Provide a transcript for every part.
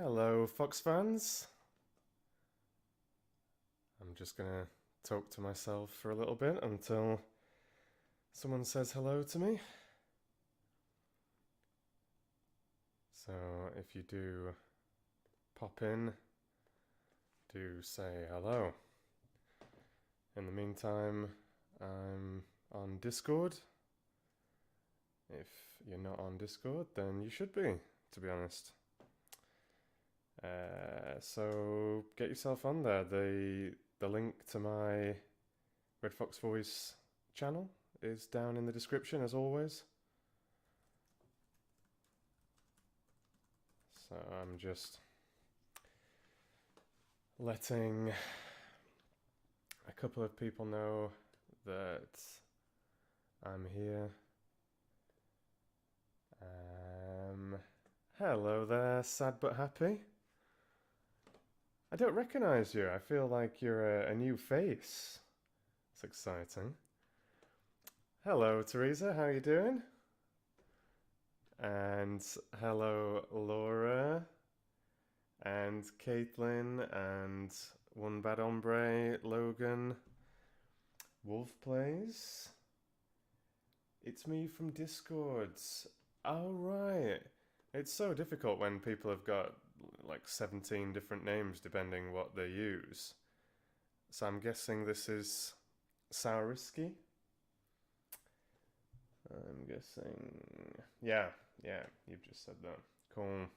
Hello, Fox fans. I'm just gonna talk to myself for a little bit until someone says hello to me. So if you do pop in, do say hello. In the meantime, I'm on Discord. If you're not on Discord, then you should be, to be honest. So get yourself on there. The link to my Red Fox Voice channel is down in the description, as always. So I'm just letting a couple of people know that I'm here. Hello there, sad but happy. I don't recognize you. I feel like you're a new face. It's exciting. Hello, Teresa. How you doing? And hello, Laura. And Caitlin. And One Bad Hombre. Logan. Wolf Plays. It's me from Discord. Oh, right. It's so difficult when people have got like 17 different names depending what they use. So I'm guessing this is Saurisky. I'm guessing. Yeah, you've just said that. Cool.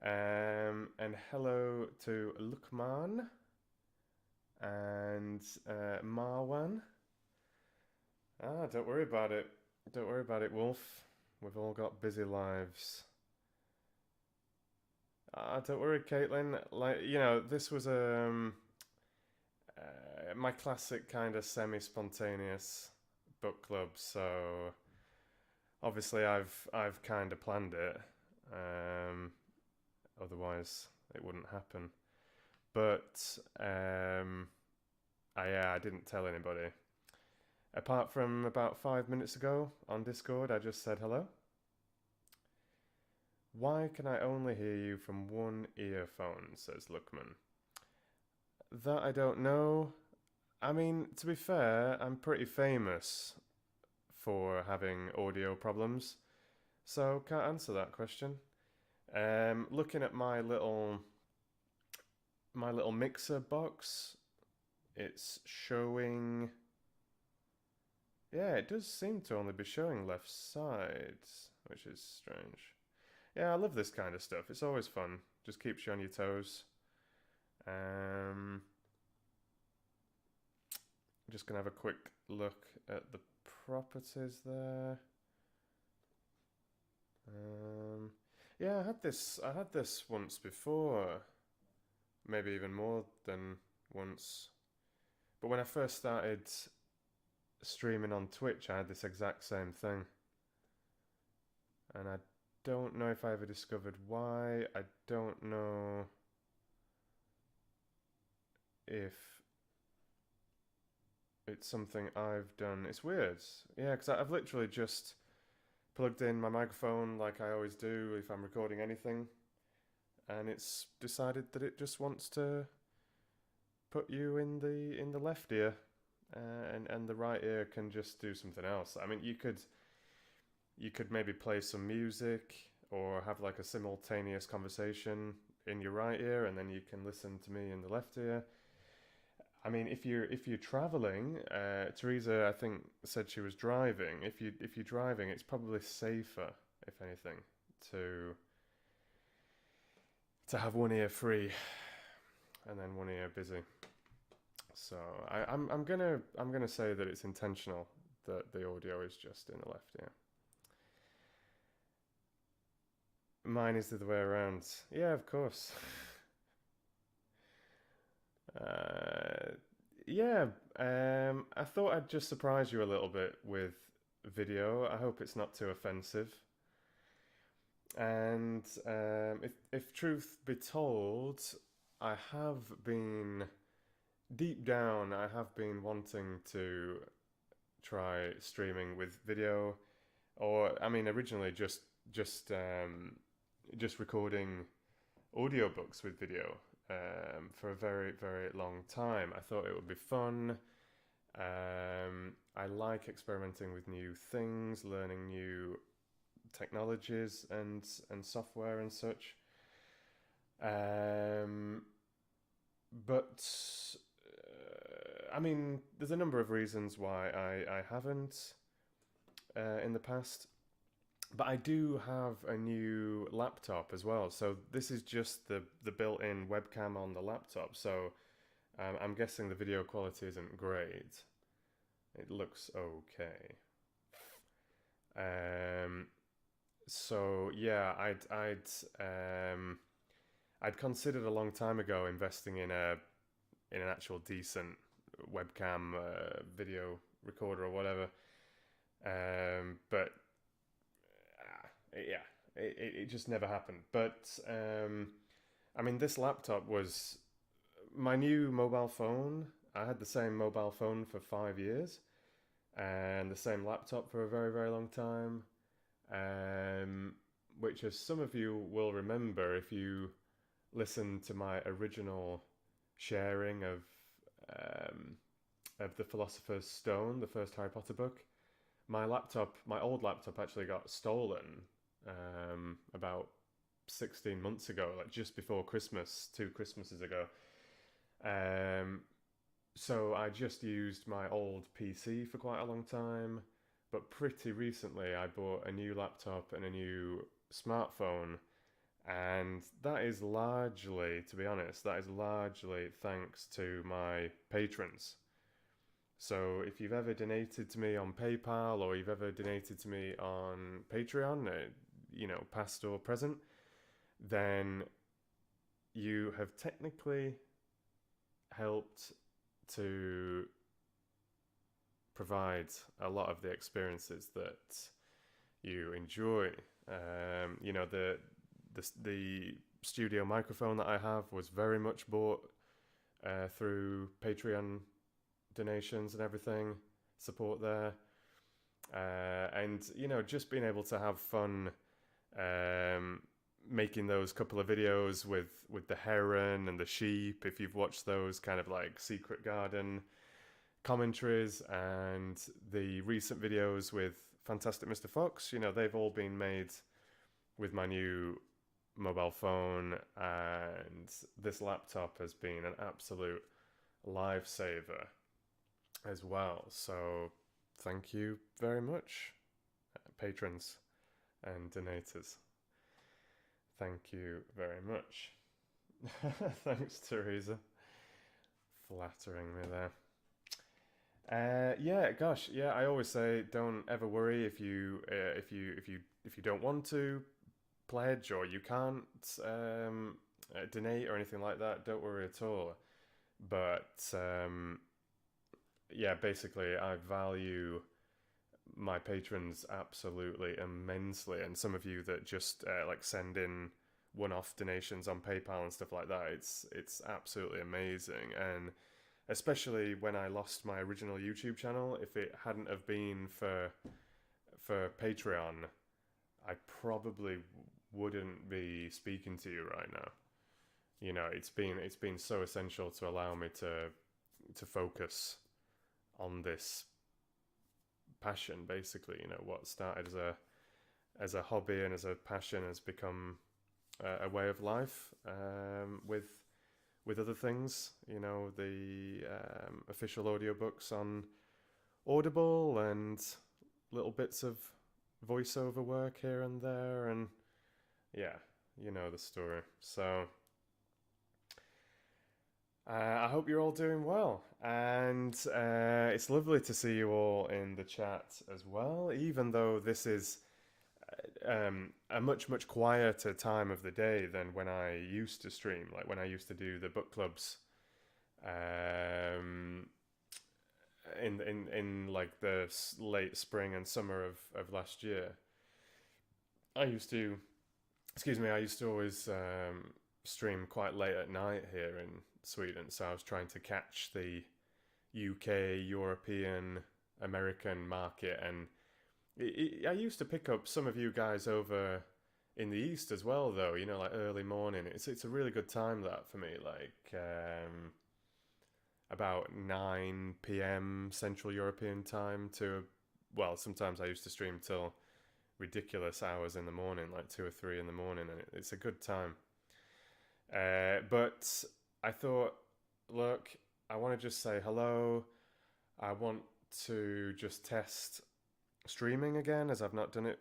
And hello to Lukman and Marwan. Don't worry about it. Don't worry about it, Wolf. We've all got busy lives. Don't worry, Caitlin. Like, this was my classic kind of semi-spontaneous book club. So obviously, I've kind of planned it. Otherwise, it wouldn't happen. But I didn't tell anybody. Apart from about 5 minutes ago on Discord, I just said hello. Why can I only hear you from one earphone, says Lookman. That I don't know. I mean, to be fair, I'm pretty famous for having audio problems, so can't answer that question. Looking at my little mixer box, it's showing. Yeah, it does seem to only be showing left side, which is strange. Yeah, I love this kind of stuff. It's always fun. Just keeps you on your toes. I'm just gonna have a quick look at the properties there. Yeah, I had this once before. Maybe even more than once. But when I first started streaming on Twitch, I had this exact same thing. And I don't know if I ever discovered why. I don't know if it's something I've done. It's weird. Yeah, because I've literally just plugged in my microphone like I always do if I'm recording anything. And it's decided that it just wants to put you in the left ear. And the right ear can just do something else. I mean, you could maybe play some music or have like a simultaneous conversation in your right ear, and then you can listen to me in the left ear. I mean, if you're traveling, Teresa, I think, said she was driving. If you're driving, it's probably safer, if anything, to have one ear free and then one ear busy. So I'm gonna say that it's intentional that the audio is just in the left ear. Mine is the other way around. Yeah, of course. Yeah, I thought I'd just surprise you a little bit with video. I hope it's not too offensive. And if truth be told, I have been, deep down, I have been wanting to try streaming with video, or I mean, originally just recording audiobooks with video for a very, very long time. I thought it would be fun. I like experimenting with new things, learning new technologies and software and such. But I mean, there's a number of reasons why I haven't in the past. But I do have a new laptop as well. So this is just the built-in webcam on the laptop. So I'm guessing the video quality isn't great. It looks okay. So yeah, I'd considered a long time ago investing in an actual decent webcam video recorder or whatever. But yeah, it just never happened. But I mean, this laptop was my new mobile phone. I had the same mobile phone for 5 years, and the same laptop for a very, very long time. Which, as some of you will remember, if you listen to my original sharing of the Philosopher's Stone, the first Harry Potter book, my old laptop, actually got stolen about 16 months ago, like just before Christmas, 2 Christmases ago. So I just used my old PC for quite a long time, but pretty recently I bought a new laptop and a new smartphone, and that is largely, to be honest, thanks to my patrons. So if you've ever donated to me on PayPal, or you've ever donated to me on Patreon, past or present, then you have technically helped to provide a lot of the experiences that you enjoy. The studio microphone that I have was very much bought through Patreon donations and everything, support there. And just being able to have fun making those couple of videos with the heron and the sheep, if you've watched those kind of like Secret Garden commentaries, and the recent videos with Fantastic Mr. Fox, they've all been made with my new mobile phone, and this laptop has been an absolute lifesaver as well. So thank you very much, patrons and donators. Thank you very much. Thanks, Teresa. Flattering me there. I always say, don't ever worry if you don't want to pledge, or you can't donate or anything like that. Don't worry at all. But basically, I value my patrons absolutely immensely, and some of you that just send in one-off donations on PayPal and stuff like that, it's absolutely amazing. And especially when I lost my original YouTube channel, if it hadn't have been for Patreon, I probably wouldn't be speaking to you right now. It's been so essential to allow me to focus on this passion. Basically, what started as a hobby and as a passion has become a way of life, with other things. The official audiobooks on Audible, and little bits of voiceover work here and there, and yeah, the story. So I hope you're all doing well, and it's lovely to see you all in the chat as well, even though this is a much, much quieter time of the day than when I used to stream, like when I used to do the book clubs in like the late spring and summer of last year. I used to always stream quite late at night here in Sweden, so I was trying to catch the UK, European, American market, and I used to pick up some of you guys over in the east as well, though. You know, like early morning. It's a really good time that for me. Like about 9 p.m. Central European time to, well, sometimes I used to stream till ridiculous hours in the morning, like 2 or 3 in the morning, and it's a good time. But I thought, look, I want to just say hello. I want to just test streaming again, as I've not done it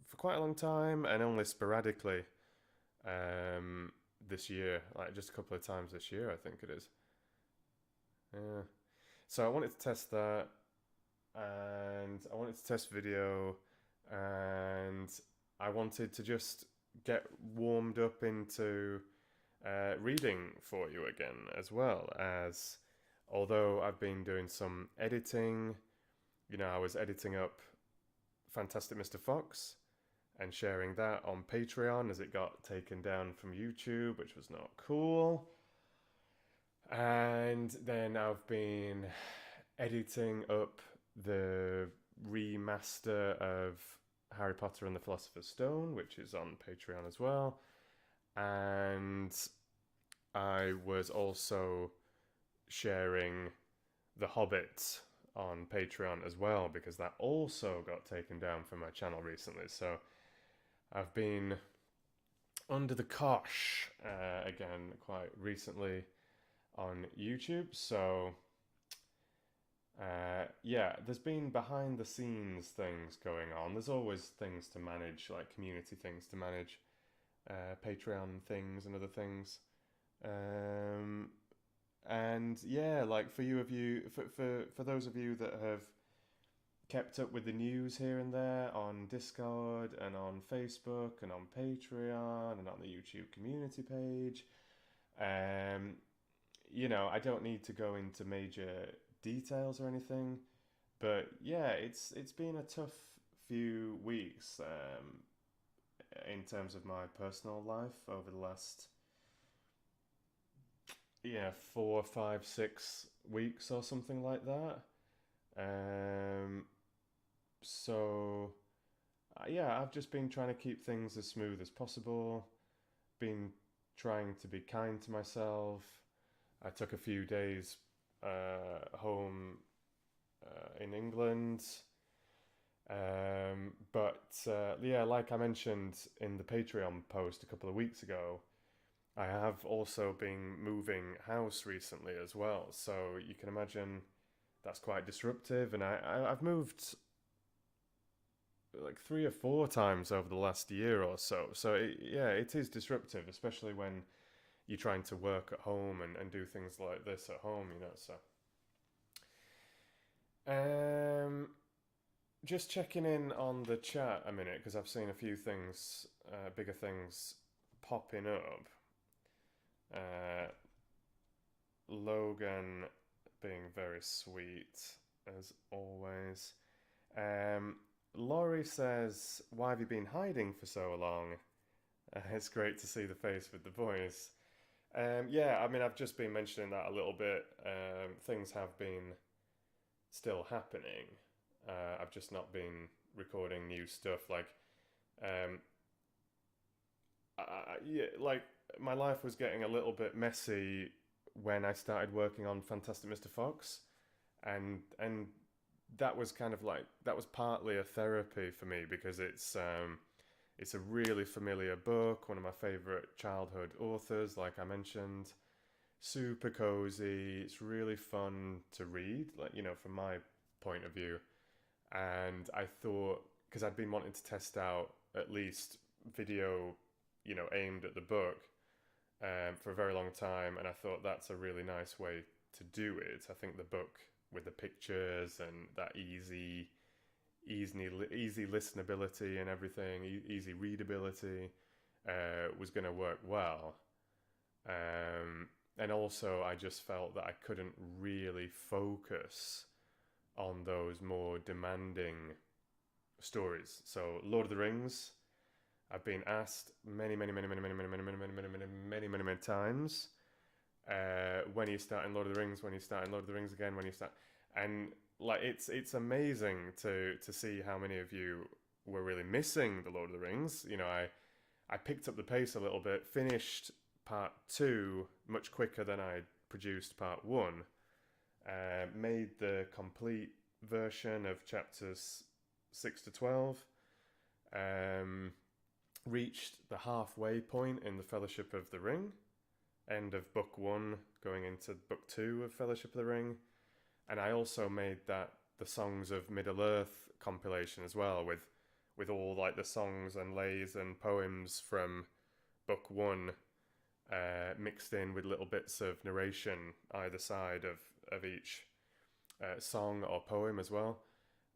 for quite a long time and only sporadically this year, like just a couple of times this year, I think it is. Yeah. So I wanted to test that, and I wanted to test video, and I wanted to just get warmed up into reading for you again, as well as, although I've been doing some editing, you know, I was editing up Fantastic Mr. Fox and sharing that on Patreon as it got taken down from YouTube, which was not cool. And then I've been editing up the remaster of Harry Potter and the Philosopher's Stone, which is on Patreon as well. And I was also sharing The Hobbit on Patreon as well, because that also got taken down from my channel recently. So I've been under the cosh again quite recently on YouTube. So yeah, there's been behind the scenes things going on. There's always things to manage, like community things to manage, Patreon things and other things. And yeah, like for those of you that have kept up with the news here and there on Discord and on Facebook and on Patreon and on the YouTube community page, you know, I don't need to go into major details or anything, but yeah, it's been a tough few weeks in terms of my personal life over the last 4, 5, 6 weeks or something like that. So yeah, I've just been trying to keep things as smooth as possible. Been trying to be kind to myself. I took a few days home in England. But yeah, like I mentioned in the Patreon post a couple of weeks ago, I have also been moving house recently as well. So you can imagine that's quite disruptive. And I've moved like 3 or 4 times over the last year or so. So yeah, it is disruptive, especially when you're trying to work at home and do things like this at home, you know. So just checking in on the chat a minute, because I've seen a few things, bigger things popping up. Logan being very sweet as always. Laurie says, "Why have you been hiding for so long?" It's great to see the face with the voice. Yeah, I mean, I've just been mentioning that a little bit. Things have been still happening. I've just not been recording new stuff. Like, yeah, like my life was getting a little bit messy when I started working on Fantastic Mr. Fox, and that was kind of like, that was partly a therapy for me, because it's a really familiar book, one of my favorite childhood authors, like I mentioned. Super cozy. It's really fun to read, like, you know, from my point of view. And I thought, because I'd been wanting to test out at least video, you know, aimed at the book for a very long time, and I thought that's a really nice way to do it. I think the book with the pictures and that easy listenability and everything, easy readability, was going to work well. And also, I just felt that I couldn't really focus on those more demanding stories. So, Lord of the Rings, I've been asked many times, when are you starting Lord of the Rings? When are you starting Lord of the Rings again? When you start, and like it's amazing to see how many of you were really missing the Lord of the Rings. You know, I picked up the pace a little bit, finished part 2 much quicker than I produced part 1, made the complete version of chapters 6 to 12, reached the halfway point in the Fellowship of the Ring, end of book 1 going into book 2 of Fellowship of the Ring, and I also made that the Songs of Middle-earth compilation as well, with all like the songs and lays and poems from book 1 mixed in with little bits of narration either side of each song or poem as well,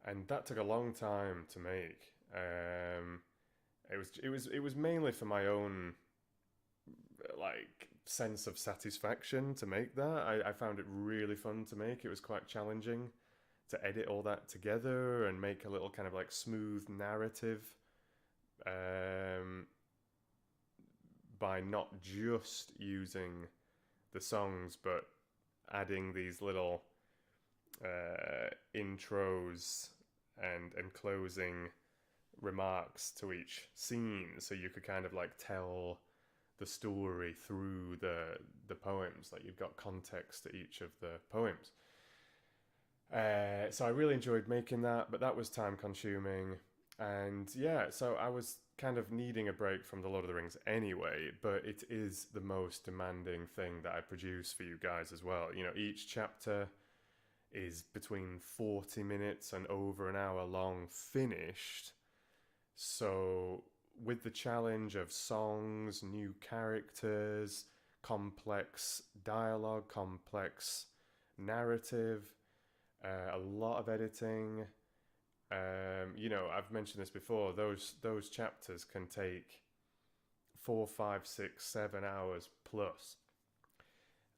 and that took a long time to make. It was mainly for my own like sense of satisfaction to make that. I found it really fun to make. It was quite challenging to edit all that together and make a little kind of like smooth narrative, by not just using the songs but adding these little intros and closing remarks to each scene, so you could kind of like tell the story through the poems. Like you've got context to each of the poems. So I really enjoyed making that, but that was time consuming. And yeah, so I was kind of needing a break from the Lord of the Rings anyway, but it is the most demanding thing that I produce for you guys as well. You know, each chapter is between 40 minutes and over an hour long finished. So with the challenge of songs, new characters, complex dialogue, complex narrative, a lot of editing. You know, I've mentioned this before. Those chapters can take 4, 5, 6, 7 hours plus,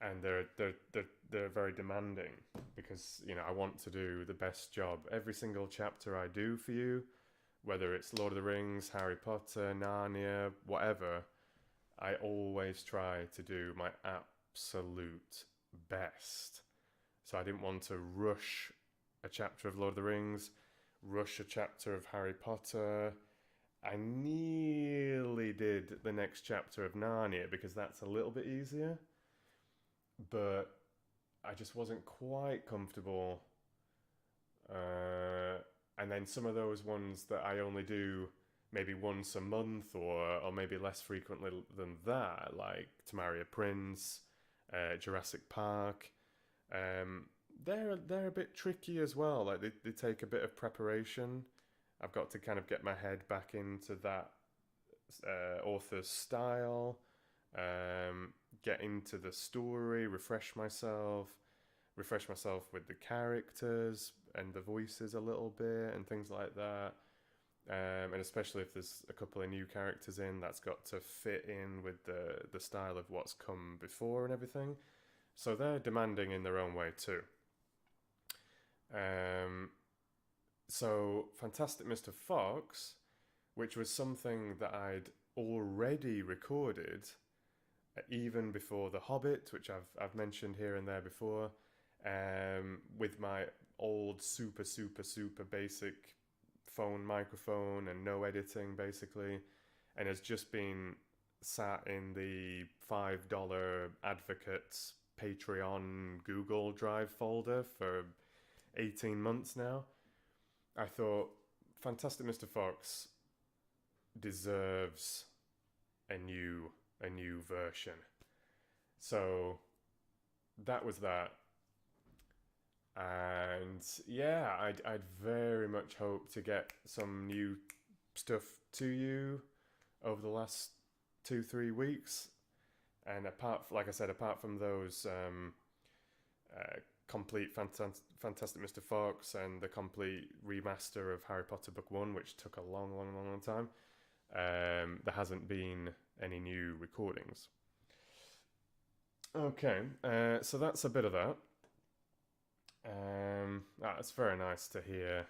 and they're very demanding because, you know, I want to do the best job. Every single chapter I do for you, whether it's Lord of the Rings, Harry Potter, Narnia, whatever, I always try to do my absolute best. So I didn't want to rush a chapter of Lord of the Rings, rush a chapter of Harry Potter. I nearly did the next chapter of Narnia because that's a little bit easier, but I just wasn't quite comfortable. And then some of those ones that I only do maybe once a month or maybe less frequently than that, like To Marry a Prince, Jurassic Park, they're a bit tricky as well. Like they take a bit of preparation. I've got to kind of get my head back into that author's style, get into the story, refresh myself with the characters and the voices a little bit and things like that. And especially if there's a couple of new characters in, that's got to fit in with the style of what's come before and everything. So they're demanding in their own way too. So Fantastic Mr. Fox, which was something that I'd already recorded even before The Hobbit, which I've mentioned here and there before, with my old super basic phone microphone and no editing basically, and has just been sat in the $5 Advocates Patreon Google Drive folder for 18 months now. I thought Fantastic Mr. Fox deserves a new version. So that was that. And yeah, I'd very much hope to get some new stuff to you over the last 2-3 weeks. And apart from those complete Fantastic Mr. Fox and the complete remaster of Harry Potter Book 1, which took a long time, there hasn't been any new recordings. Okay, so that's a bit of that. It's very nice to hear,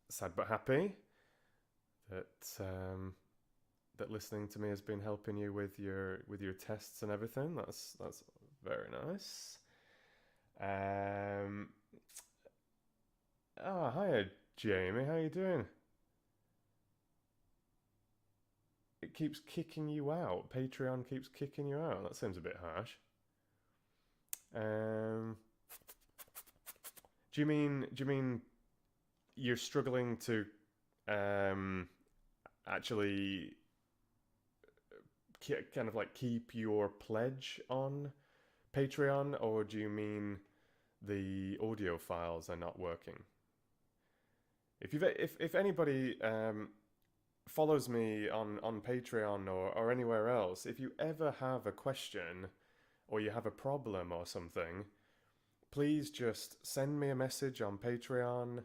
sad but happy, that that listening to me has been helping you with your tests and everything. That's very nice. Hiya Jamie, how you doing? it keeps kicking you out. Patreon keeps kicking you out. That seems a bit harsh. Do you mean you're struggling to actually kind of like keep your pledge on Patreon, or do you mean the audio files are not working? If anybody follows me on Patreon or anywhere else, if you ever have a question or you have a problem or something, please just send me a message on Patreon.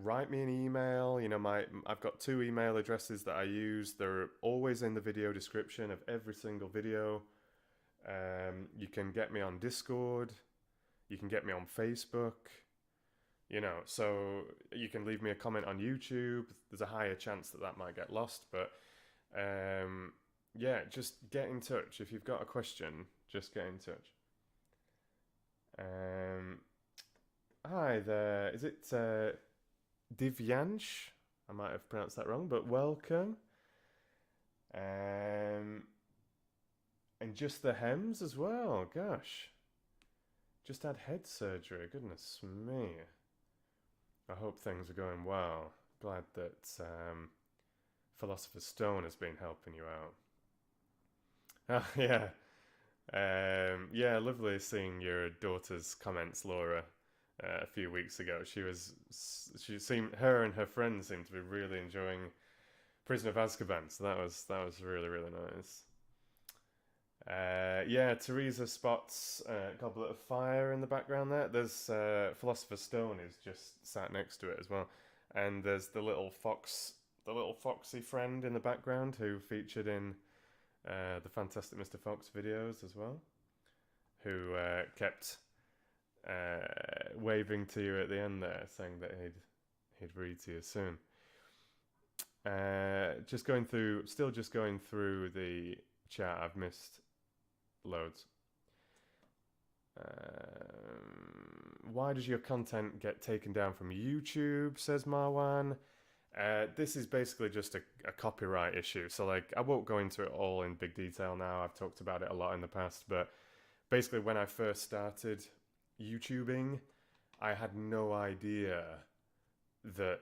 Write me an email. You know, I've got 2 email addresses that I use. They're always in the video description of every single video. You can get me on Discord. You can get me on Facebook. You know, so you can leave me a comment on YouTube. There's a higher chance that might get lost, but yeah, just get in touch. If you've got a question, just get in touch. Hi there. Is it Divyansh? I might have pronounced that wrong, but welcome. And just the hems as well. Gosh, just had head surgery. Goodness me. I hope things are going well. Glad that Philosopher's Stone has been helping you out. Oh, yeah. Yeah, lovely seeing your daughter's comments, Laura, a few weeks ago. Her and her friends seemed to be really enjoying Prisoner of Azkaban, so that was really, really nice. Yeah, Teresa spots a Goblet of Fire in the background there. There's Philosopher's Stone is just sat next to it as well. And there's the little foxy friend in the background who featured in the Fantastic Mr. Fox videos as well, who kept waving to you at the end there, saying that he'd read to you soon. Still just going through the chat. I've missed loads. Why does your content get taken down from YouTube, says Marwan? This is basically just a copyright issue. So like, I won't go into it all in big detail now. I've talked about it a lot in the past, but basically when I first started YouTubing, I had no idea that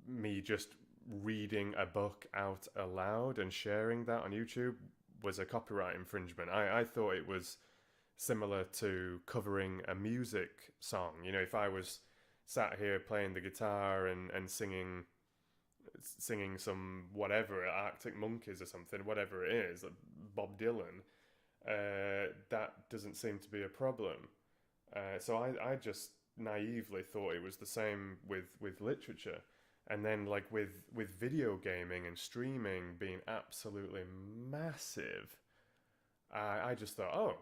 me just reading a book out aloud and sharing that on YouTube was a copyright infringement. I thought it was similar to covering a music song. You know, if I was sat here playing the guitar and singing some whatever, Arctic Monkeys or something, whatever it is, like Bob Dylan, that doesn't seem to be a problem. So I just naively thought it was the same with literature. And then like with video gaming and streaming being absolutely massive, I just thought, oh,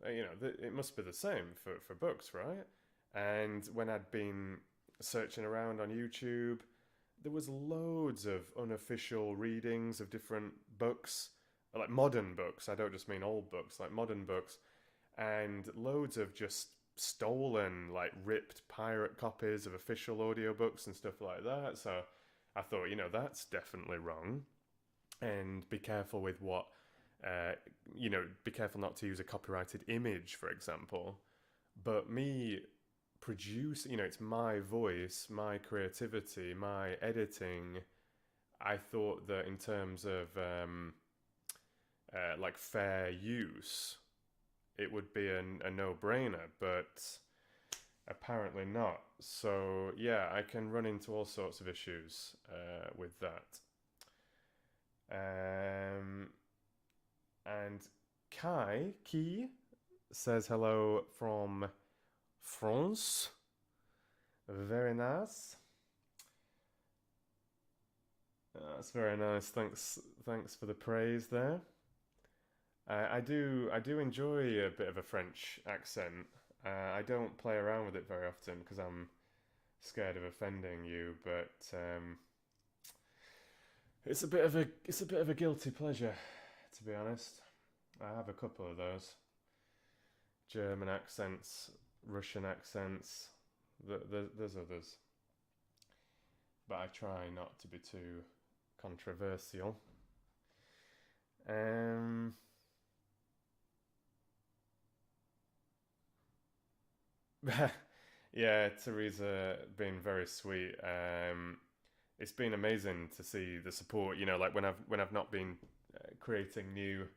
you know, it must be the same for books, right? And when I'd been searching around on YouTube, there was loads of unofficial readings of different books, like modern books. I don't just mean old books, like modern books, and loads of just stolen, like ripped pirate copies of official audiobooks and stuff like that. So I thought, you know, that's definitely wrong. And be careful with what, you know, be careful not to use a copyrighted image, for example. But me produce, you know, it's my voice, my creativity, my editing. I thought that in terms of like fair use, it would be a no-brainer, but apparently not. So yeah, I can run into all sorts of issues with that. And Ki says hello from France. Very nice. That's very nice. Thanks for the praise there. I do enjoy a bit of a French accent. I don't play around with it very often because I'm scared of offending you, but it's a bit of a guilty pleasure, to be honest. I have a couple of those. German accents, Russian accents, there's others. But I try not to be too controversial. Um, yeah, Teresa been very sweet. It's been amazing to see the support. You know, like when I've not been creating new,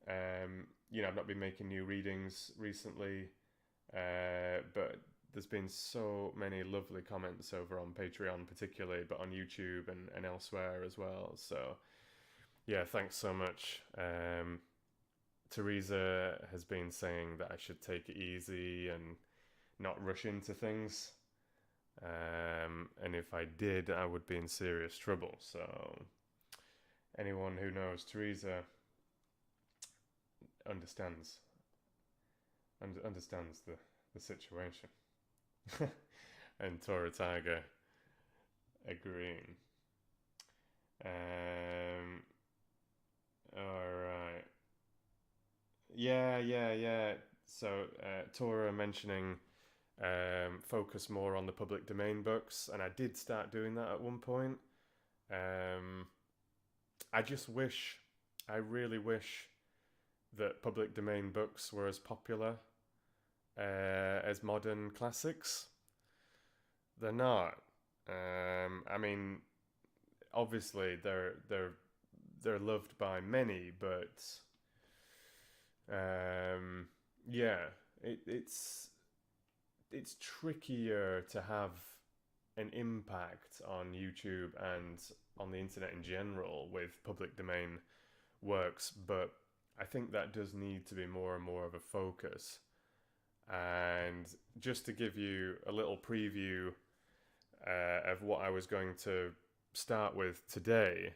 I've not been making new readings recently. But there's been so many lovely comments over on Patreon, particularly, but on YouTube and elsewhere as well. So yeah, thanks so much. Teresa has been saying that I should take it easy and not rush into things. And if I did, I would be in serious trouble. So anyone who knows Teresa understands understands the situation. And Tora Tiger agreeing. All right. Yeah. So Tora mentioning focus more on the public domain books, and I did start doing that at one point. I just wish, I really wish that public domain books were as popular as modern classics. They're not. I mean, obviously they're loved by many, but yeah, it's trickier to have an impact on YouTube and on the internet in general with public domain works, but I think that does need to be more and more of a focus. And just to give you a little preview of what I was going to start with today,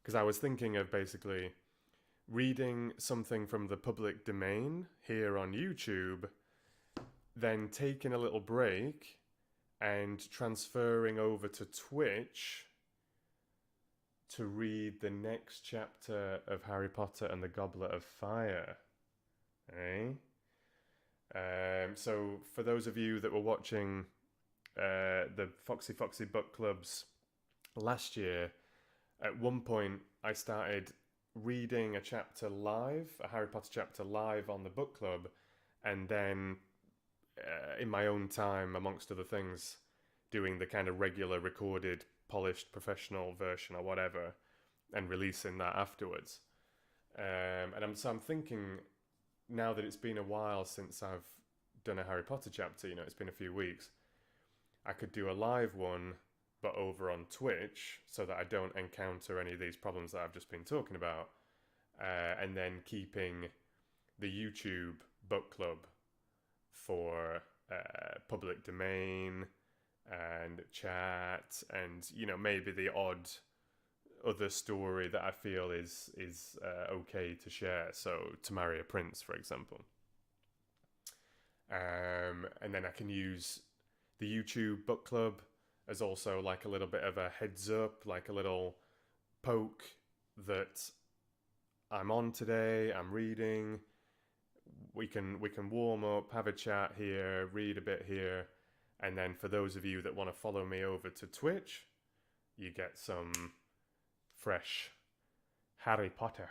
because I was thinking of basically reading something from the public domain here on YouTube, then taking a little break and transferring over to Twitch to read the next chapter of Harry Potter and the Goblet of Fire. Eh? So for those of you that were watching the Foxy Book Clubs last year, at one point I started reading a chapter live, a Harry Potter chapter live on the book club, and then in my own time, amongst other things, doing the kind of regular recorded, polished, professional version or whatever, and releasing that afterwards. And I'm thinking, now that it's been a while since I've done a Harry Potter chapter, it's been a few weeks, I could do a live one, but over on Twitch, so that I don't encounter any of these problems that I've just been talking about, and then keeping the YouTube book club for public domain and chat, and maybe the odd other story that I feel is okay to share. So To Marry a Prince, for example. And then I can use the YouTube book club as also like a little bit of a heads up, like a little poke that I'm on today, I'm reading. We can warm up, have a chat here, read a bit here, and then for those of you that want to follow me over to Twitch, you get some fresh Harry Potter.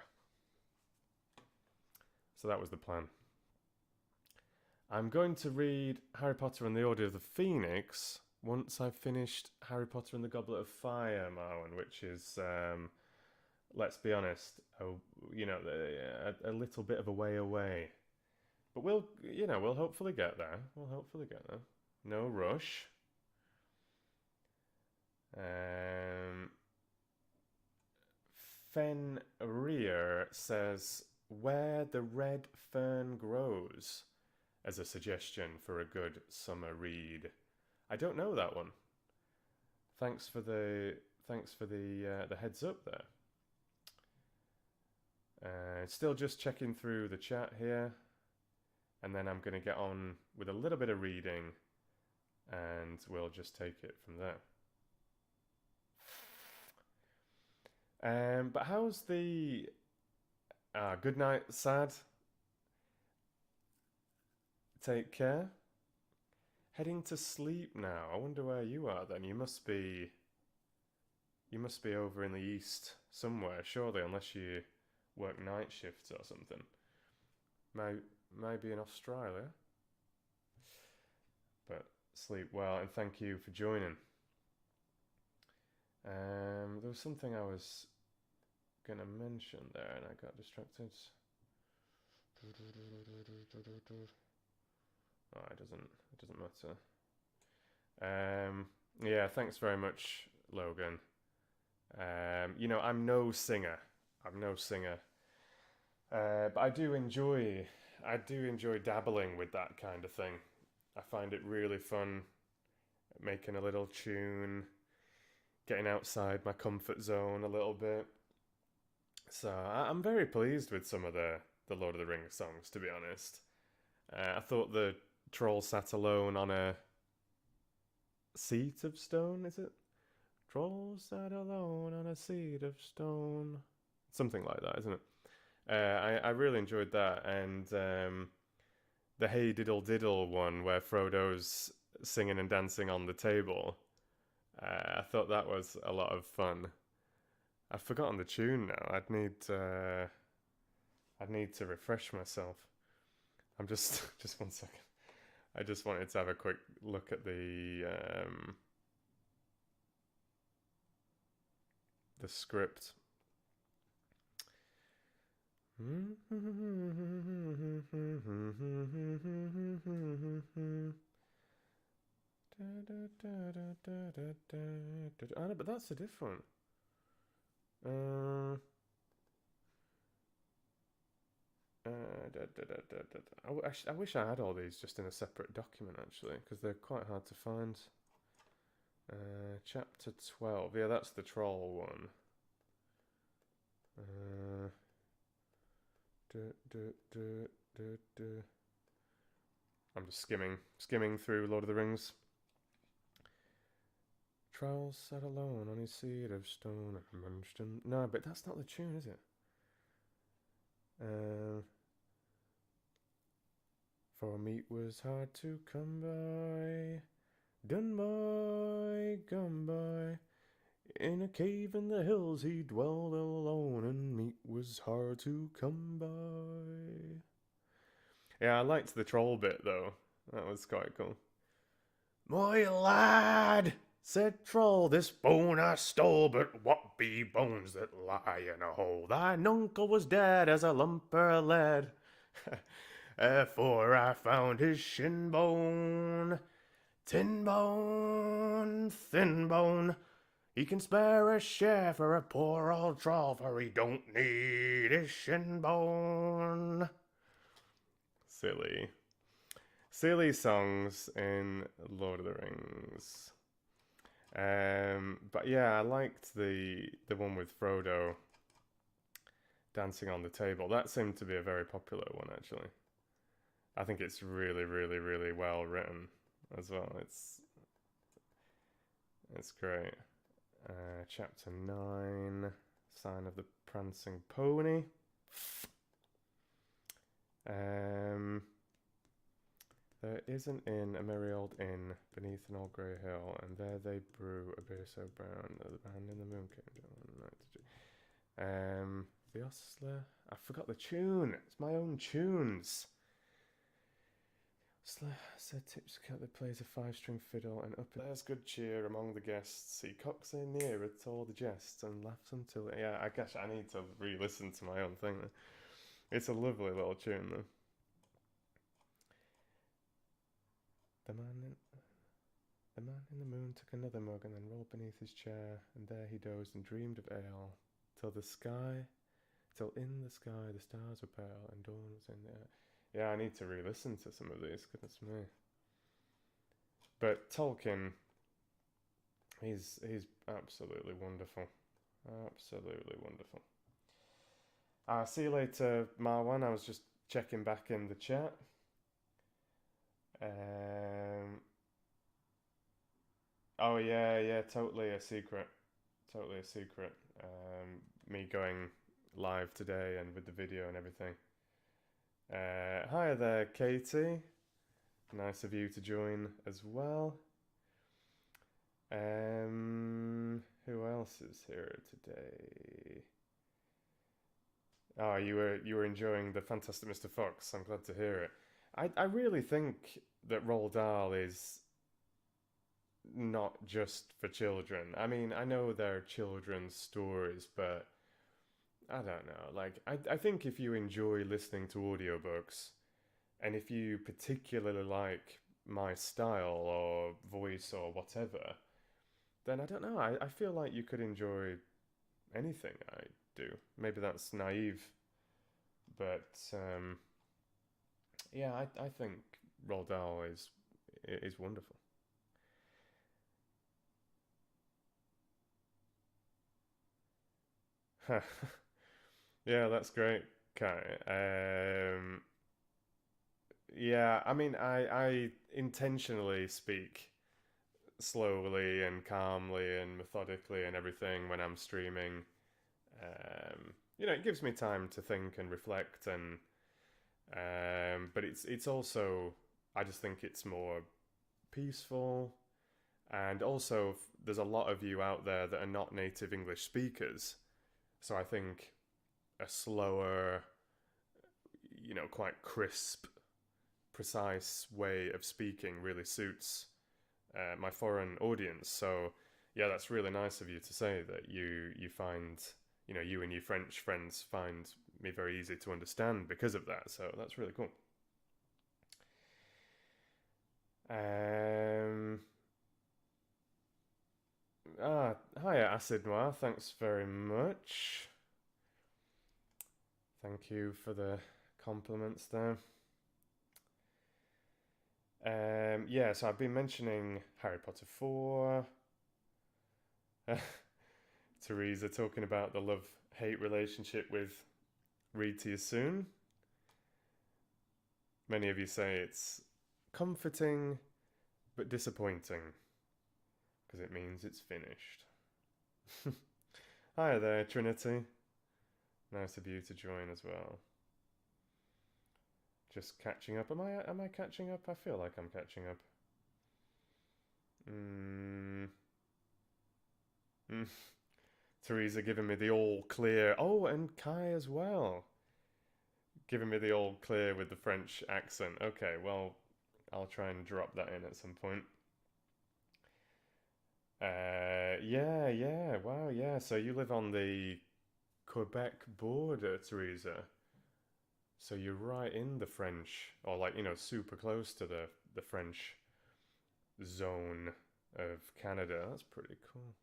So that was the plan. I'm going to read Harry Potter and the Order of the Phoenix once I've finished Harry Potter and the Goblet of Fire, Marwan, which is, let's be honest, a little bit of a way away. But we'll hopefully get there. No rush. Fenrir says, "Where the red fern grows," as a suggestion for a good summer read. I don't know that one. Thanks for the heads up there. Still just checking through the chat here, and then I'm going to get on with a little bit of reading, and we'll just take it from there. But how's the good night, Sad? Take care. Heading to sleep now. I wonder where you are then. You must be You must be over in the east somewhere, surely, unless you work night shifts or something. Maybe in Australia. But sleep well, and thank you for joining. There was something I was gonna mention there, and I got distracted. Oh, it doesn't matter. Yeah, thanks very much, Logan. You know, I'm no singer. But I do enjoy dabbling with that kind of thing. I find it really fun making a little tune, getting outside my comfort zone a little bit. So I'm very pleased with some of the Lord of the Rings songs, to be honest. I thought the troll sat alone on a seat of stone, is it? Troll sat alone on a seat of stone. Something like that, isn't it? I really enjoyed that, and the Hey Diddle Diddle one where Frodo's singing and dancing on the table. I thought that was a lot of fun. I've forgotten the tune now. I'd need to refresh myself. I'm just 1 second. I just wanted to have a quick look at the script. Oh, no, but that's a different. I wish I had all these just in a separate document, actually, because they're quite hard to find. Chapter 12. Yeah, that's the troll one. I'm just skimming through Lord of the Rings. Troll sat alone on his seat of stone and munched him. No, but that's not the tune, is it? For meat was hard to come by, done by, gone by. In a cave in the hills he dwelled alone, and meat was hard to come by. Yeah, I liked the troll bit, though. That was quite cool. My lad, said Troll, this bone I stole, but what be bones that lie in a hole? Thine uncle was dead as a lump of lead, for I found his shin bone. Tin bone, thin bone, he can spare a share for a poor old troll, for he don't need his shin bone. Silly songs in Lord of the Rings. But yeah, I liked the one with Frodo dancing on the table. That seemed to be a very popular one, actually. I think it's really, really, really well written as well. It's great. Chapter 9, Sign of the Prancing Pony. There is an inn, a merry old inn, beneath an old grey hill, and there they brew a beer so brown that the band in the moon came down. The ostler. I forgot the tune. It's my own tunes. Said Tipscat that plays a 5-string fiddle, and up there's good cheer among the guests. He cocks in near at all the jests and laughs until. Yeah, I guess I need to re-listen to my own thing. It's a lovely little tune, though. The man in the moon took another mug and then rolled beneath his chair, and there he dozed and dreamed of ale, till in the sky the stars were pale and dawn was in the air. Yeah, I need to re-listen to some of these, goodness me. But Tolkien, he's absolutely wonderful. Absolutely wonderful. See you later, Marwan. I was just checking back in the chat. Oh yeah, totally a secret. Me going live today and with the video and everything. Hi there, Katie. Nice of you to join as well. Who else? else is here today? Oh, you were enjoying the Fantastic Mr. Fox. I'm glad to hear it. I really think that Roald Dahl is not just for children. I mean, I know they're children's stories, but I don't know. Like, I think if you enjoy listening to audiobooks, and if you particularly like my style or voice or whatever, then I don't know. I feel like you could enjoy anything I do. Maybe that's naive, but yeah, I think Roald Dahl is wonderful. Yeah, that's great, Kai. Yeah, I mean, I intentionally speak slowly and calmly and methodically and everything when I'm streaming. It gives me time to think and reflect, and but it's also, I just think it's more peaceful, and also there's a lot of you out there that are not native English speakers, so I think a slower, quite crisp, precise way of speaking really suits my foreign audience. So yeah, that's really nice of you to say that you find, you and your French friends find me very easy to understand because of that. So that's really cool. Um, Hiya, Acid Noir. Thanks very much. Thank you for the compliments there. Yeah, so I've been mentioning Harry Potter 4. Teresa talking about the love-hate relationship with Read to You Soon. Many of you say it's comforting but disappointing because it means it's finished. Hi there, Trinity. Nice of you to join as well. Just catching up. Am I catching up? I feel like I'm catching up. Teresa giving me the all clear. Oh, and Kai as well. Giving me the all clear with the French accent. Okay, well, I'll try and drop that in at some point. Yeah. Wow, yeah. So you live on the Quebec border, Teresa. So you're right in the French, or like, super close to the French zone of Canada. That's pretty cool.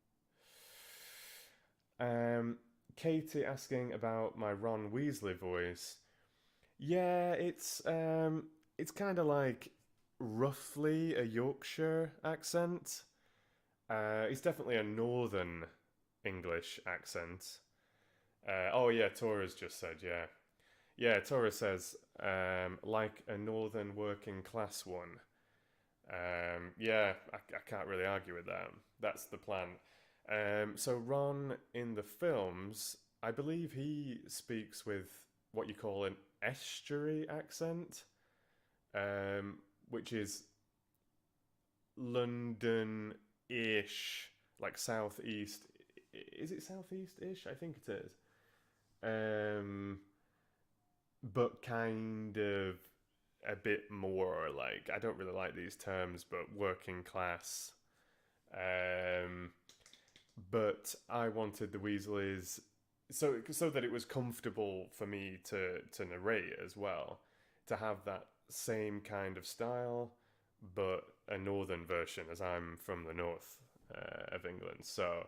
Katie asking about my Ron Weasley voice. Yeah, it's kind of like roughly a Yorkshire accent. It's definitely a Northern English accent. Oh yeah, Tora's just said yeah. Yeah, Tora says like a Northern working class one. Yeah, I can't really argue with that. That's the plan. So Ron in the films, I believe he speaks with what you call an estuary accent, which is London-ish, like southeast. Is it southeast-ish? I think it is. But kind of a bit more like, I don't really like these terms, but working class. But I wanted the Weasleys so that it was comfortable for me to narrate as well, to have that same kind of style, but a northern version, as I'm from the north of England. So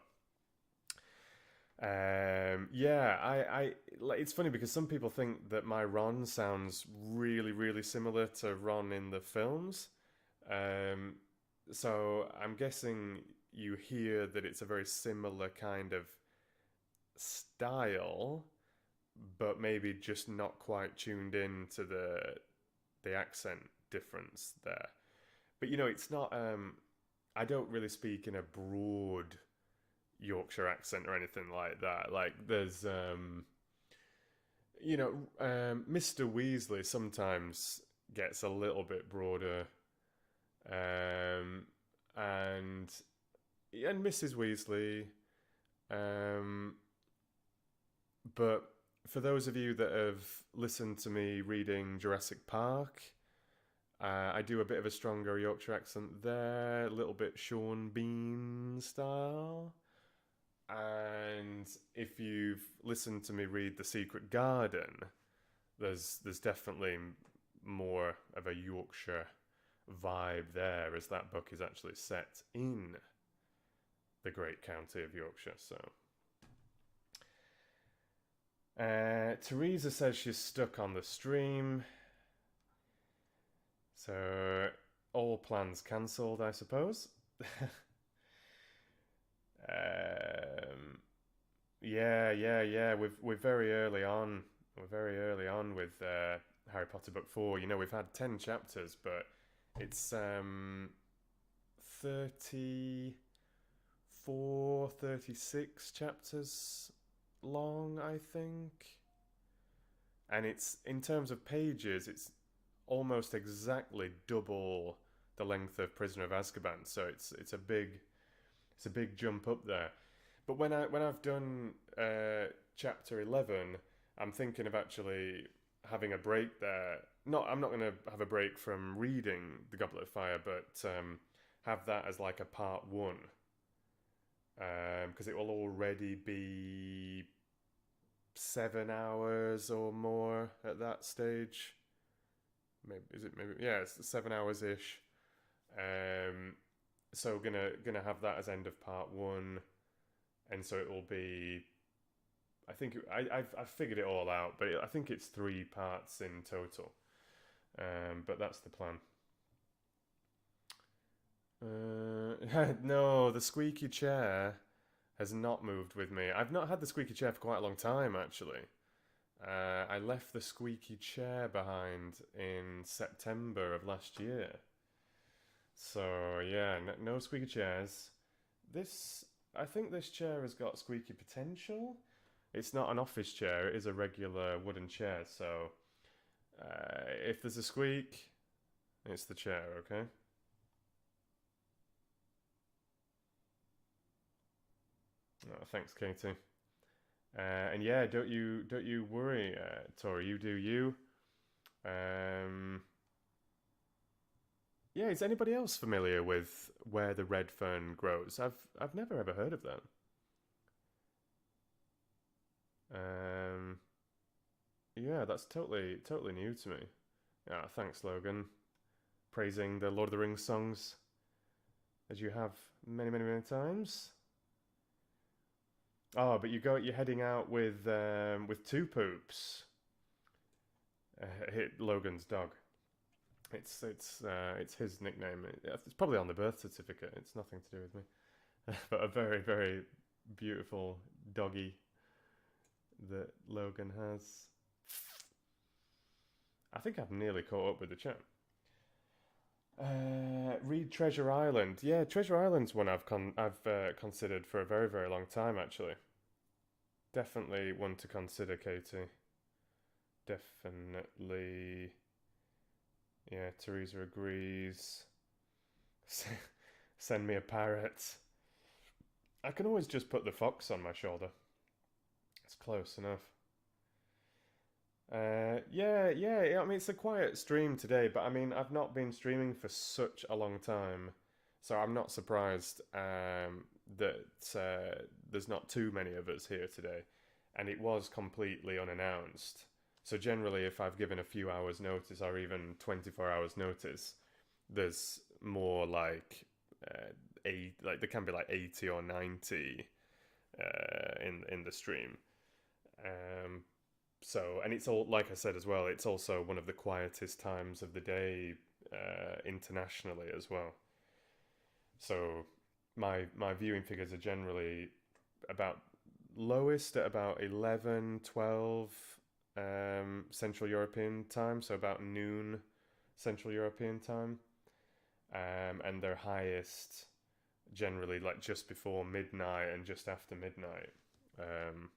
yeah, I like, it's funny because some people think that my Ron sounds really, really similar to Ron in the films. Um, so I'm guessing you hear that it's a very similar kind of style, but maybe just not quite tuned in to the accent difference there. But it's not. I don't really speak in a broad Yorkshire accent or anything like that. Like there's Mr. Weasley sometimes gets a little bit broader, and Mrs. Weasley, But for those of you that have listened to me reading Jurassic Park, I do a bit of a stronger Yorkshire accent there, a little bit Sean Bean style. And if you've listened to me read The Secret Garden, there's definitely more of a Yorkshire vibe there, as that book is actually set in the great county of Yorkshire. So Teresa says she's stuck on the stream, so all plans cancelled, I suppose. Yeah. We're very early on. We're very early on with Harry Potter book 4. You know, we've had 10 chapters, but it's 34, 36 chapters long, I think. And it's, in terms of pages, it's almost exactly double the length of Prisoner of Azkaban. So it's a big jump up there. But when I've done chapter 11, I'm thinking of actually having a break there. I'm not going to have a break from reading The Goblet of Fire, but have that as like a part 1. Because it will already be 7 hours or more at that stage. It's 7 hours ish. So gonna have that as end of part 1, and so it will be. I think I've figured it all out, but I think it's 3 parts in total. But that's the plan. No, the squeaky chair has not moved with me. I've not had the squeaky chair for quite a long time, actually. I left the squeaky chair behind in September of last year. So yeah, no squeaky chairs. I think this chair has got squeaky potential. It's not an office chair, it is a regular wooden chair, so if there's a squeak, it's the chair, okay? Oh, thanks, Katie. And yeah, don't you worry, Tori. You do you. Yeah, is anybody else familiar with where the red fern grows? I've never ever heard of that. Yeah, that's totally new to me. Yeah, thanks, Logan. Praising the Lord of the Rings songs, as you have many times. Oh, but you're heading out with 2 poops. Hit Logan's dog. It's his nickname. It's probably on the birth certificate. It's nothing to do with me. But a very beautiful doggy that Logan has. I think I've nearly caught up with the chat. Read Treasure Island. Yeah, Treasure Island's one I've considered for a very long time, actually. Definitely one to consider, Katie. Definitely. Yeah, Teresa agrees. Send me a parrot. I can always just put the fox on my shoulder. It's close enough. Yeah. I mean, it's a quiet stream today, but I mean, I've not been streaming for such a long time, so I'm not surprised that there's not too many of us here today, and it was completely unannounced. So generally, if I've given a few hours notice or even 24 hours notice, there's more like there can be like 80 or 90 in the stream. So, and it's all, like I said as well, it's also one of the quietest times of the day internationally as well. So my viewing figures are generally about lowest at about 11, 12 Central European time, so about noon Central European time, and their highest generally like just before midnight and just after midnight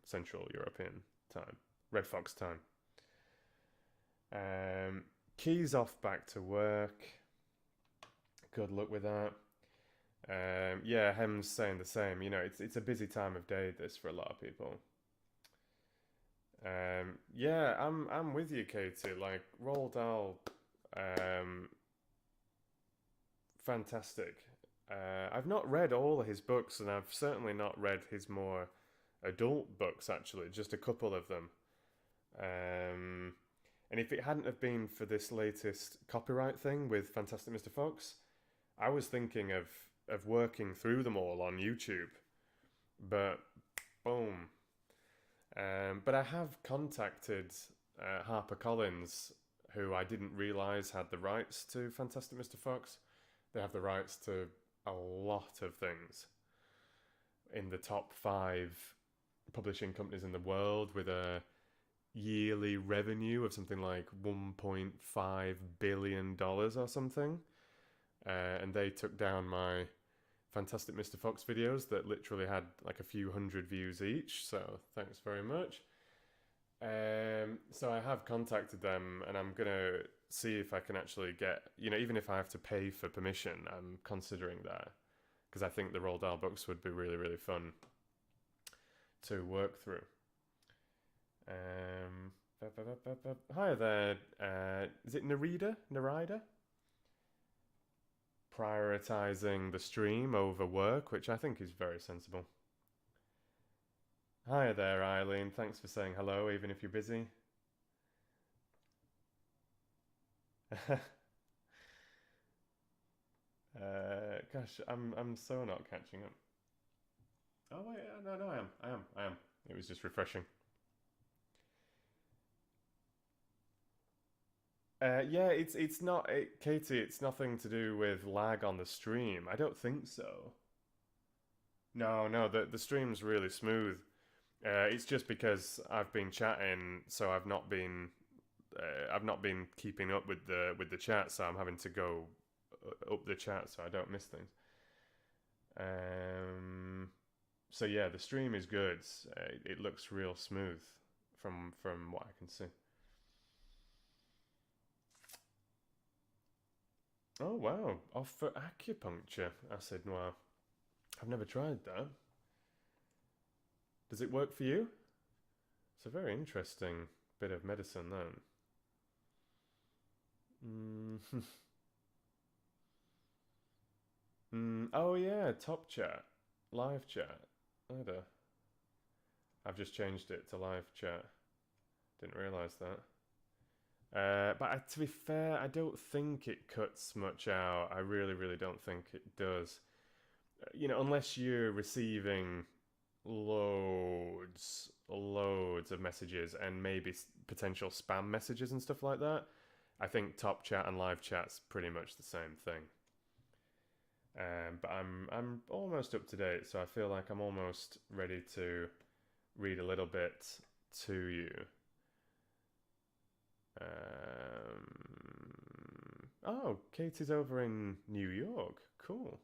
Central European time, Red Fox time. Key's off back to work. Good luck with that. Yeah, Hem's saying the same. You know, it's a busy time of day this for a lot of people. Yeah, I'm with you, Katie. Like Roald Dahl, um, fantastic. I've not read all of his books, and I've certainly not read his more adult books. Actually, just a couple of them. Um, and if it hadn't have been for this latest copyright thing with Fantastic Mr. Fox, I was thinking of working through them all on YouTube. But boom. But I have contacted HarperCollins, who I didn't realise had the rights to Fantastic Mr. Fox. They have the rights to a lot of things in the top 5 publishing companies in the world with a yearly revenue of something like $1.5 billion or something. And they took down my Fantastic Mr. Fox videos that literally had like a few hundred views each, so thanks very much. So I have contacted them, and I'm gonna see if I can actually get, even if I have to pay for permission, I'm considering that, because I think the Roald Dahl books would be really, really fun to work through. Hi there, is it Narida? Prioritizing the stream over work, which I think is very sensible. Hi there, Eileen. Thanks for saying hello, even if you're busy. Gosh, I'm so not catching up. Oh wait, no, I am. It was just refreshing. Yeah, it's not Katie. It's nothing to do with lag on the stream. I don't think so. No, the stream's really smooth. It's just because I've been chatting, so I've not been keeping up with the chat, so I'm having to go up the chat so I don't miss things. So yeah, the stream is good. It looks real smooth from what I can see. Oh wow, off for acupuncture, acid noir. I've never tried that. Does it work for you? It's a very interesting bit of medicine, then. Oh yeah, top chat, live chat. I've just changed it to live chat. Didn't realise that. But to be fair, I don't think it cuts much out. I really, really don't think it does. Unless you're receiving loads of messages and maybe potential spam messages and stuff like that. I think top chat and live chat's pretty much the same thing. But I'm almost up to date, so I feel like I'm almost ready to read a little bit to you. Oh, Katie's over in New York. Cool.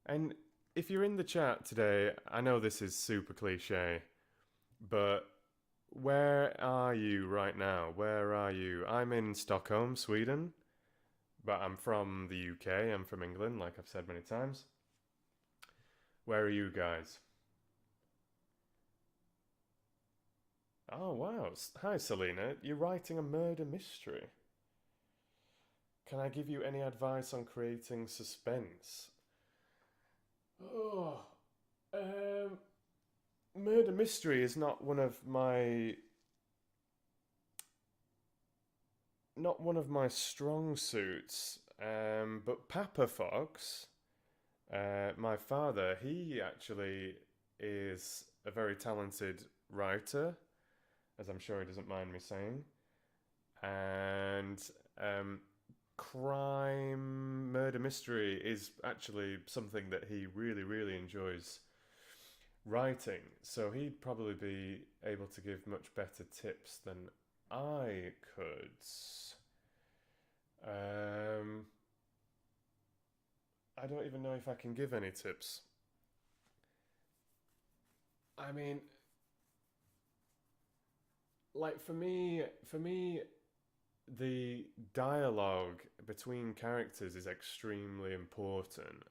And if you're in the chat today, I know this is super cliche, but where are you right now? Where are you? I'm in Stockholm, Sweden, but I'm from the UK. I'm from England, like I've said many times. Where are you guys? Oh, wow. Hi, Selena. You're writing a murder mystery. Can I give you any advice on creating suspense? Oh, murder mystery is not one of my strong suits. But Papa Fox, my father, he actually is a very talented writer, as I'm sure he doesn't mind me saying. And crime, murder mystery is actually something that he really, really enjoys writing. So he'd probably be able to give much better tips than I could. I don't even know if I can give any tips. I mean, like for me, the dialogue between characters is extremely important.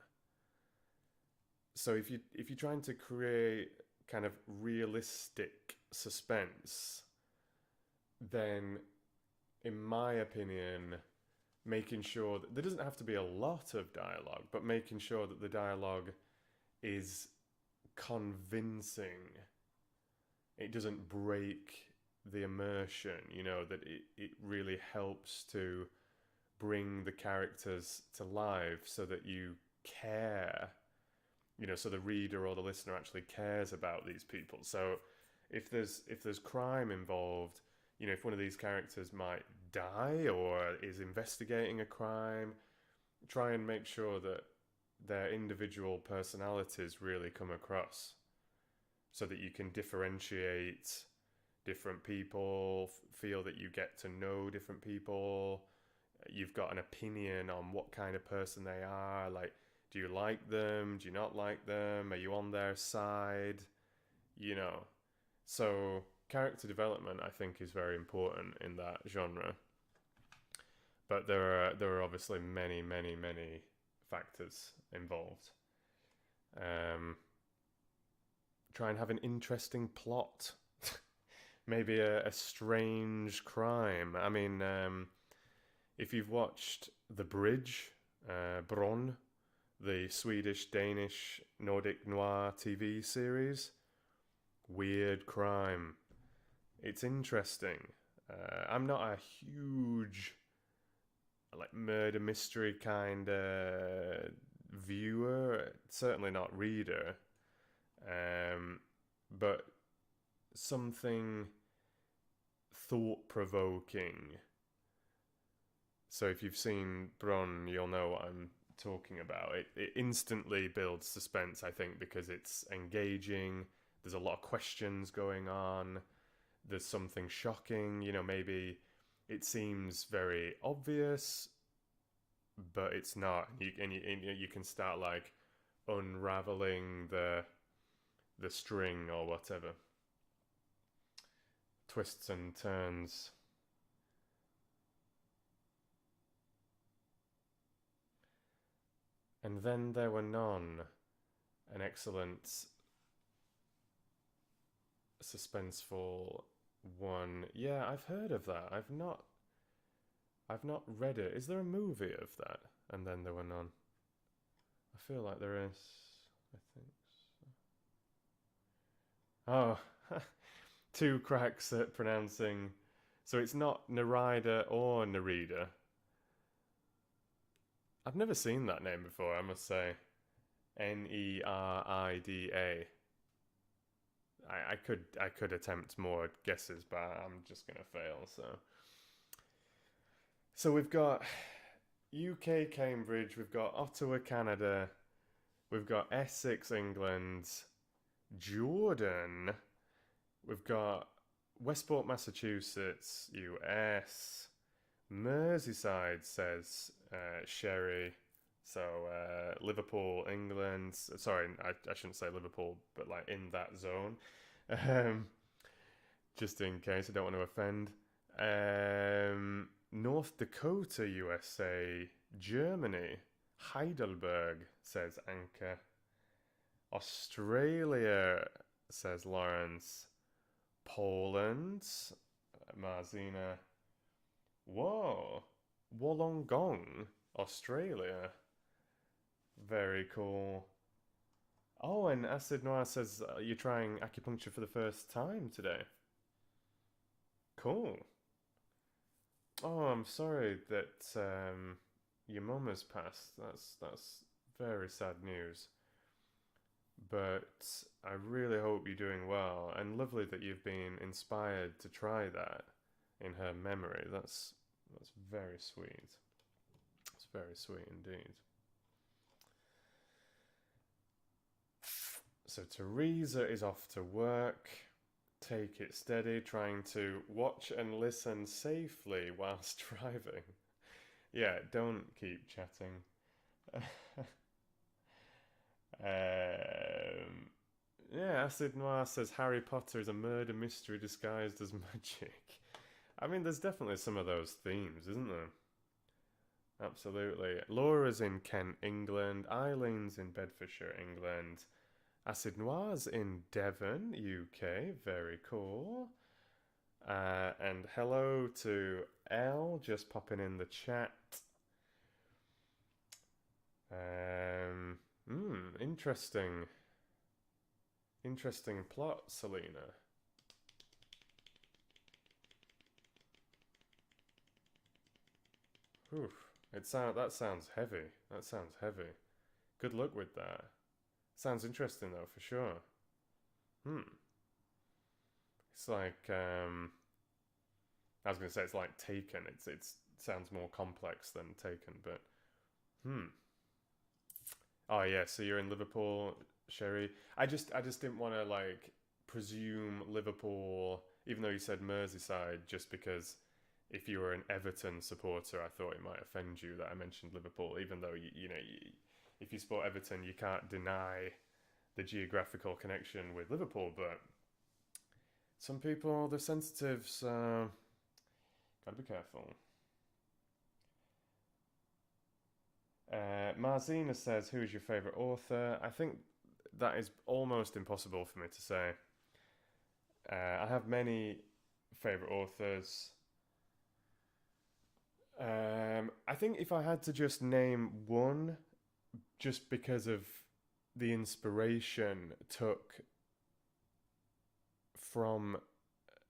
So if you're trying to create kind of realistic suspense, then in my opinion, making sure that there doesn't have to be a lot of dialogue, but making sure that the dialogue is convincing. It doesn't break the immersion, that it really helps to bring the characters to life so that you care, so the reader or the listener actually cares about these people. So if there's crime involved, if one of these characters might die or is investigating a crime, try and make sure that their individual personalities really come across so that you can differentiate different people, feel that you get to know different people, you've got an opinion on what kind of person they are, like, do you like them, do you not like them, are you on their side, So character development, I think, is very important in that genre. But there are obviously many, many, many factors involved. Try and have an interesting plot. Maybe a strange crime. I mean, if you've watched The Bridge, Bron, the Swedish, Danish, Nordic noir TV series, weird crime. It's interesting. I'm not a huge murder mystery kind of viewer, certainly not reader, but something thought-provoking. So if you've seen Bron, you'll know what I'm talking about. It instantly builds suspense, I think, because it's engaging. There's a lot of questions going on. There's something shocking. Maybe it seems very obvious, but it's not. You can start unraveling the string or whatever. Twists and turns. And then there were none. An excellent suspenseful one. Yeah, I've heard of that. I've not read it. Is there a movie of that? And then there were none. I feel like there is. I think so. Oh, two cracks at pronouncing. So it's not narrated or narrated. I've never seen that name before, I must say. Nerida. I could attempt more guesses, but I'm just gonna fail. So we've got UK Cambridge, we've got Ottawa Canada, we've got Essex England, Jordan, we've got Westport Massachusetts, US, Merseyside, says Sherry. So Liverpool, England. Sorry, I shouldn't say Liverpool, but in that zone. Just in case, I don't want to offend. North Dakota, USA, Germany, Heidelberg, says Anka. Australia, says Lawrence. Poland, Marzina. Whoa, Wollongong, Australia. Very cool. Oh, and Acid Noir says you're trying acupuncture for the first time today. Cool. Oh, I'm sorry that your mum has passed. That's very sad news. But I really hope you're doing well, and lovely that you've been inspired to try that in her memory. That's very sweet. It's very sweet indeed. So Teresa is off to work. Take it steady, trying to watch and listen safely whilst driving. Yeah, don't keep chatting. Yeah, Acid Noir says Harry Potter is a murder mystery disguised as magic. I mean, there's definitely some of those themes, isn't there? Absolutely. Laura's in Kent, England. Eileen's in Bedfordshire, England. Acid Noir's in Devon, UK. Very cool. And hello to Elle, just popping in the chat. Interesting. Interesting plot, Selena. Oof. That sounds heavy. That sounds heavy. Good luck with that. Sounds interesting though, for sure. It's like I was gonna say it's like Taken. It sounds more complex than Taken, but Oh yeah, so you're in Liverpool, Sherry. I just didn't want to like presume Liverpool, even though you said Merseyside, just because if you were an Everton supporter, I thought it might offend you that I mentioned Liverpool, even though if you support Everton, you can't deny the geographical connection with Liverpool. But some people, they're sensitive, so gotta be careful. Marzina says, "Who is your favourite author?" I think that is almost impossible for me to say. I have many favourite authors. I think if I had to just name one, just because of the inspiration took from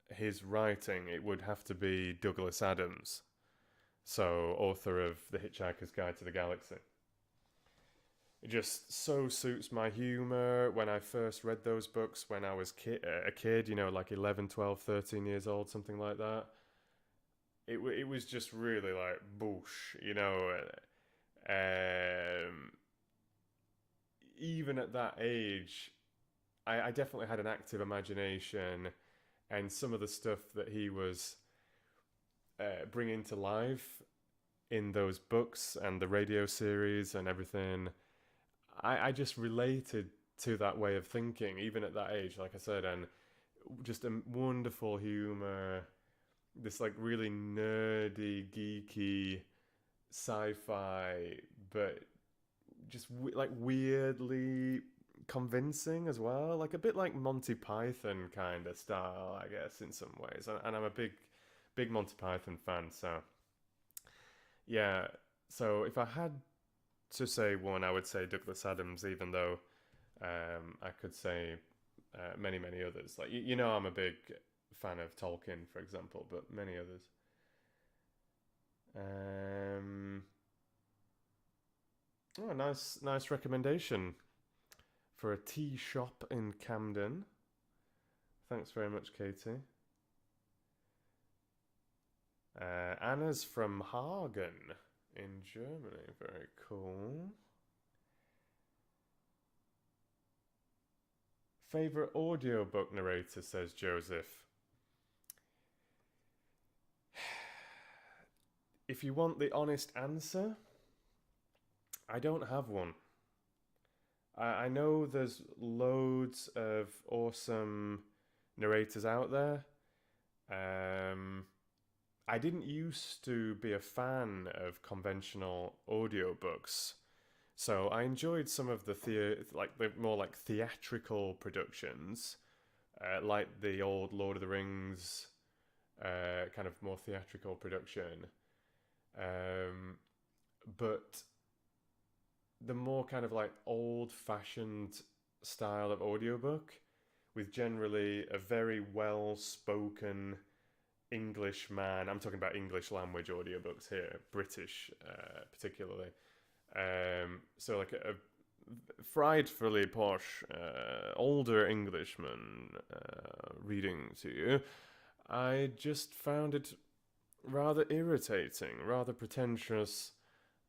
his writing, it would have to be Douglas Adams. So, author of The Hitchhiker's Guide to the Galaxy. It just so suits my humour. When I first read those books when I was a kid, like 11, 12, 13 years old, something like that. It was just really like boosh, even at that age, I definitely had an active imagination, and some of the stuff that he was bringing to life in those books and the radio series and everything, I just related to that way of thinking, even at that age, like I said, and just a wonderful humor, this like really nerdy, geeky sci-fi, but just like weirdly convincing as well, like a bit like Monty Python kind of style, I guess, in some ways. And I'm a big Monty Python fan, so yeah. So if I had to say one, I would say Douglas Adams, even though I could say many others. Like I'm a big fan of Tolkien, for example, but many others. Oh, nice recommendation for a tea shop in Camden. Thanks very much, Katie. Anna's from Hagen in Germany. Very cool. Favorite audiobook narrator, says Joseph. If you want the honest answer, I don't have one. I know there's loads of awesome narrators out there. I didn't used to be a fan of conventional audiobooks, so I enjoyed some of the more like theatrical productions, like the old Lord of the Rings kind of more theatrical production. But the more kind of like old-fashioned style of audiobook, with generally a very well-spoken English man. I'm talking about English language audiobooks here, British particularly. So like a frightfully posh older Englishman reading to you. I just found it rather irritating, rather pretentious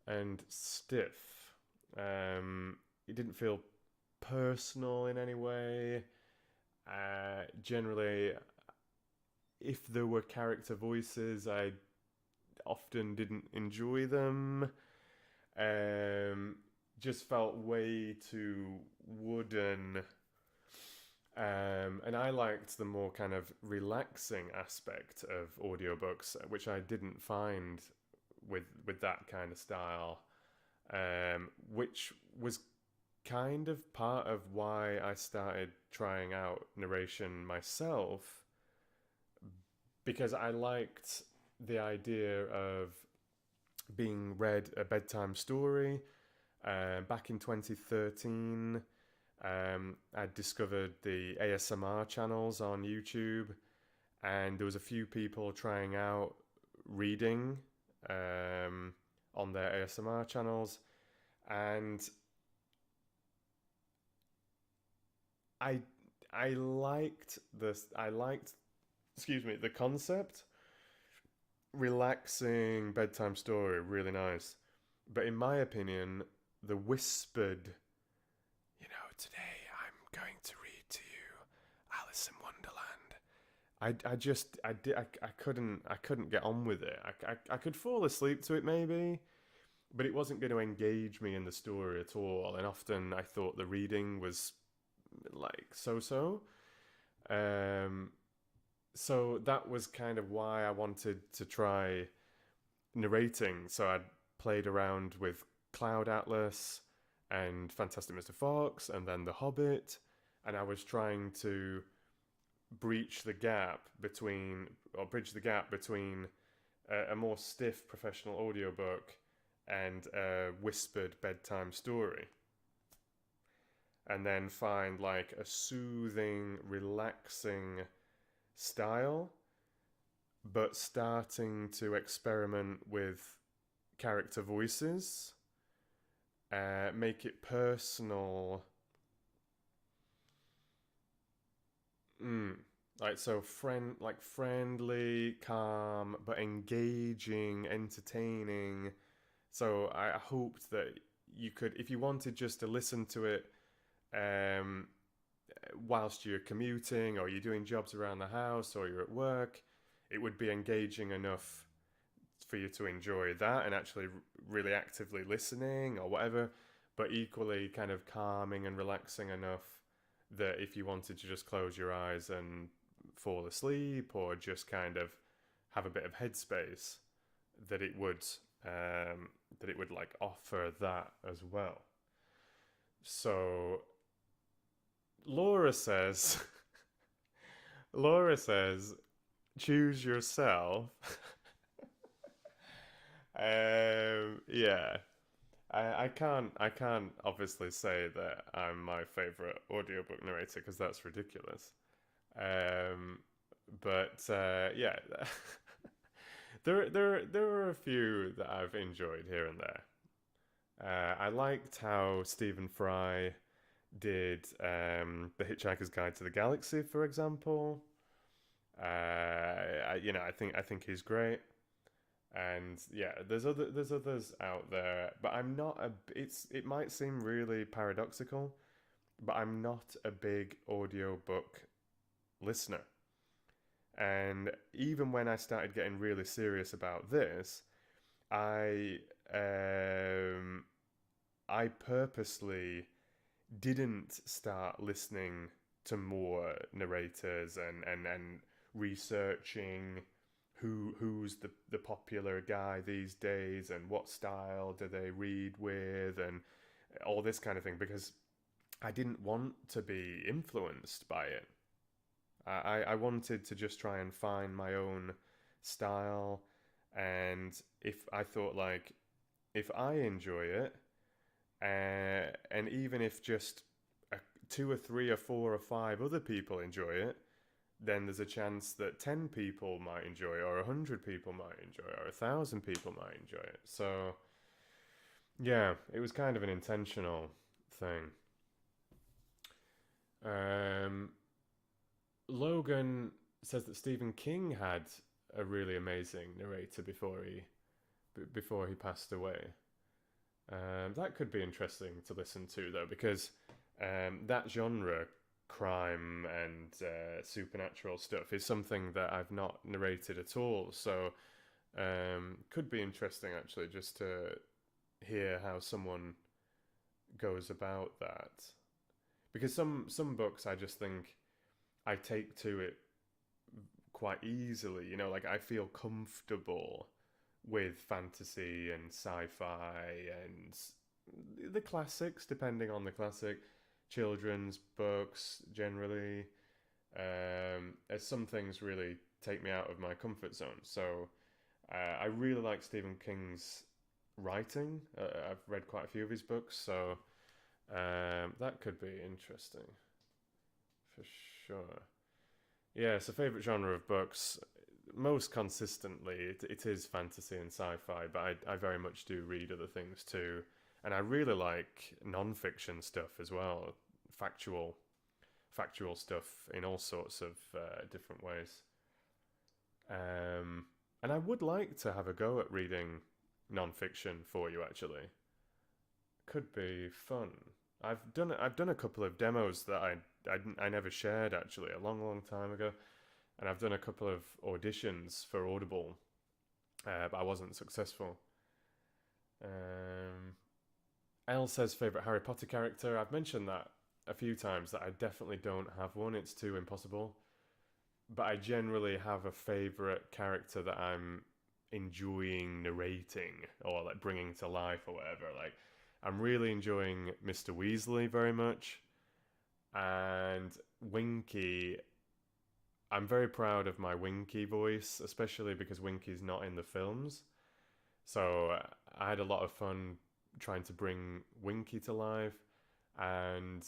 and stiff. It didn't feel personal in any way. Generally, if there were character voices, I often didn't enjoy them. Just felt way too wooden. And I liked the more kind of relaxing aspect of audiobooks, which I didn't find with that kind of style, which was kind of part of why I started trying out narration myself, because I liked the idea of being read a bedtime story. Back in 2013, I discovered the ASMR channels on YouTube, and there was a few people trying out reading on their ASMR channels, and I I liked this. I liked, excuse me, the concept. Relaxing bedtime story, really nice. But in my opinion, the whispered, today I'm going to read to you Alice in Wonderland. I couldn't get on with it. I could fall asleep to it maybe, but it wasn't going to engage me in the story at all. And often I thought the reading was like so. Um, so that was kind of why I wanted to try narrating. So I played around with Cloud Atlas and Fantastic Mr. Fox and then The Hobbit, and I was trying to bridge the gap between a more stiff professional audiobook and a whispered bedtime story, and then find like a soothing, relaxing style, but starting to experiment with character voices, make it personal. Like so, friendly, calm, but engaging, entertaining. So I hoped that you could, if you wanted just to listen to it, um, whilst you're commuting or you're doing jobs around the house or you're at work, it would be engaging enough for you to enjoy that and actually really actively listening or whatever, but equally kind of calming and relaxing enough that if you wanted to just close your eyes and fall asleep or just kind of have a bit of headspace, that it would like offer that as well. So Laura says Laura says choose yourself. Yeah. I can't obviously say that I'm my favorite audiobook narrator because that's ridiculous. Um, but yeah, there are a few that I've enjoyed here and there. I liked how Stephen Fry did The Hitchhiker's Guide to the Galaxy, for example. I think he's great. And yeah, there's others out there, but I'm not a. It might seem really paradoxical, but I'm not a big audiobook listener. And even when I started getting really serious about this, I um, I purposely didn't start listening to more narrators and researching who's the popular guy these days and what style do they read with and all this kind of thing, because I didn't want to be influenced by it. I wanted to just try and find my own style, and if I thought like if I enjoy it, and even if just two or three or four or five other people enjoy it, then there's a chance that 10 people might enjoy it, or 100 people might enjoy it, or 1,000 people might enjoy it. So, yeah, it was kind of an intentional thing. Um, Logan says that Stephen King had a really amazing narrator before he passed away. That could be interesting to listen to though, because that genre, crime and supernatural stuff, is something that I've not narrated at all. So could be interesting actually just to hear how someone goes about that. Because some books I just think I take to it quite easily. You know, like I feel comfortable with fantasy and sci-fi and the classics, depending on the classic, children's books generally. As some things really take me out of my comfort zone. So I really like Stephen King's writing. I've read quite a few of his books, so that could be interesting for sure. Yeah, so favorite genre of books. Most consistently, it is fantasy and sci-fi, but I very much do read other things too, and I really like non-fiction stuff as well, factual factual stuff in all sorts of different ways. And I would like to have a go at reading non-fiction for you. Actually, could be fun. I've done a couple of demos that I never shared actually a long time ago, and I've done a couple of auditions for Audible, but I wasn't successful. Um, Elle says favorite Harry Potter character. I've mentioned that a few times that I definitely don't have one. It's too impossible. But I generally have a favorite character that I'm enjoying narrating or like bringing to life or whatever. Like I'm really enjoying Mr. Weasley very much, and Winky. I'm very proud of my Winky voice, especially because Winky's not in the films. So I had a lot of fun trying to bring Winky to life, and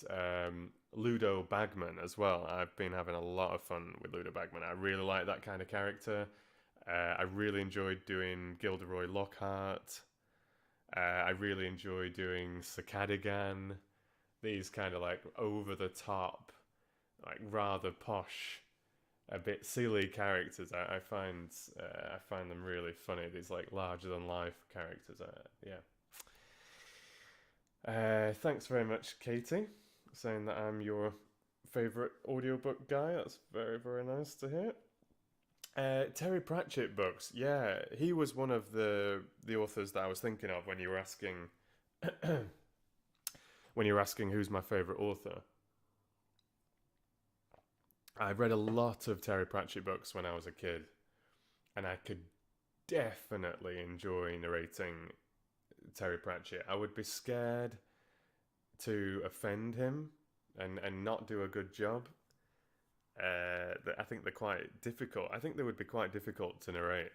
Ludo Bagman as well. I've been having a lot of fun with Ludo Bagman. I really like that kind of character. I really enjoyed doing Gilderoy Lockhart. I really enjoy doing Circadigan. These kind of like over the top, like rather posh, a bit silly characters. I find them really funny. These like larger than life characters. Yeah. Thanks very much, Katie, saying that I'm your favourite audiobook guy. That's very nice to hear. Terry Pratchett books. Yeah, he was one of the authors that I was thinking of when you were asking when you were asking who's my favourite author. I read a lot of Terry Pratchett books when I was a kid, and I could definitely enjoy narrating Terry Pratchett. I would be scared to offend him and not do a good job. I think they're quite difficult. I think they would be quite difficult to narrate,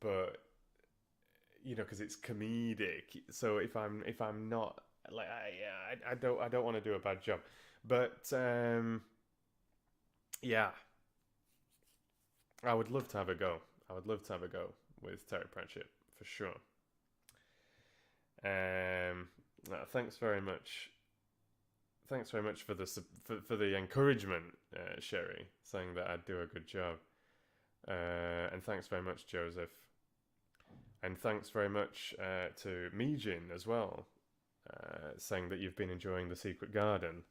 but you know, because it's comedic. So if I'm not like I don't want to do a bad job, but yeah, I would love to have a go. I would love to have a go with Terry Pratchett for sure. Thanks very much. Thanks very much for for the encouragement, Sherry, saying that I'd do a good job. And thanks very much, Joseph. And thanks very much to Mijin as well, saying that you've been enjoying the Secret Garden.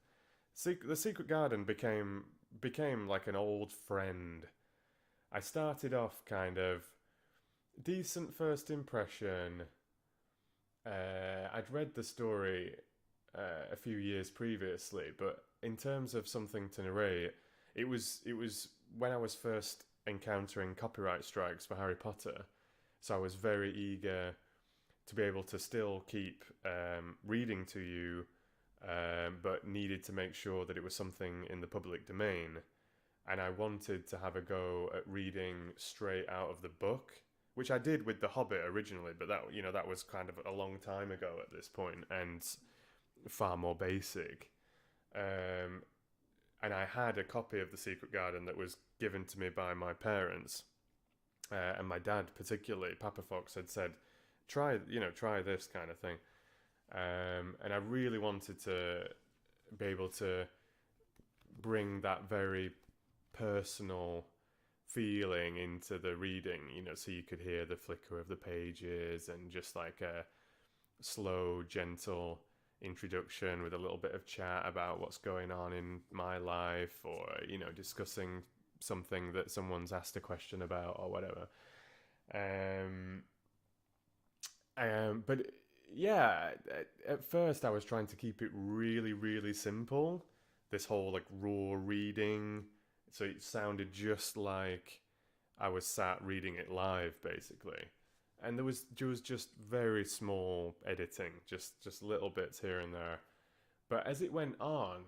The Secret Garden became like an old friend. I started off kind of decent first impression. I'd read the story a few years previously, but in terms of something to narrate, it was when I was first encountering copyright strikes for Harry Potter, so I was very eager to be able to still keep reading to you, but needed to make sure that it was something in the public domain, and I wanted to have a go at reading straight out of the book, which I did with The Hobbit originally, but that was kind of a long time ago at this point and far more basic. And I had a copy of The Secret Garden that was given to me by my parents, and my dad particularly. Papa Fox had said, try this kind of thing, and I really wanted to be able to bring that very personal feeling into the reading, so you could hear the flicker of the pages and just like a slow, gentle introduction with a little bit of chat about what's going on in my life, or discussing something that someone's asked a question about or whatever. But yeah, at first I was trying to keep it really simple. this whole like raw reading, so it sounded just like I was sat reading it live, basically. And there was just very small editing, just little bits here and there. But as it went on,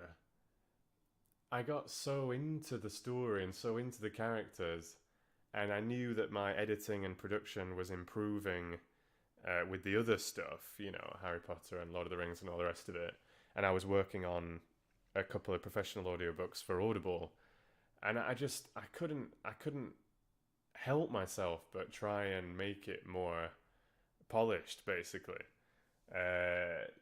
I got so into the story and so into the characters, and I knew that my editing and production was improving with the other stuff, you know, Harry Potter and Lord of the Rings and all the rest of it. And I was working on a couple of professional audiobooks for Audible, and I couldn't help myself but try and make it more polished, basically.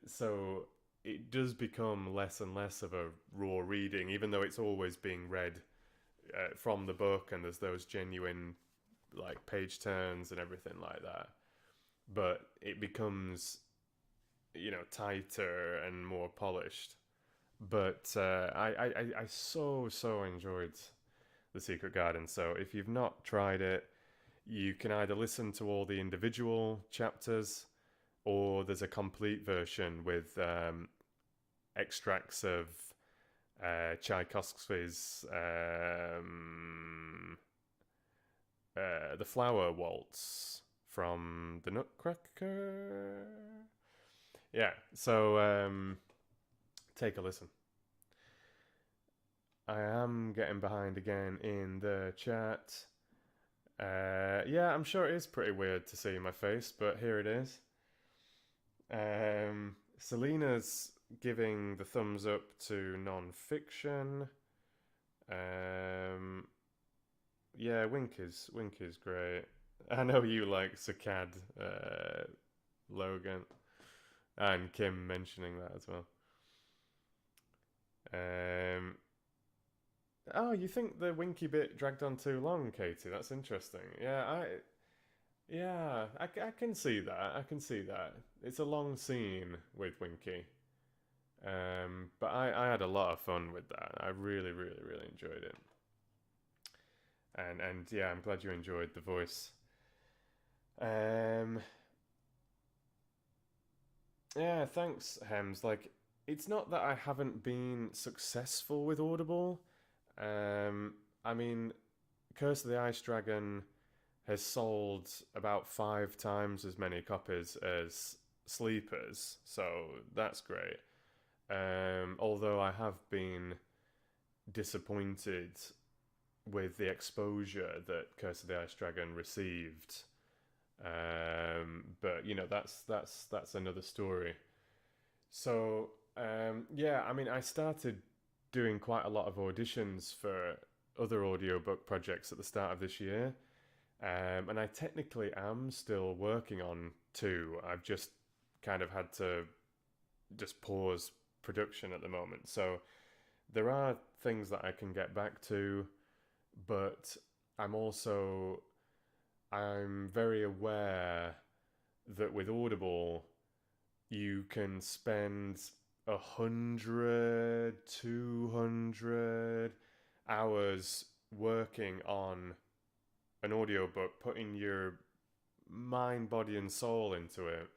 So it does become less and less of a raw reading, even though it's always being read from the book, and there's those genuine like page turns and everything like that. But it becomes, you know, tighter and more polished. But I so enjoyed The Secret Garden. So if you've not tried it, you can either listen to all the individual chapters, or there's a complete version with extracts of Tchaikovsky's The Flower Waltz from the Nutcracker. Yeah, so take a listen. I am getting behind again in the chat. Yeah, I'm sure it is pretty weird to see my face, but here it is. Selena's giving the thumbs up to non-fiction. Yeah, Wink is great. I know you like Saccad, Logan, and Kim mentioning that as well. Oh, you think the Winky bit dragged on too long, Katie? That's interesting. Yeah, I can see that. I can see that. It's a long scene with Winky. But I had a lot of fun with that. I really enjoyed it. And yeah, I'm glad you enjoyed the voice. Yeah, thanks, Hems. Like, it's not that I haven't been successful with Audible. I mean, Curse of the Ice Dragon has sold about 5 times as many copies as Sleepers, so that's great. Although I have been disappointed with the exposure that Curse of the Ice Dragon received. But you know, that's another story. So yeah, I mean, I started doing quite a lot of auditions for other audiobook projects at the start of this year. And I technically am still working on 2. I've just kind of had to just pause production at the moment. So there are things that I can get back to, but I'm very aware that with Audible, you can spend 100, 200 hours working on an audiobook, putting your mind, body, and soul into it.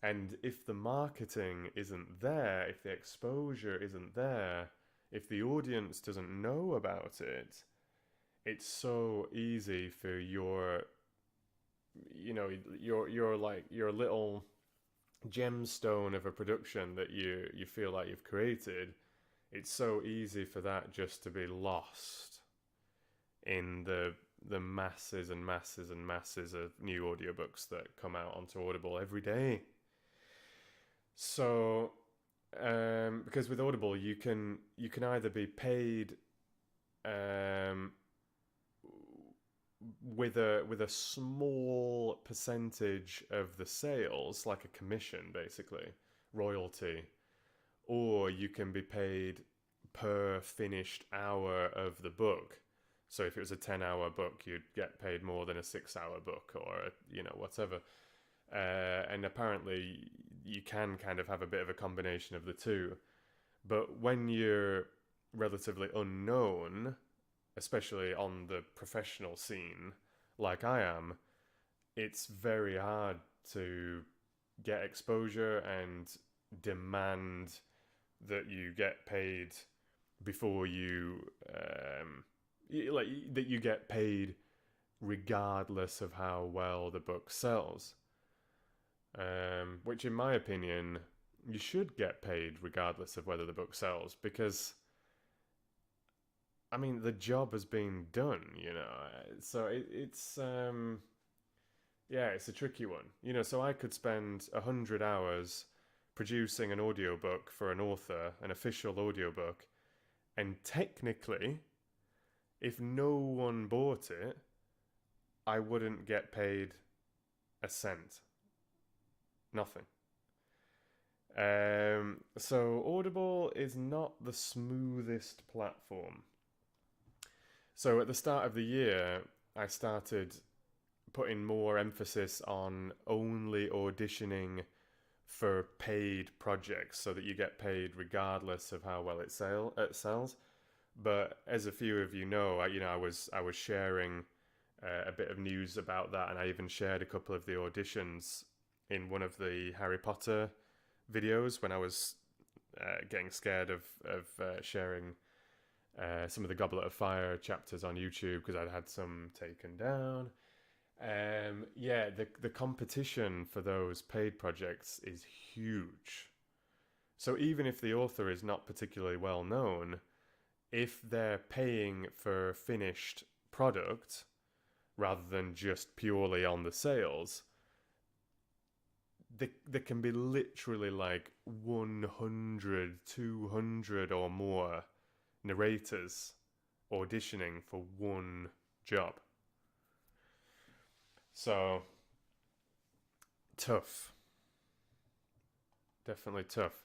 And if the marketing isn't there, if the exposure isn't there, if the audience doesn't know about it, it's so easy for your, you know, your like your little gemstone of a production that you feel like you've created. It's so easy for that just to be lost in the masses and masses and masses of new audiobooks that come out onto Audible every day. So because with Audible you can either be paid with a small percentage of the sales, like a commission, basically, royalty, or you can be paid per finished hour of the book. So if it was a 10-hour book, you'd get paid more than a 6-hour book, or you know, whatever. And apparently you can kind of have a bit of a combination of the two. But when you're relatively unknown, especially on the professional scene, like I am, it's very hard to get exposure and demand that you get paid before like that you get paid regardless of how well the book sells. Which, in my opinion, you should get paid regardless of whether the book sells, because I mean the job has been done, you know. So it's yeah, it's a tricky one, you know. So I could spend 100 hours producing an audiobook for an author, an official audiobook, and technically, if no one bought it, I wouldn't get paid a cent. Nothing. So Audible is not the smoothest platform. So at the start of the year, I started putting more emphasis on only auditioning for paid projects, so that you get paid regardless of how well it sells. But as a few of you know, I was sharing a bit of news about that, and I even shared a couple of the auditions in one of the Harry Potter videos when I was getting scared of sharing some of the Goblet of Fire chapters on YouTube because I'd had some taken down. Yeah, the competition for those paid projects is huge. So even if the author is not particularly well known, if they're paying for finished product rather than just purely on the sales, there can be literally like 100, 200 or more narrators auditioning for one job. So tough, definitely tough.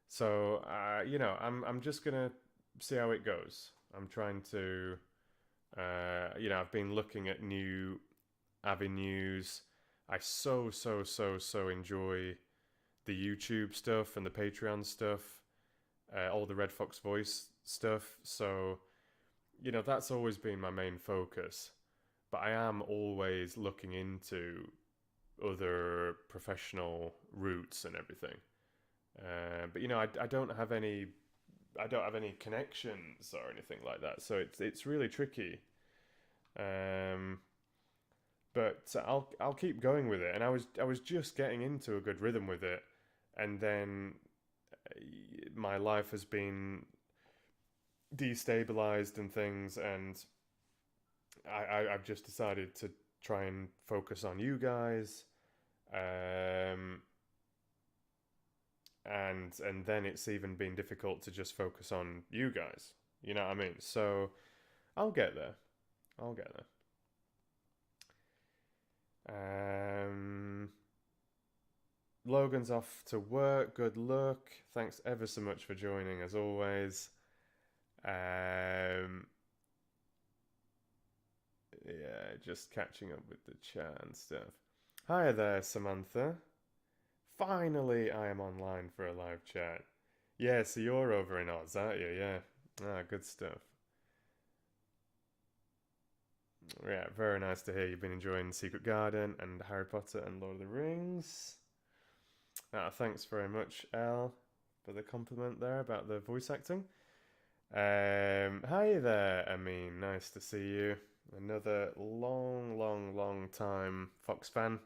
So I'm just gonna see how it goes. I'm trying to I've been looking at new avenues. I so enjoy the YouTube stuff and the Patreon stuff, all the Red Fox Voice stuff. So, that's always been my main focus. But I am always looking into other professional routes and everything. But I don't have any connections or anything like that. So it's really tricky. But I'll keep going with it, and I was just getting into a good rhythm with it, and then my life has been destabilized and things, and I've just decided to try and focus on you guys, and then it's even been difficult to just focus on you guys. You know what I mean? So I'll get there. Logan's off to work. Good luck. Thanks ever so much for joining, as always. Yeah, just catching up with the chat and stuff. Hi there, Samantha. Finally, I am online for a live chat. Yeah, so you're over in Oz, aren't you? Yeah. Ah, good stuff. Yeah, very nice to hear you've been enjoying Secret Garden and Harry Potter and Lord of the Rings. Thanks very much, Elle, for the compliment there about the voice acting. Hi there, Amin. Nice to see you. Another long time Fox fan.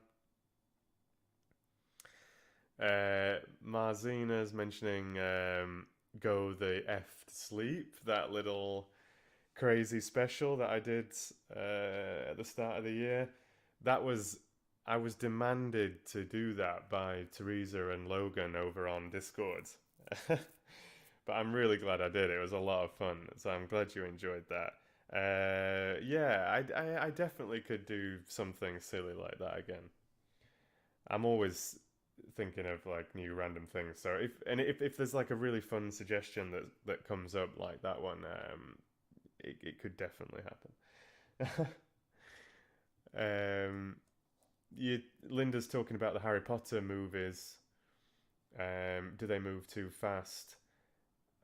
Marzina's mentioning Go the F to Sleep, that little crazy special that I did at the start of the year. I was demanded to do that by Teresa and Logan over on Discord. But I'm really glad I did. It was a lot of fun, so I'm glad you enjoyed that. Yeah, I definitely could do something silly like that again. I'm always thinking of like new random things. So if there's like a really fun suggestion that comes up like that one, it could definitely happen. Linda's talking about the Harry Potter movies. Do they move too fast?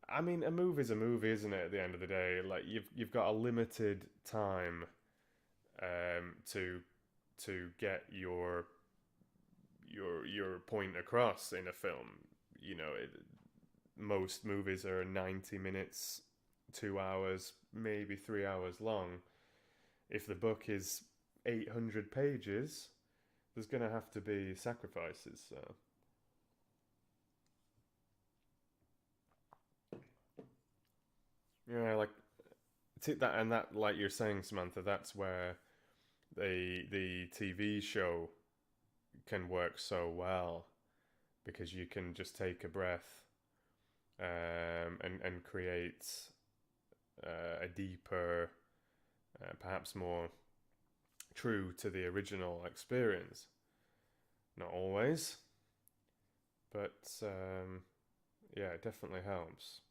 I mean, a movie's a movie, isn't it? At the end of the day, like you've got a limited time to get your point across in a film. most movies are 90 minutes, 2 hours, maybe 3 hours long. If the book is 800 pages, there's going to have to be sacrifices. So yeah, like that, and that, like you're saying, Samantha, that's where the TV show can work so well, because you can just take a breath, and create a deeper, perhaps more true to the original experience. Not always, but yeah, it definitely helps.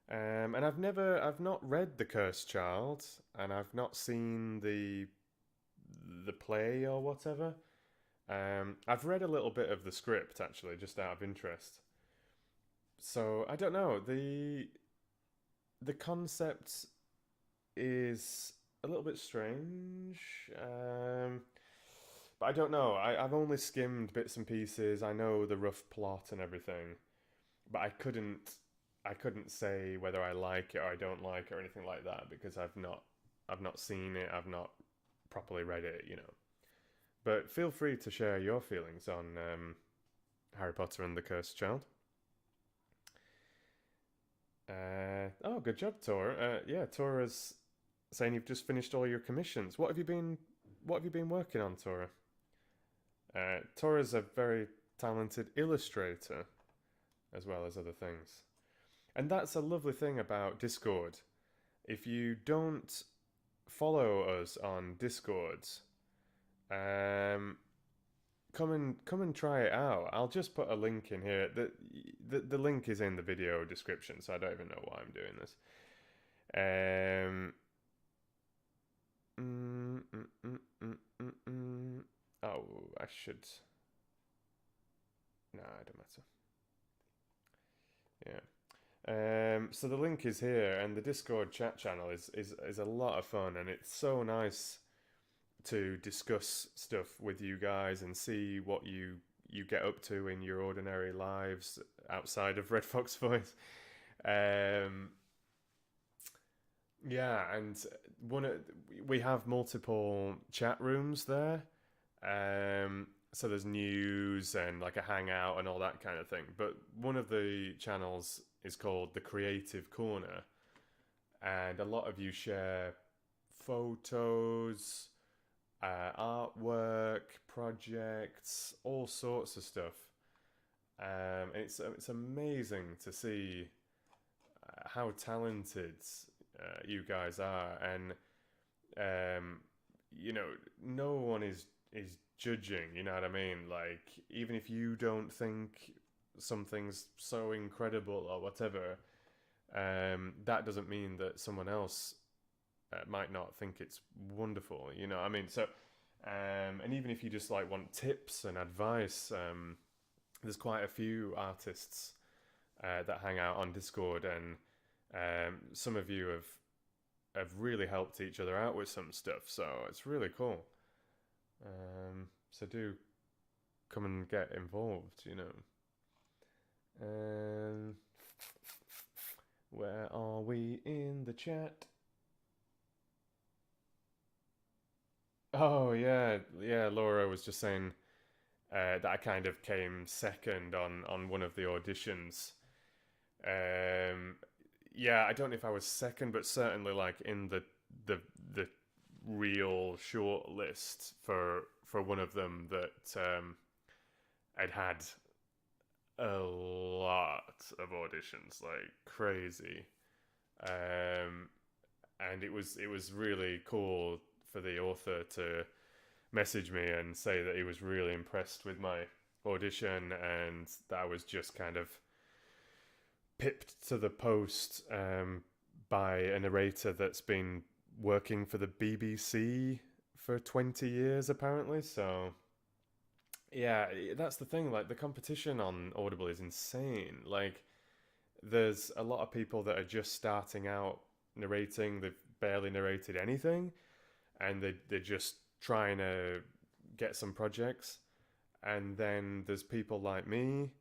And I've not read The Cursed Child, and I've not seen the play or whatever. I've read a little bit of the script actually, just out of interest. So I don't know. The concept is a little bit strange, but I don't know. I've only skimmed bits and pieces. I know the rough plot and everything, but I couldn't say whether I like it or I don't like it or anything like that, because I've not seen it. I've not properly read it, you know. But feel free to share your feelings on Harry Potter and the Cursed Child. Oh, good job, Tor. Yeah, Tora's saying you've just finished all your commissions. What have you been working on, Tora? Tora's a very talented illustrator, as well as other things. And that's a lovely thing about Discord. If you don't follow us on Discord, come and try it out. I'll just put a link in here. The link is in the video description, so I don't even know why I'm doing this. Mm, mm, mm, mm, mm, mm. Oh, I should. Nah, it don't matter. Yeah. So the link is here, and the Discord chat channel is a lot of fun, and it's so nice to discuss stuff with you guys and see what you get up to in your ordinary lives outside of Red Fox Voice. Yeah, and we have multiple chat rooms there. So there's news and like a hangout and all that kind of thing. But one of the channels is called the Creative Corner, and a lot of you share photos, artwork, projects, all sorts of stuff. It's amazing to see how talented you guys are, and no one is judging. You know what I mean? Like, even if you don't think something's so incredible or whatever, that doesn't mean that someone else might not think it's wonderful. You know what I mean? So, and even if you just like want tips and advice, there's quite a few artists that hang out on Discord, and some of you have really helped each other out with some stuff. So it's really cool. So do come and get involved. You know. Where are we in the chat? Oh yeah, yeah. Laura was just saying that I kind of came second on one of the auditions. Yeah, I don't know if I was second, but certainly like in the real short list for one of them that I'd had a lot of auditions, like crazy. And it was really cool for the author to message me and say that he was really impressed with my audition, and that I was just kind of pipped to the post by a narrator that's been working for the BBC for 20 years apparently. So yeah, that's the thing, like the competition on Audible is insane. Like, there's a lot of people that are just starting out narrating. They've barely narrated anything, and they're just trying to get some projects. And then there's people like me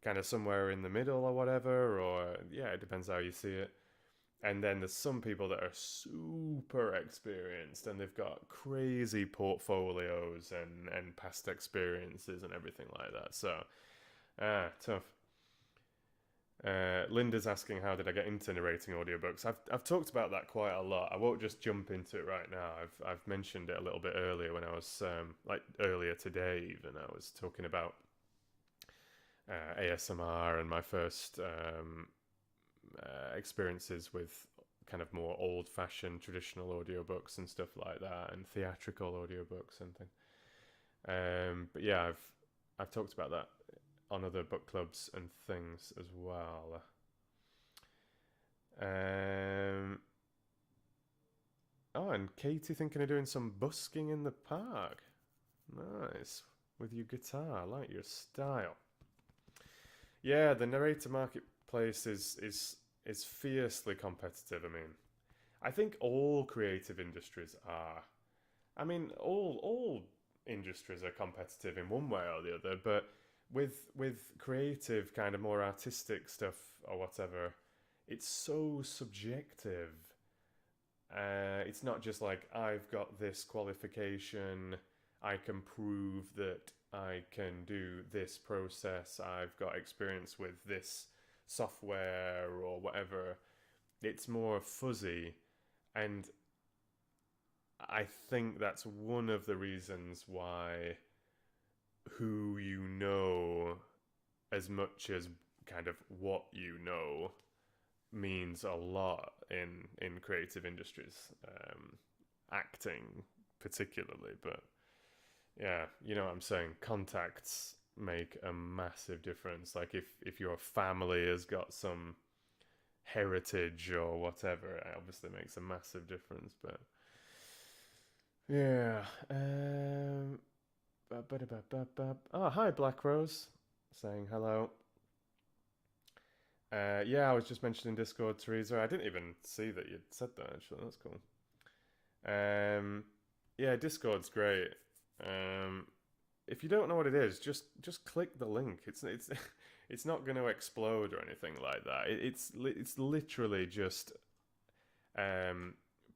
kind of somewhere in the middle or whatever, or yeah, it depends how you see it. And then there's some people that are super experienced and they've got crazy portfolios and past experiences and everything like that. So, tough. Linda's asking, how did I get into narrating audiobooks? I've talked about that quite a lot. I won't just jump into it right now. I've mentioned it a little bit earlier when I was like earlier today even. I was talking about ASMR and my first experiences with kind of more old-fashioned traditional audiobooks and stuff like that, and theatrical audiobooks and things. But yeah, I've talked about that on other book clubs and things as well. Oh, and Katie thinking of doing some busking in the park. Nice. With your guitar, I like your style. Yeah, the narrator marketplace is fiercely competitive. I mean, I think all creative industries are. I mean, all industries are competitive in one way or the other, but with creative, kind of more artistic stuff or whatever, it's so subjective. It's not just like, I've got this qualification, I can prove that I can do this process, I've got experience with this software or whatever. It's more fuzzy, and I think that's one of the reasons why who you know, as much as kind of what you know, means a lot in creative industries, acting particularly. But yeah, you know what I'm saying, contacts make a massive difference. Like if your family has got some heritage or whatever, it obviously makes a massive difference. But yeah, oh, hi Black Rose, saying hello. Yeah, I was just mentioning Discord, Teresa. I didn't even see that you'd said that, actually. That's cool. Yeah, Discord's great. If you don't know what it is, just click the link. It's not going to explode or anything like that. It's literally just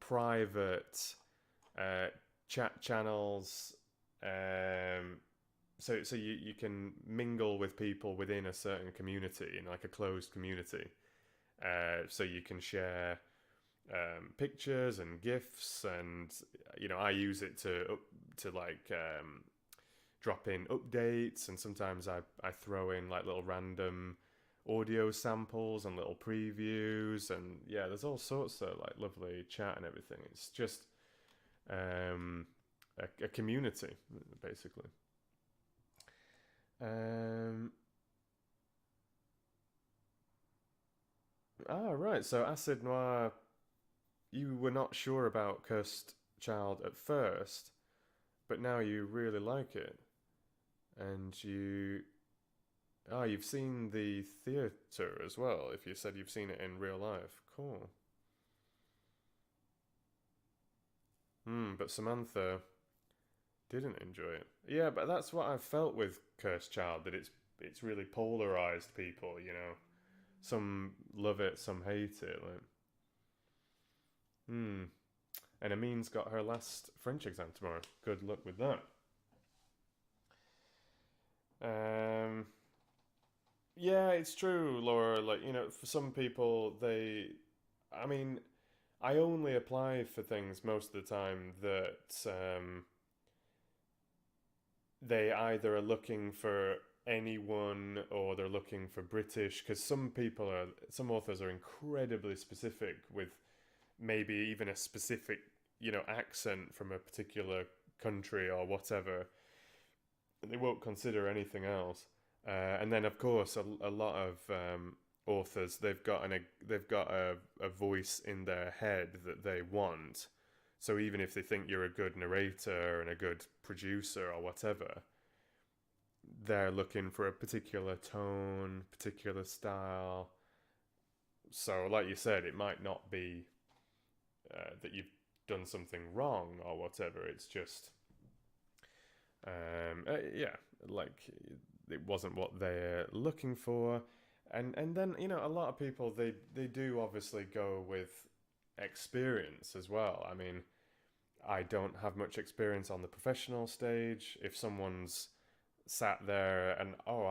private chat channels. So you can mingle with people within a certain community, in like a closed community. So you can share pictures and gifs, and you know, I use it to like drop in updates, and sometimes I throw in like little random audio samples and little previews, and yeah, there's all sorts of like lovely chat and everything. It's just a community, basically. Right. So Acid Noir, you were not sure about Cursed Child at first, but now you really like it, and you've seen the theatre as well. If you said you've seen it in real life, cool. But Samantha didn't enjoy it. Yeah, but that's what I've felt with Cursed Child, that it's really polarized people, you know. Some love it, some hate it. Like, and Amin's got her last French exam tomorrow. Good luck with that. Yeah, it's true, Laura. Like, you know, for some people, I mean, I only apply for things most of the time that they either are looking for anyone or they're looking for British, because some authors are incredibly specific with maybe even a specific, you know, accent from a particular country or whatever. They won't consider anything else. And then of course a lot of authors, they've got a voice in their head that they want. So even if they think you're a good narrator and a good producer or whatever, they're looking for a particular tone, particular style. So, like you said, it might not be that you've done something wrong or whatever. It's just, yeah, like it wasn't what they're looking for. And then, you know, a lot of people, they do obviously go with experience as well. I mean, I don't have much experience on the professional stage. If someone's sat there and, oh,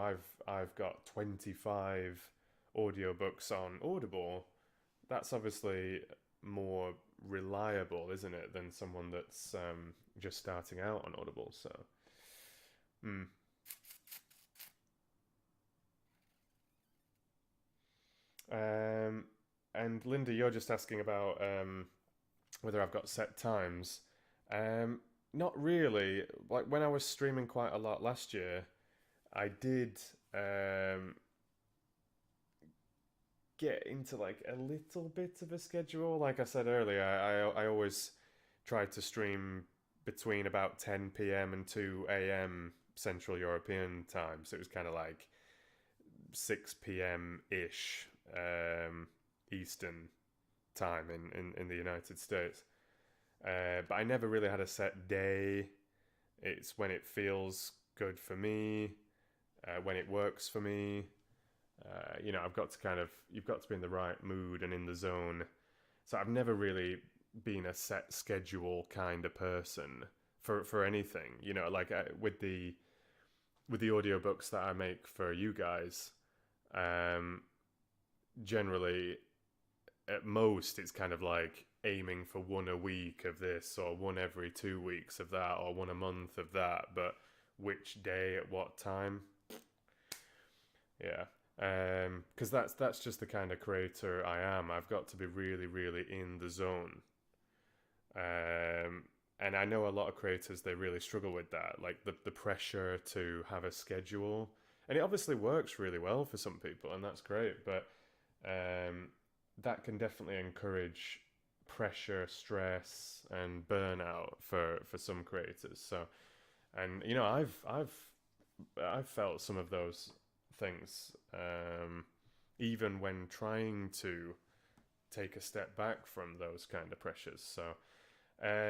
I've got 25 audiobooks on Audible, that's obviously more reliable, isn't it, than someone that's just starting out on Audible. So, mm. And Linda, you're just asking about whether I've got set times. Um, Not really. Like when I was streaming quite a lot last year, I did um, get into like a little bit of a schedule. Like I said earlier, I always tried to stream between about 10 p.m. and 2 a.m. Central European time. So it was kind of like 6 p.m. ish Eastern time in the United States. But I never really had a set day. It's when it feels good for me, when it works for me. You know, you've got to be in the right mood and in the zone. So I've never really been a set schedule kind of person for anything. You know, like with the audiobooks that I make for you guys, um, generally at most it's kind of like aiming for one a week of this or one every 2 weeks of that or one a month of that, but which day at what time? Yeah. Because that's just the kind of creator I am. I've got to be really, really in the zone. And I know a lot of creators, they really struggle with that, like the pressure to have a schedule. And it obviously works really well for some people, and that's great. But that can definitely encourage pressure, stress, and burnout for some creators. So, and you know, I've felt some of those things, even when trying to take a step back from those kind of pressures. So,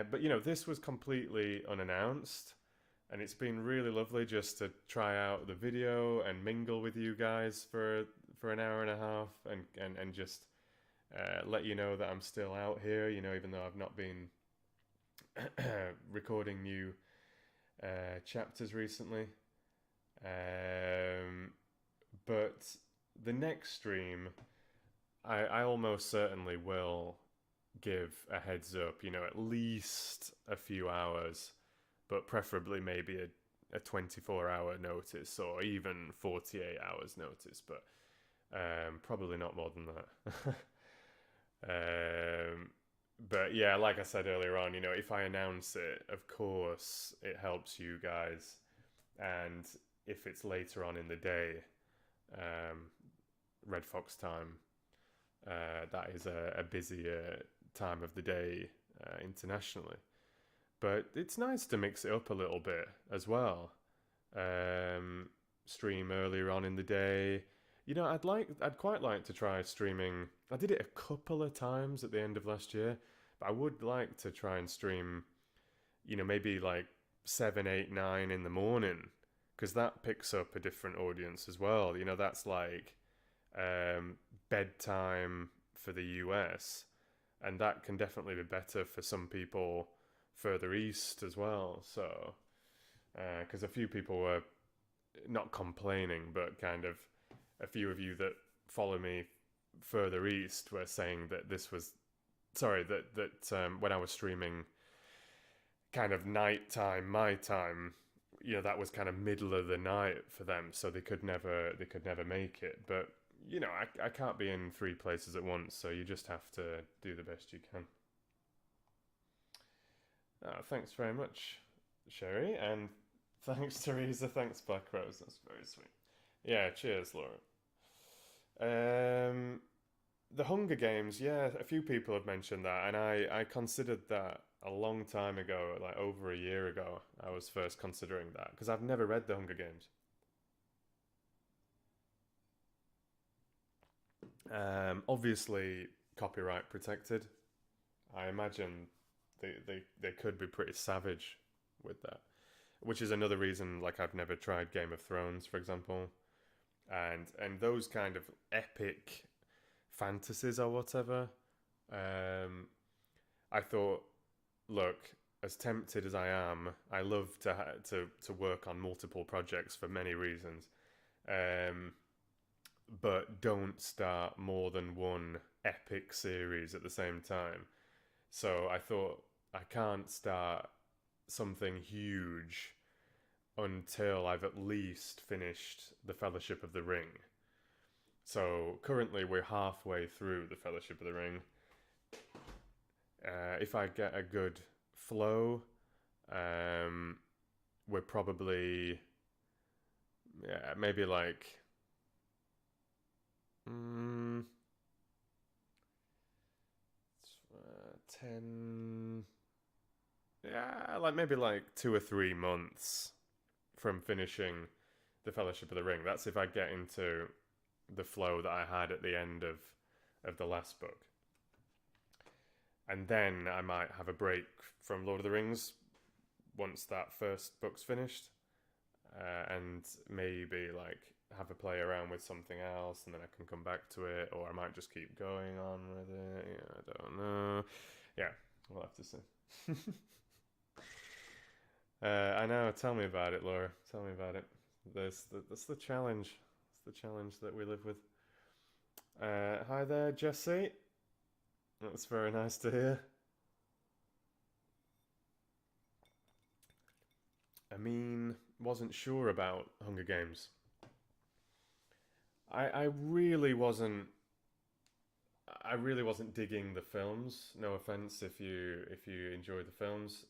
but you know, this was completely unannounced, and it's been really lovely just to try out the video and mingle with you guys for an hour and a half, and just let you know that I'm still out here. You know, even though I've not been recording new chapters recently. But the next stream, I almost certainly will give a heads up, you know, at least a few hours, but preferably maybe a 24-hour notice or even 48 hours notice, but probably not more than that. But yeah, like I said earlier on, you know, if I announce it, of course, it helps you guys. And if it's later on in the day, Red Fox time, that is a busier time of the day internationally. But it's nice to mix it up a little bit as well. Stream earlier on in the day. You know, I'd quite like to try streaming. I did it a couple of times at the end of last year, but I would like to try and stream, you know, maybe like 7, 8, 9 in the morning, because that picks up a different audience as well. You know, that's like bedtime for the US, and that can definitely be better for some people further east as well. So, because a few people were not complaining, but kind of a few of you that follow me further east were saying that this was, sorry, that when I was streaming kind of nighttime, my time, you know, that was kind of middle of the night for them, so they could never make it. But you know, I can't be in 3 places at once, so you just have to do the best you can. Thanks very much, Sherry, and thanks Teresa, thanks Black Rose, that's very sweet. Yeah, cheers, Laura. The Hunger Games, yeah, a few people have mentioned that, and I considered that a long time ago, like over a year ago. I was first considering that because I've never read The Hunger Games. Obviously, copyright protected. I imagine they could be pretty savage with that. which is another reason, like, I've never tried Game of Thrones, for example, and those kind of epic fantasies or whatever. I thought, look, as tempted as I am, I love to work on multiple projects for many reasons, but don't start more than one epic series at the same time. So I thought, I can't start something huge until I've at least finished The Fellowship of the Ring. So currently we're halfway through The Fellowship of the Ring. If I get a good flow, we're probably, maybe like 10, like maybe like 2 or 3 months from finishing The Fellowship of the Ring. That's if I get into the flow that I had at the end of the last book. And then I might have a break from Lord of the Rings once that first book's finished, and maybe like have a play around with something else, and then I can come back to it, or I might just keep going on with it. Yeah, I don't know. Yeah, we'll have to see. I know. Tell me about it, Laura. Tell me about it. That's the challenge. It's the challenge that we live with. Hi there, Jesse. That's very nice to hear. I mean, wasn't sure about Hunger Games. I really wasn't. I really wasn't digging the films. No offense if you enjoy the films.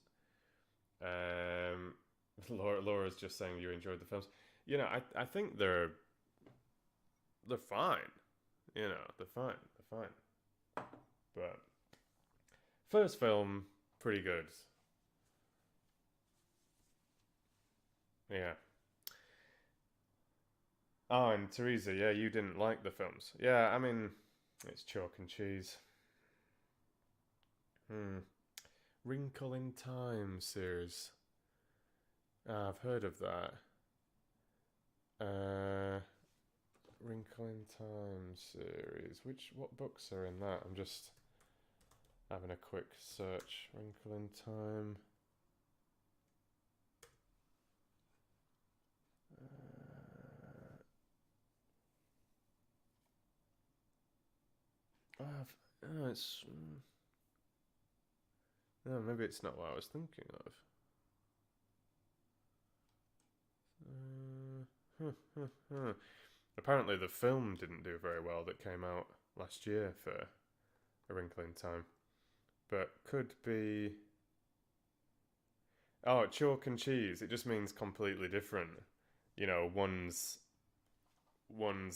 Laura's just saying you enjoyed the films. You know, I think they're fine. You know, they're fine. They're fine. But first film, pretty good. Yeah. Oh, and Teresa, yeah, you didn't like the films. Yeah, I mean, it's chalk and cheese. Wrinkle in Time series. I've heard of that. Wrinkle in Time series. What books are in that? I'm just having a quick search. Wrinkle in Time. It's. No, maybe it's not what I was thinking of. Apparently, the film didn't do very well that came out last year for A Wrinkle in Time, but could be. Oh, chalk and cheese. It just means completely different. You know, one's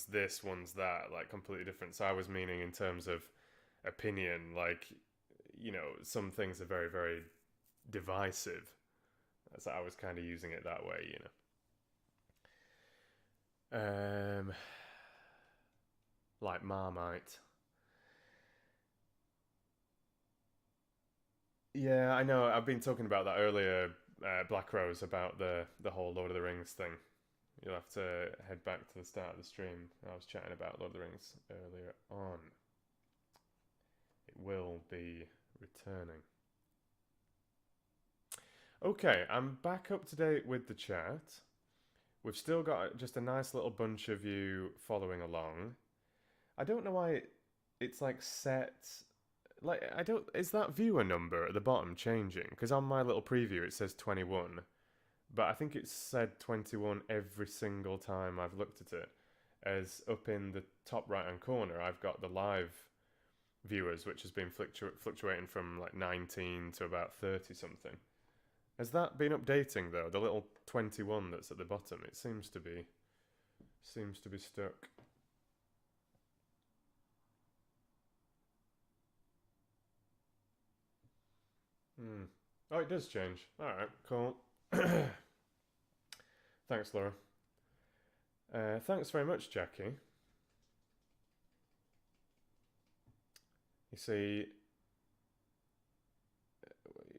this, one's that, like completely different. So I was meaning in terms of opinion, like, you know, some things are very, very divisive. So I was kind of using it that way, you know. Like Marmite. Yeah, I know. I've been talking about that earlier, Black Rose, about the whole Lord of the Rings thing. You'll have to head back to the start of the stream. I was chatting about Lord of the Rings earlier on. It will be returning. Okay, I'm back up to date with the chat. We've still got just a nice little bunch of you following along. I don't know why it's like set. Like, I don't. Is that viewer number at the bottom changing? Because on my little preview it says 21, but I think it's said 21 every single time I've looked at it. As up in the top right hand corner, I've got the live viewers, which has been fluctuating from like 19 to about 30 something. Has that been updating though? The little 21 that's at the bottom, it seems to be stuck. Oh, it does change. All right, cool. Thanks, Laura. Thanks very much, Jackie. You see,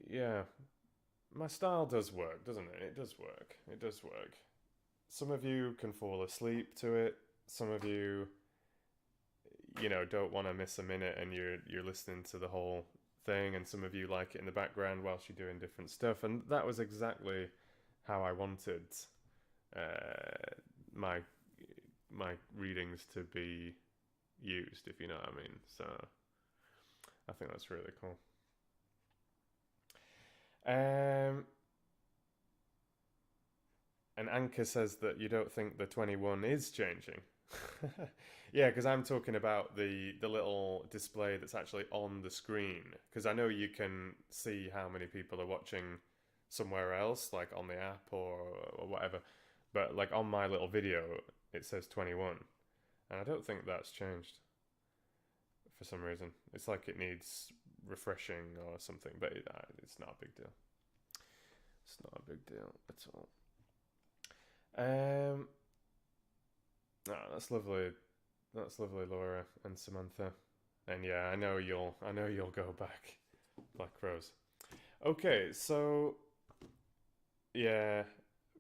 yeah, my style does work, doesn't it? It does work. It does work. Some of you can fall asleep to it. Some of you, don't want to miss a minute and you're listening to the whole thing, and some of you like it in the background whilst you're doing different stuff. And that was exactly how I wanted my my readings to be used, if you know what I mean. So I think that's really cool. And Anka says that you don't think the 21 is changing. Yeah, because I'm talking about the little display that's actually on the screen. Because I know you can see how many people are watching somewhere else, like on the app or whatever. But like on my little video, it says 21. And I don't think that's changed for some reason. It's like it needs refreshing or something, but it's not a big deal. It's not a big deal at all. That's lovely. That's lovely, Laura and Samantha. And yeah, I know you'll go back, Black Rose. Okay, so yeah,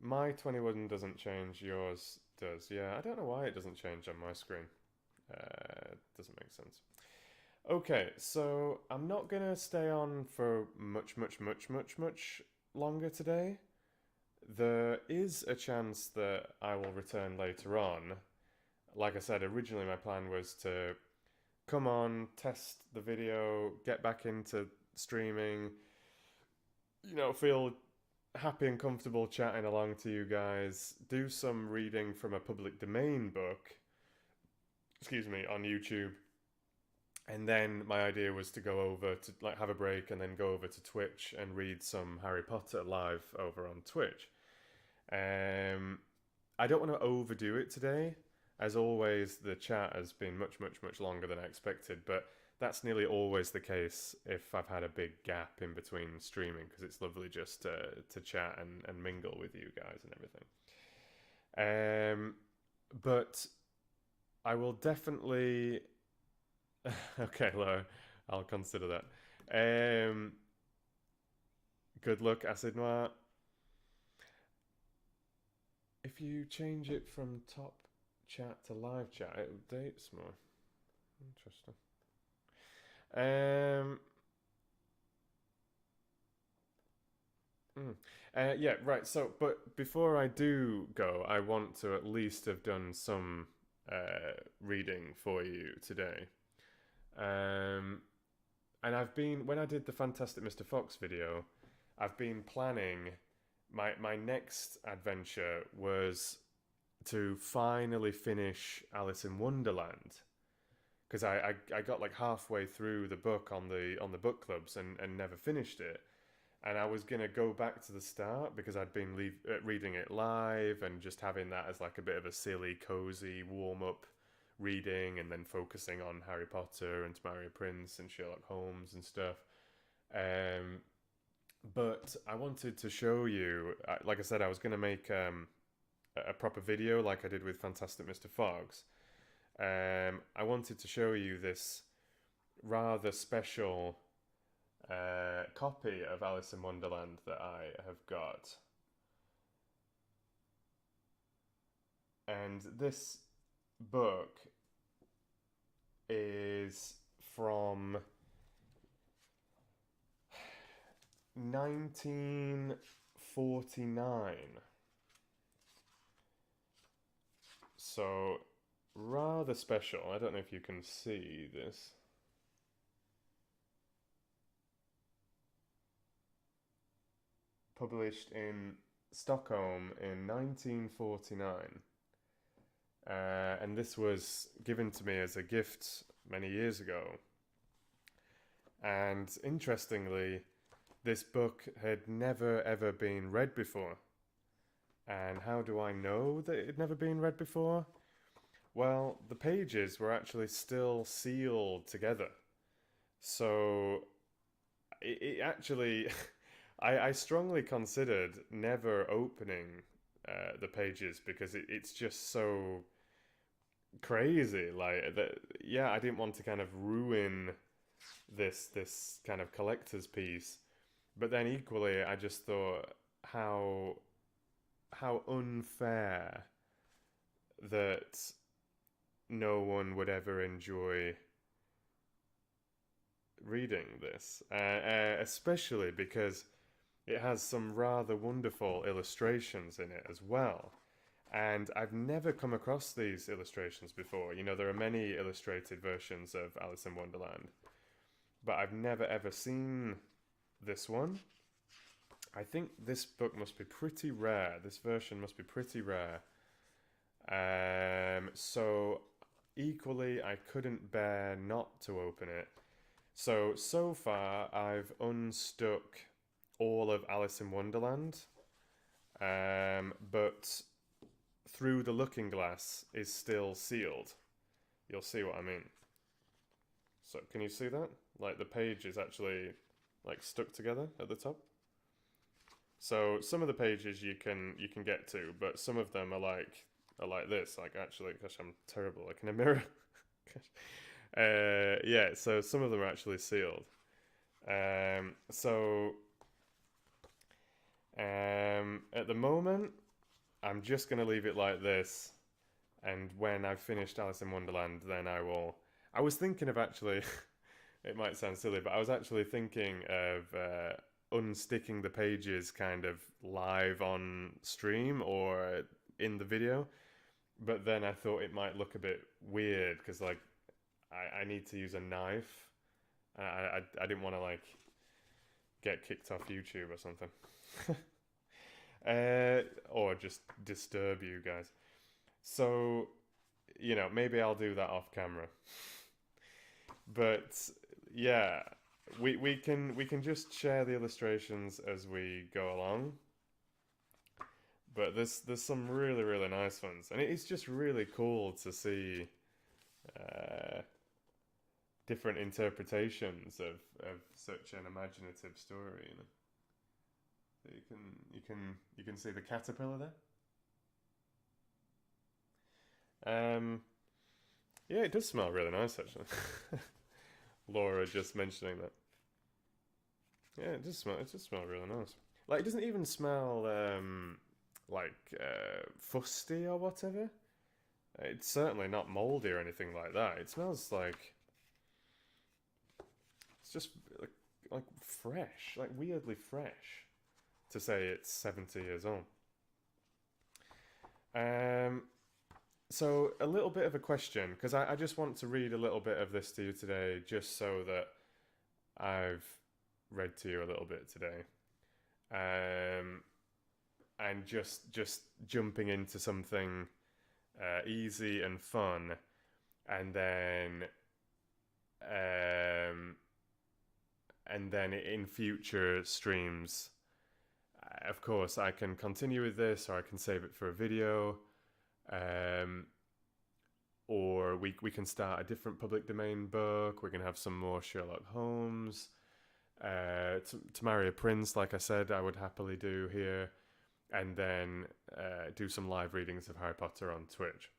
my 21 doesn't change. Yours does. Yeah, I don't know why it doesn't change on my screen. Doesn't make sense. Okay, so I'm not gonna stay on for much longer today. There is a chance that I will return later on. Like I said, originally my plan was to come on, test the video, get back into streaming, feel happy and comfortable chatting along to you guys, do some reading from a public domain book, on YouTube. And then my idea was to go over to have a break and then go over to Twitch and read some Harry Potter live over on Twitch. I don't want to overdo it today. As always, the chat has been much longer than I expected, but that's nearly always the case if I've had a big gap in between streaming, because it's lovely just to chat and mingle with you guys and everything. But I will definitely... Okay, Laura, I'll consider that. Good luck, Acid Noir. If you change it from top chat to live chat, it updates more. Interesting. Yeah, right. So, but before I do go, I want to at least have done some reading for you today. And when I did the Fantastic Mr. Fox video, I've been planning, my next adventure was to finally finish Alice in Wonderland. Because I got like halfway through the book on the book clubs and never finished it. And I was going to go back to the start because I'd been reading it live and just having that as like a bit of a silly, cozy warm-up reading, and then focusing on Harry Potter and To Marry a Prince and Sherlock Holmes and stuff. But I wanted to show you, like I said, I was going to make a proper video like I did with Fantastic Mr. Fox. I wanted to show you this rather special copy of Alice in Wonderland that I have got. And this book is from 1949. So rather special. I don't know if you can see this. Published in Stockholm in 1949. And this was given to me as a gift many years ago. And interestingly, this book had never ever been read before. And how do I know that it had never been read before? Well, the pages were actually still sealed together. So it actually... I strongly considered never opening the pages because it's just so crazy. Like that, yeah, I didn't want to kind of ruin this kind of collector's piece But then equally, I just thought how unfair that no one would ever enjoy reading this, especially because it has some rather wonderful illustrations in it as well. And I've never come across these illustrations before. You know, there are many illustrated versions of Alice in Wonderland, but I've never ever seen this one. I think this book must be pretty rare. This version must be pretty rare. So equally, I couldn't bear not to open it. So far, I've unstuck all of Alice in Wonderland, but Through the Looking Glass is still sealed. You'll see what I mean. So can you see that? Like the page is actually like stuck together at the top. So some of the pages you can get to, but some of them are like this. Like actually, gosh, I'm terrible. Like in a mirror. Yeah. So some of them are actually sealed. At the moment, I'm just gonna leave it like this, and when I've finished Alice in Wonderland, then I will. I was thinking of actually. It might sound silly, but I was actually thinking of unsticking the pages kind of live on stream or in the video, but then I thought it might look a bit weird because like I need to use a knife. I didn't want to like get kicked off YouTube or something. Or just disturb you guys. So, you know, maybe I'll do that off camera. But yeah, we can just share the illustrations as we go along. But there's some really nice ones, and it's just really cool to see different interpretations of such an imaginative story. You know, so you can see the caterpillar there. Yeah, it does smell really nice actually. Laura just mentioning that. Yeah, it does smell really nice. Like it doesn't even smell fusty or whatever. It's certainly not moldy or anything like that. It smells like it's just like fresh, like weirdly fresh to say it's 70 years old. So a little bit of a question, because I just want to read a little bit of this to you today, just so that I've read to you a little bit today. And just jumping into something easy and fun, and then in future streams, of course, I can continue with this, or I can save it for a video. Or we can start a different public domain book. We can have some more Sherlock Holmes. To Marry a Prince, like I said, I would happily do here. And then do some live readings of Harry Potter on Twitch.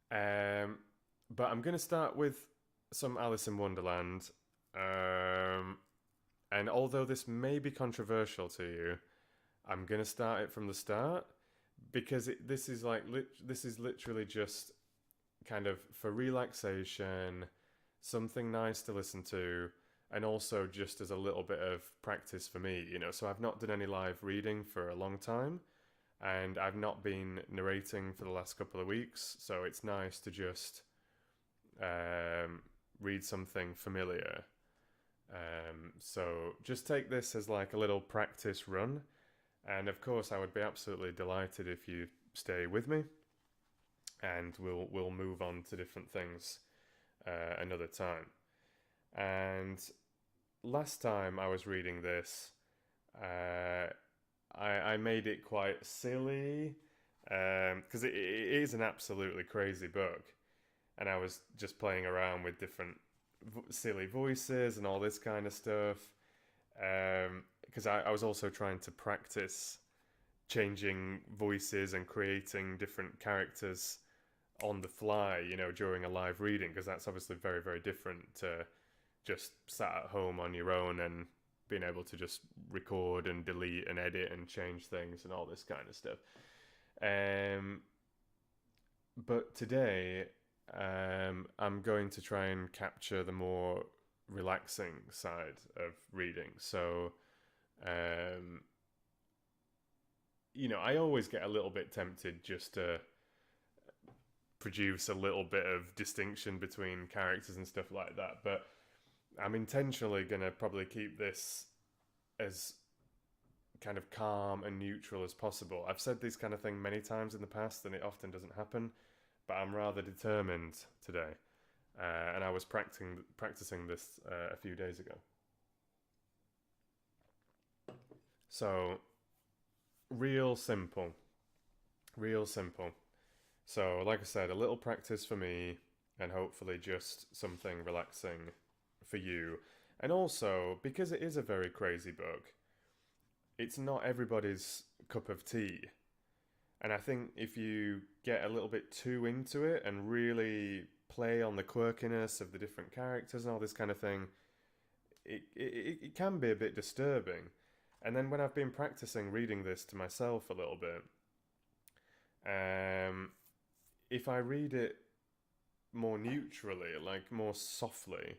But I'm going to start with some Alice in Wonderland. And although this may be controversial to you, I'm going to start it from the start. Because this is literally just kind of for relaxation, something nice to listen to, and also just as a little bit of practice for me, you know. So I've not done any live reading for a long time, and I've not been narrating for the last couple of weeks, so it's nice to just read something familiar. So just take this as like a little practice run. And of course, I would be absolutely delighted if you stay with me, and we'll move on to different things another time. And last time I was reading this, I made it quite silly because it is an absolutely crazy book, and I was just playing around with different silly voices and all this kind of stuff. Because I was also trying to practice changing voices and creating different characters on the fly, you know, during a live reading, because that's obviously very different to just sat at home on your own and being able to just record and delete and edit and change things and all this kind of stuff. But today, I'm going to try and capture the more relaxing side of reading. So, I always get a little bit tempted just to produce a little bit of distinction between characters and stuff like that. But I'm intentionally going to probably keep this as kind of calm and neutral as possible. I've said this kind of thing many times in the past and it often doesn't happen, but I'm rather determined today. And I was practicing this a few days ago. So, real simple. So, like I said, a little practice for me and hopefully just something relaxing for you. And also, because it is a very crazy book, it's not everybody's cup of tea. And I think if you get a little bit too into it and really play on the quirkiness of the different characters and all this kind of thing, it can be a bit disturbing. And then when I've been practicing reading this to myself a little bit, if I read it more neutrally, like more softly,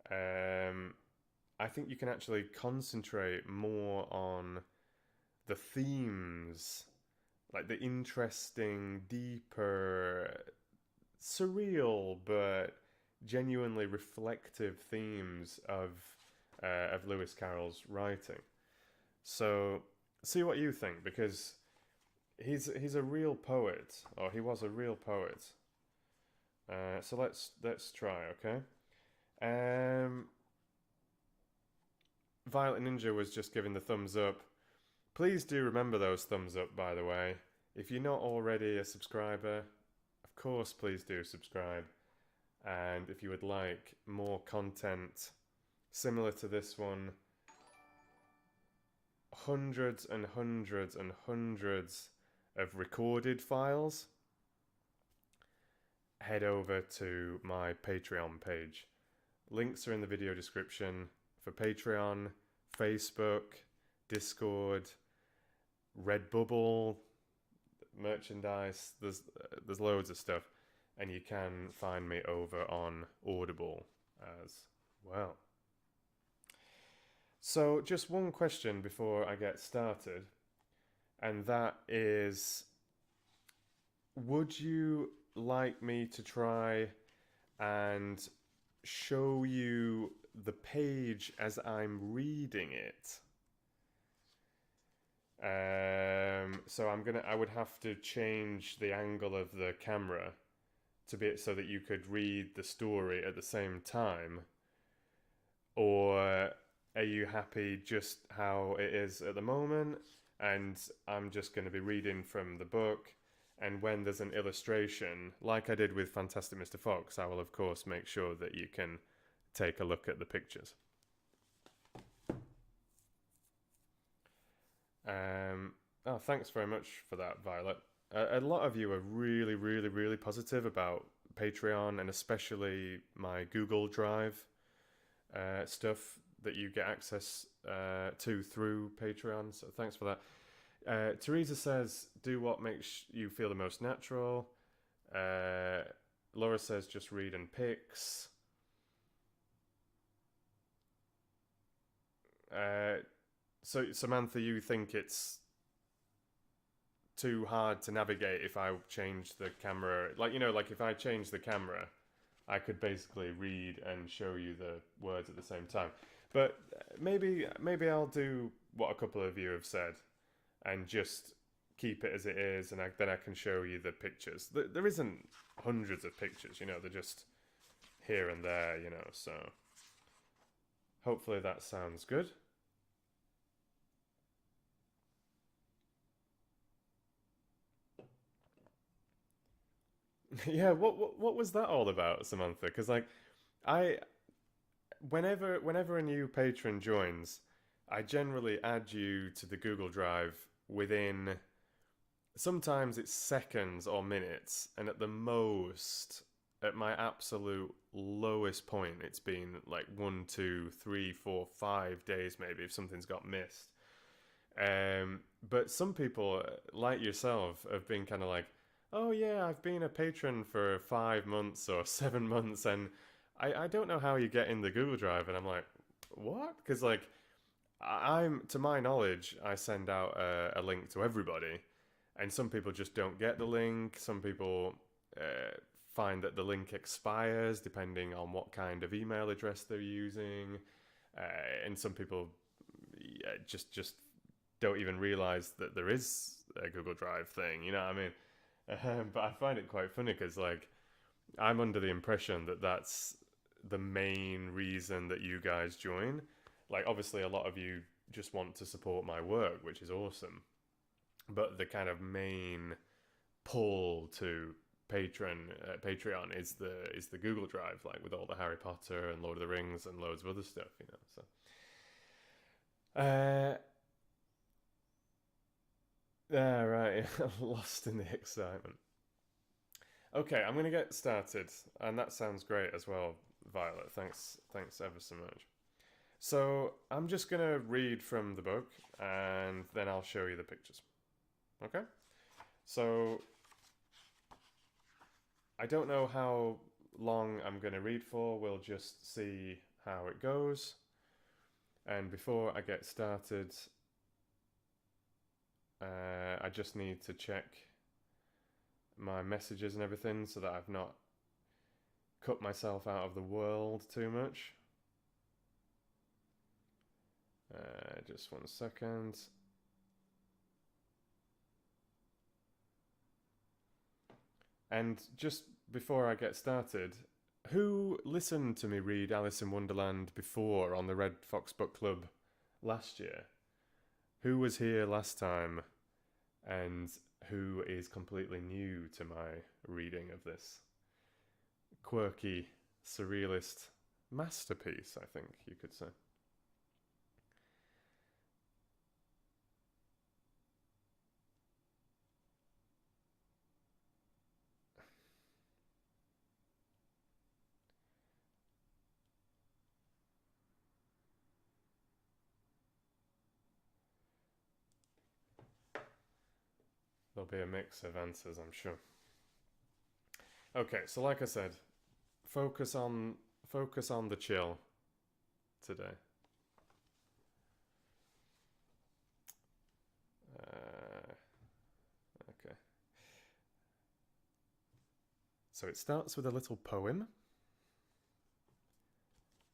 I think you can actually concentrate more on the themes, like the interesting, deeper, surreal but genuinely reflective themes of Lewis Carroll's writing. So see what you think, because he's a real poet, or he was a real poet. So let's try, okay? Violet Ninja was just giving the thumbs up. Please do remember those thumbs up, by the way. If you're not already a subscriber, of course, please do subscribe. And if you would like more content similar to this one, hundreds and hundreds and hundreds of recorded files, head over to my Patreon page. Links are in the video description for Patreon, Facebook, Discord, Redbubble, merchandise. There's loads of stuff, and you can find me over on Audible as well. So just one question before I get started, and that is, would you like me to try and show you the page as I'm reading it? So I would have to change the angle of the camera to be so that you could read the story at the same time, or are you happy just how it is at the moment and I'm just going to be reading from the book, and when there's an illustration like I did with Fantastic Mr. Fox, I will of course make sure that you can take a look at the pictures. Oh, thanks very much for that, Violet. A lot of you are really, really, really positive about Patreon, and especially my Google Drive stuff that you get access to through Patreon. So thanks for that. Teresa says, do what makes you feel the most natural. Laura says, just read and pics. So Samantha, you think it's too hard to navigate if I change the camera? Like if I change the camera, I could basically read and show you the words at the same time. But maybe I'll do what a couple of you have said and just keep it as it is, and then I can show you the pictures. There isn't hundreds of pictures, they're just here and there, so hopefully that sounds good. Yeah, what was that all about, Samantha? Because whenever a new patron joins, I generally add you to the Google Drive within, sometimes it's seconds or minutes, and at the most at my absolute lowest point, it's been like 1, 2, 3, 4, 5 days maybe if something's got missed. But some people, like yourself, have been kind of like, oh yeah, I've been a patron for 5 months or 7 months, and I don't know how you get in the Google Drive. And I'm like, what? Because like, I'm, to my knowledge, I send out a link to everybody, and some people just don't get the link. Some people find that the link expires depending on what kind of email address they're using, and some people just don't even realize that there is a Google Drive thing. You know what I mean? But I find it quite funny because like I'm under the impression that that's the main reason that you guys join. Like obviously a lot of you just want to support my work, which is awesome. But the kind of main pull to Patreon is the Google Drive, like with all the Harry Potter and Lord of the Rings and loads of other stuff, you know. So, right, lost in the excitement. Okay, I'm gonna get started, and that sounds great as well, Violet. Thanks ever so much. So I'm just gonna read from the book, and then I'll show you the pictures. Okay? So I don't know how long I'm going to read for. We'll just see how it goes. And before I get started, I just need to check my messages and everything so that I've not cut myself out of the world too much. Just 1 second. And just before I get started, who listened to me read Alice in Wonderland before on the Red Fox Book Club last year? Who was here last time? And who is completely new to my reading of this quirky, surrealist masterpiece, I think you could say. There'll be a mix of answers, I'm sure. Okay, so like I said, focus on the chill today. Okay. So it starts with a little poem.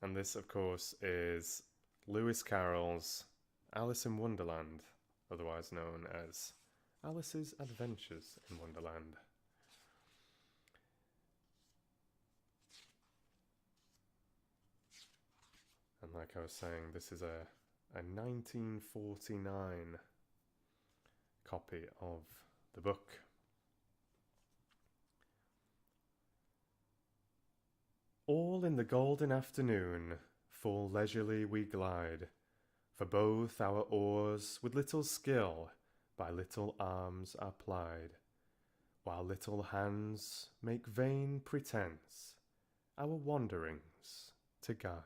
And this, of course, is Lewis Carroll's Alice in Wonderland, otherwise known as Alice's Adventures in Wonderland. And like I was saying, this is a 1949 copy of the book. All in the golden afternoon, full leisurely we glide, for both our oars with little skill by little arms are plied, while little hands make vain pretence our wanderings to guide.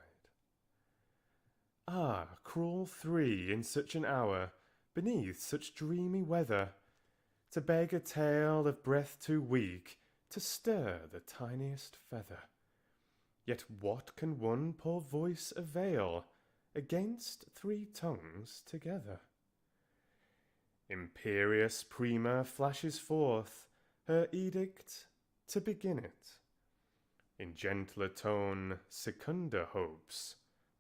Ah, cruel three in such an hour, beneath such dreamy weather, to beg a tale of breath too weak to stir the tiniest feather. Yet what can one poor voice avail against 3 tongues together? Imperious Prima flashes forth her edict to begin it. In gentler tone Secunda hopes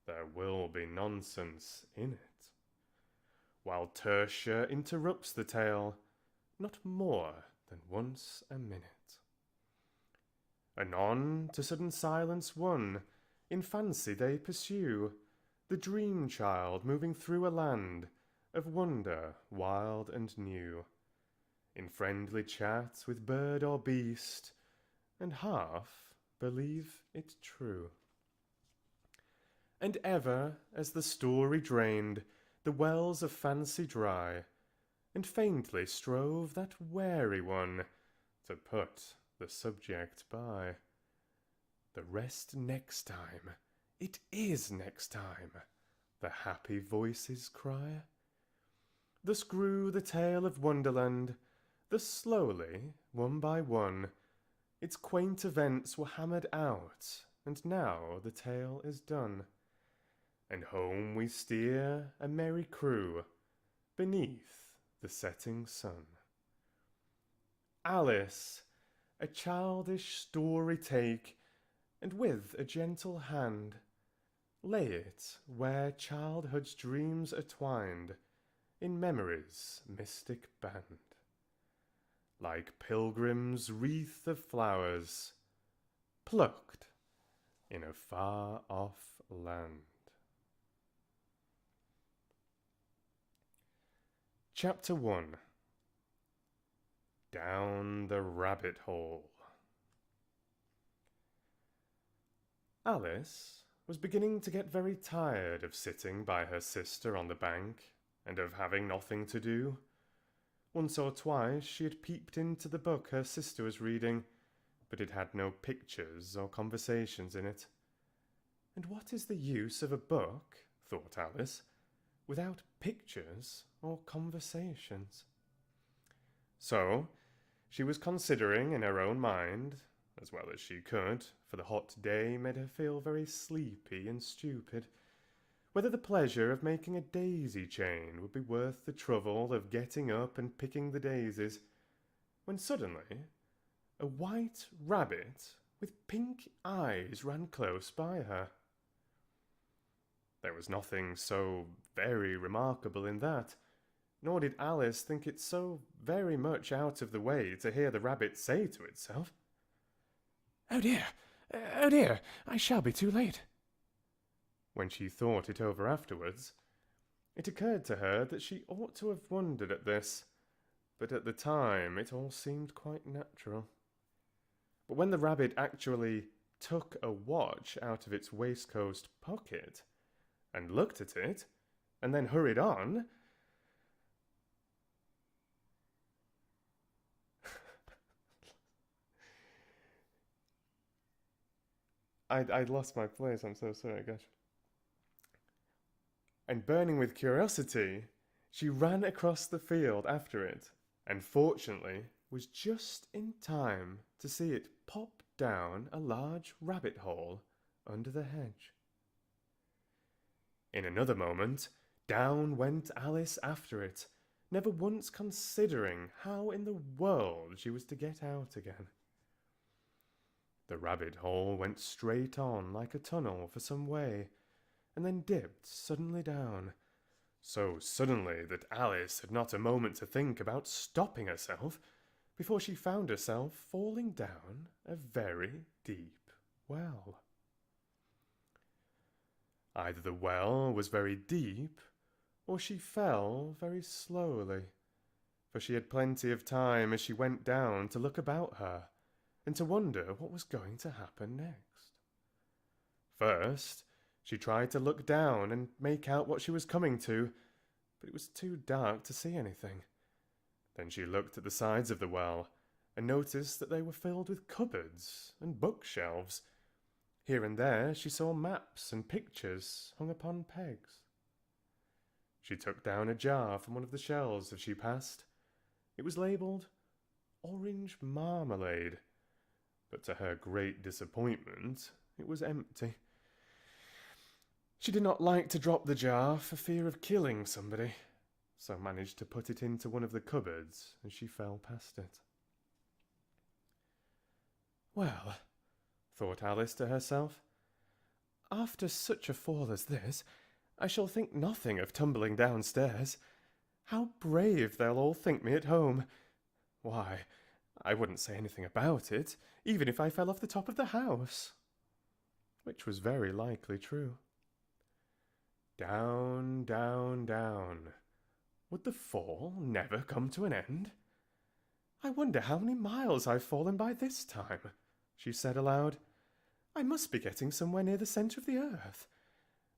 there will be nonsense in it, while Tertia interrupts the tale not more than once a minute. Anon to sudden silence won, in fancy they pursue the dream child moving through a land of wonder wild and new, in friendly chat with bird or beast, and half believe it true. And ever, as the story drained the wells of fancy dry, and faintly strove that wary one to put the subject by, The rest next time. It is next time, the happy voices cry. Thus grew the tale of Wonderland, thus slowly, one by one, its quaint events were hammered out, and now the tale is done. And home we steer, a merry crew, beneath the setting sun. Alice, a childish story take, and with a gentle hand lay it where childhood's dreams are twined in memory's mystic band. Like pilgrims' wreath of flowers plucked in a far-off land. Chapter 1. Down the Rabbit Hole. Alice was beginning to get very tired of sitting by her sister on the bank and of having nothing to do. Once or twice she had peeped into the book her sister was reading, but it had no pictures or conversations in it. And what is the use of a book, thought Alice, without pictures or conversations? So she was considering in her own mind, as well as she could, for the hot day made her feel very sleepy and stupid, whether the pleasure of making a daisy chain would be worth the trouble of getting up and picking the daisies, when suddenly a white rabbit with pink eyes ran close by her. There was nothing so very remarkable in that, nor did Alice think it so very much out of the way to hear the rabbit say to itself, "Oh dear, I shall be too late." When she thought it over afterwards, it occurred to her that she ought to have wondered at this, but at the time it all seemed quite natural. But when the rabbit actually took a watch out of its waistcoat pocket and looked at it, and then hurried on, I lost my place, I'm so sorry, gosh. And burning with curiosity, she ran across the field after it, and fortunately was just in time to see it pop down a large rabbit hole under the hedge. In another moment, down went Alice after it, never once considering how in the world she was to get out again. The rabbit hole went straight on like a tunnel for some way, and then dipped suddenly down, so suddenly that Alice had not a moment to think about stopping herself before she found herself falling down a very deep well. Either the well was very deep, or she fell very slowly, for she had plenty of time as she went down to look about her, and to wonder what was going to happen next. First, she tried to look down and make out what she was coming to, but it was too dark to see anything. Then she looked at the sides of the well, and noticed that they were filled with cupboards and bookshelves. Here and there she saw maps and pictures hung upon pegs. She took down a jar from one of the shelves as she passed. It was labelled orange marmalade, but to her great disappointment, it was empty. She did not like to drop the jar for fear of killing somebody, so managed to put it into one of the cupboards as she fell past it. Well, thought Alice to herself, after such a fall as this, I shall think nothing of tumbling downstairs. How brave they'll all think me at home. Why, I wouldn't say anything about it, even if I fell off the top of the house. Which was very likely true. Down, down, down. Would the fall never come to an end? I wonder how many miles I've fallen by this time, she said aloud. I must be getting somewhere near the centre of the earth.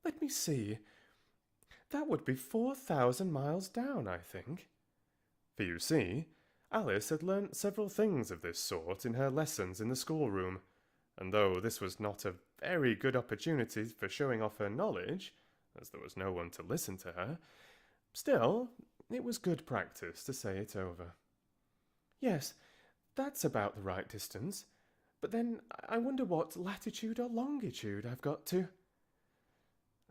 Let me see. That would be 4,000 miles down, I think. For you see, Alice had learnt several things of this sort in her lessons in the schoolroom, and though this was not a very good opportunity for showing off her knowledge, as there was no one to listen to her, still, it was good practice to say it over. "Yes, that's about the right distance. But then I wonder what latitude or longitude I've got to."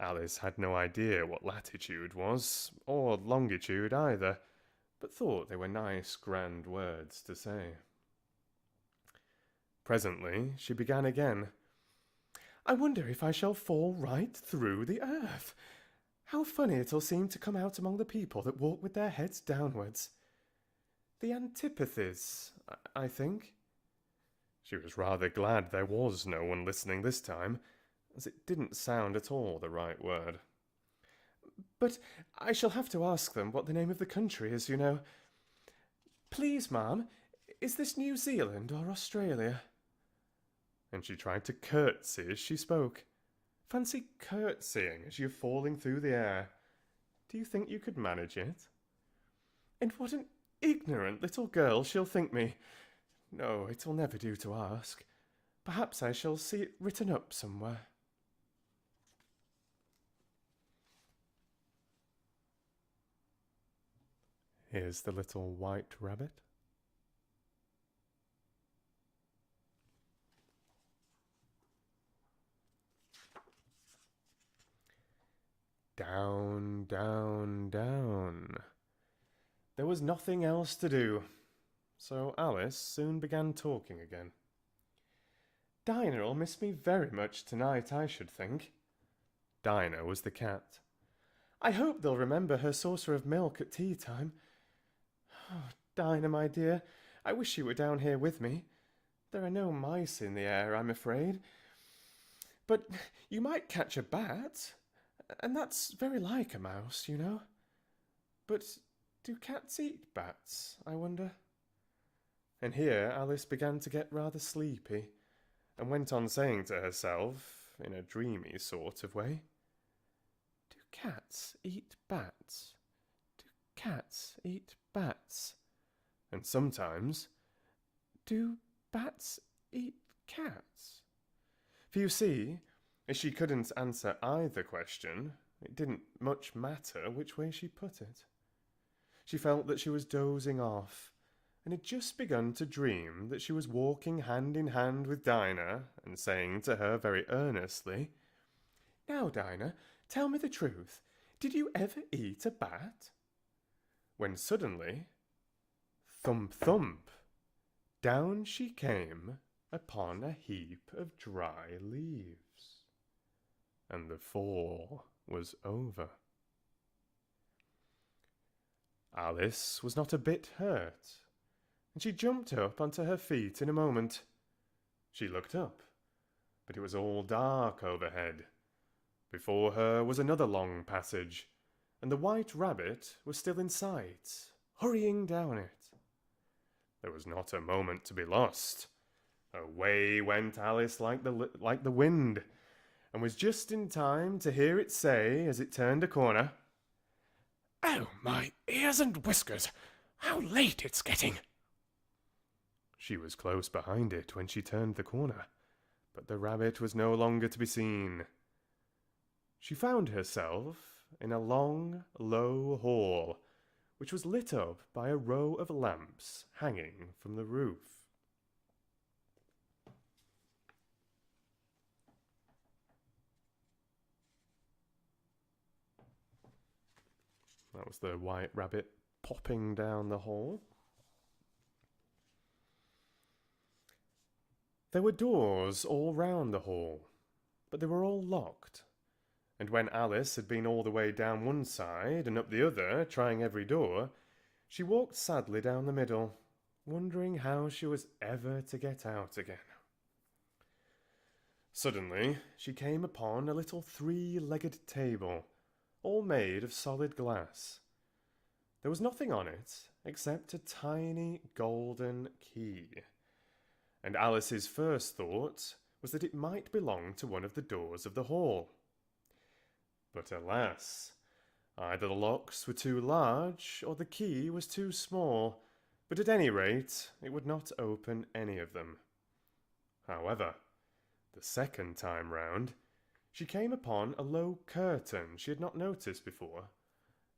Alice had no idea what latitude was, or longitude either, but thought they were nice, grand words to say. Presently she began again. "I wonder if I shall fall right through the earth. How funny it'll seem to come out among the people that walk with their heads downwards. The antipathies, I think." She was rather glad there was no one listening this time, as it didn't sound at all the right word. "But I shall have to ask them what the name of the country is, you know. Please, ma'am, is this New Zealand or Australia?" And she tried to curtsy as she spoke. Fancy curtsying as you're falling through the air. Do you think you could manage it? "And what an ignorant little girl she'll think me. No, it'll never do to ask. Perhaps I shall see it written up somewhere." Here's the little white rabbit. Down, down, down. There was nothing else to do, so Alice soon began talking again. "Dinah'll miss me very much tonight, I should think." Dinah was the cat. "I hope they'll remember her saucer of milk at tea time. Oh, Dinah, my dear, I wish you were down here with me. There are no mice in the air, I'm afraid. But you might catch a bat, and that's very like a mouse, you know. But do cats eat bats, I wonder?" And here Alice began to get rather sleepy, and went on saying to herself, in a dreamy sort of way, "Do cats eat bats? Do cats eat bats? And sometimes, do bats eat cats?" For you see, as she couldn't answer either question, it didn't much matter which way she put it. She felt that she was dozing off, and had just begun to dream that she was walking hand in hand with Dinah, and saying to her very earnestly, "Now, Dinah, tell me the truth. Did you ever eat a bat?" When suddenly, thump, thump, down she came upon a heap of dry leaves, and the fall was over. Alice was not a bit hurt, and she jumped up onto her feet in a moment. She looked up, but it was all dark overhead. Before her was another long passage, and the white rabbit was still in sight, hurrying down it. There was not a moment to be lost. Away went Alice like the wind, and was just in time to hear it say, as it turned a corner, "Oh, my ears and whiskers! How late it's getting!" She was close behind it when she turned the corner, but the rabbit was no longer to be seen. She found herself in a long, low hall, which was lit up by a row of lamps hanging from the roof. That was the white rabbit popping down the hall. There were doors all round the hall, but they were all locked, and when Alice had been all the way down one side and up the other, trying every door, she walked sadly down the middle, wondering how she was ever to get out again. Suddenly she came upon a little three-legged table, all made of solid glass. There was nothing on it except a tiny golden key, and Alice's first thought was that it might belong to one of the doors of the hall. But alas, either the locks were too large or the key was too small, but at any rate it would not open any of them. However, The second time round, she came upon a low curtain she had not noticed before,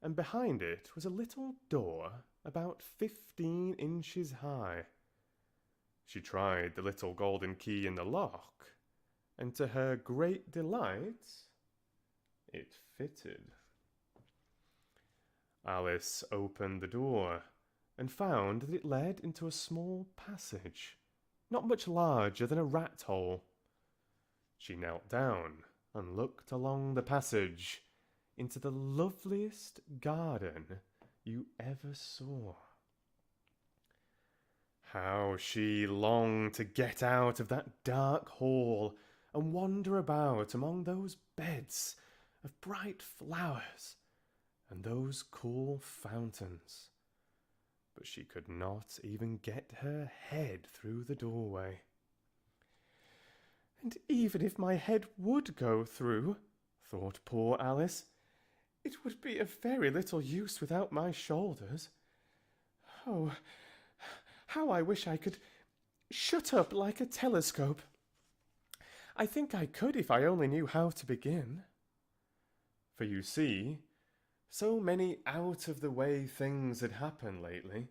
and behind it was a little door about 15 inches high. She tried the little golden key in the lock, and to her great delight, it fitted. Alice opened the door and found that it led into a small passage, not much larger than a rat hole. She knelt down and looked along the passage into the loveliest garden you ever saw. How she longed to get out of that dark hall and wander about among those beds of bright flowers and those cool fountains. But she could not even get her head through the doorway. And even if my head would go through, thought poor Alice, it would be of very little use without my shoulders. Oh, how I wish I could shut up like a telescope. I think I could if I only knew how to begin. For you see, so many out-of-the-way things had happened lately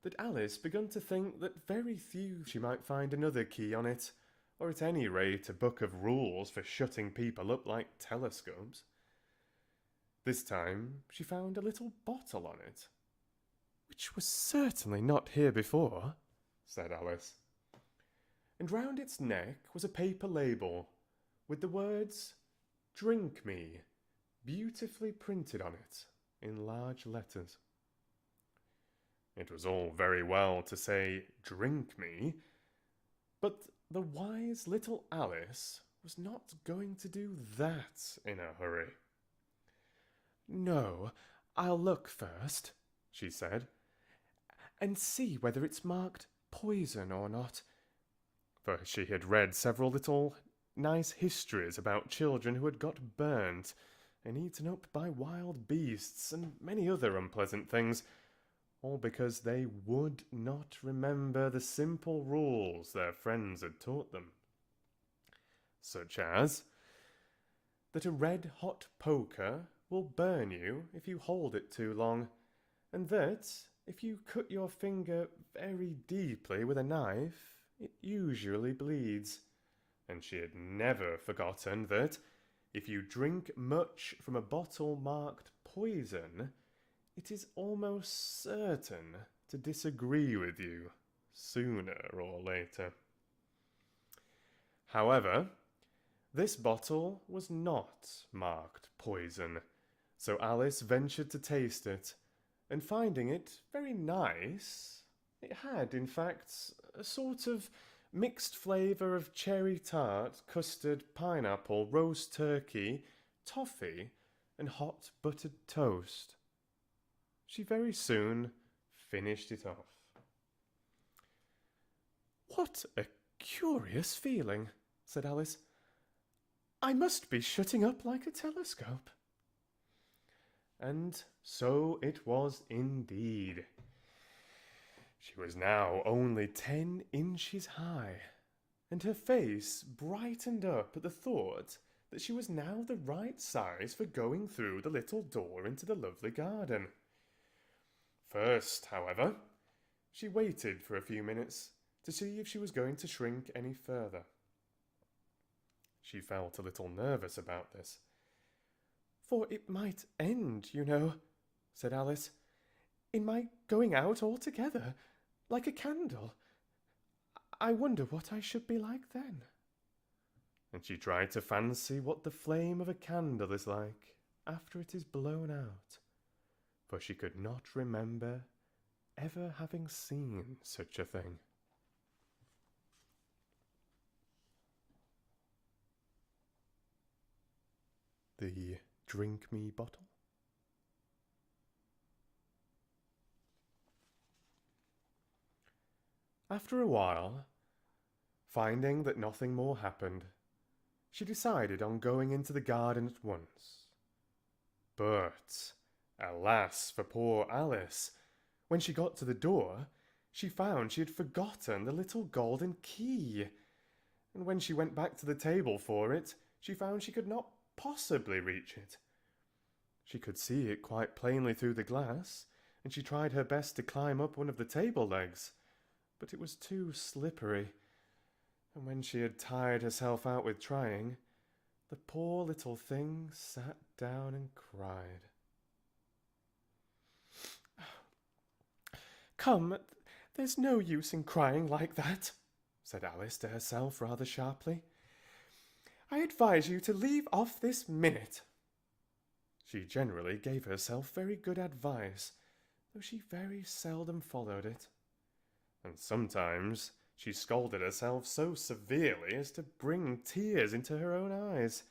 that Alice began to think that very few she might find another key on it, or at any rate a book of rules for shutting people up like telescopes. This time she found a little bottle on it, which was certainly not here before, said Alice. And round its neck was a paper label with the words, "Drink me," beautifully printed on it in large letters. It was all very well to say, "Drink me," but the wise little Alice was not going to do that in a hurry. "No, I'll look first," she said, "and see whether it's marked poison or not." For she had read several little nice histories about children who had got burnt and eaten up by wild beasts and many other unpleasant things, all because they would not remember the simple rules their friends had taught them. Such as that a red-hot poker will burn you if you hold it too long, and that if you cut your finger very deeply with a knife, it usually bleeds. And she had never forgotten that if you drink much from a bottle marked poison, it is almost certain to disagree with you sooner or later. However, this bottle was not marked poison, so Alice ventured to taste it, and finding it very nice, it had, in fact, a sort of mixed flavour of cherry tart, custard, pineapple, roast turkey, toffee, and hot buttered toast. She very soon finished it off. "What a curious feeling," said Alice. "I must be shutting up like a telescope." And so it was indeed. She was now only 10 inches high, and her face brightened up at the thought that she was now the right size for going through the little door into the lovely garden. First, however, she waited for a few minutes to see if she was going to shrink any further. She felt a little nervous about this. "For it might end, you know," said Alice, "in my going out altogether, like a candle. I wonder what I should be like then." And she tried to fancy what the flame of a candle is like after it is blown out, for she could not remember ever having seen such a thing. The Drink Me bottle. After a while, finding that nothing more happened, she decided on going into the garden at once. But, alas for poor Alice, when she got to the door, she found she had forgotten the little golden key, and when she went back to the table for it, she found she could not possibly reach it. She could see it quite plainly through the glass, and she tried her best to climb up one of the table legs, but it was too slippery, and when she had tired herself out with trying, the poor little thing sat down and cried. "Come, there's no use in crying like that," said Alice to herself rather sharply. "I advise you to leave off this minute." She generally gave herself very good advice, though she very seldom followed it. And sometimes she scolded herself so severely as to bring tears into her own eyes.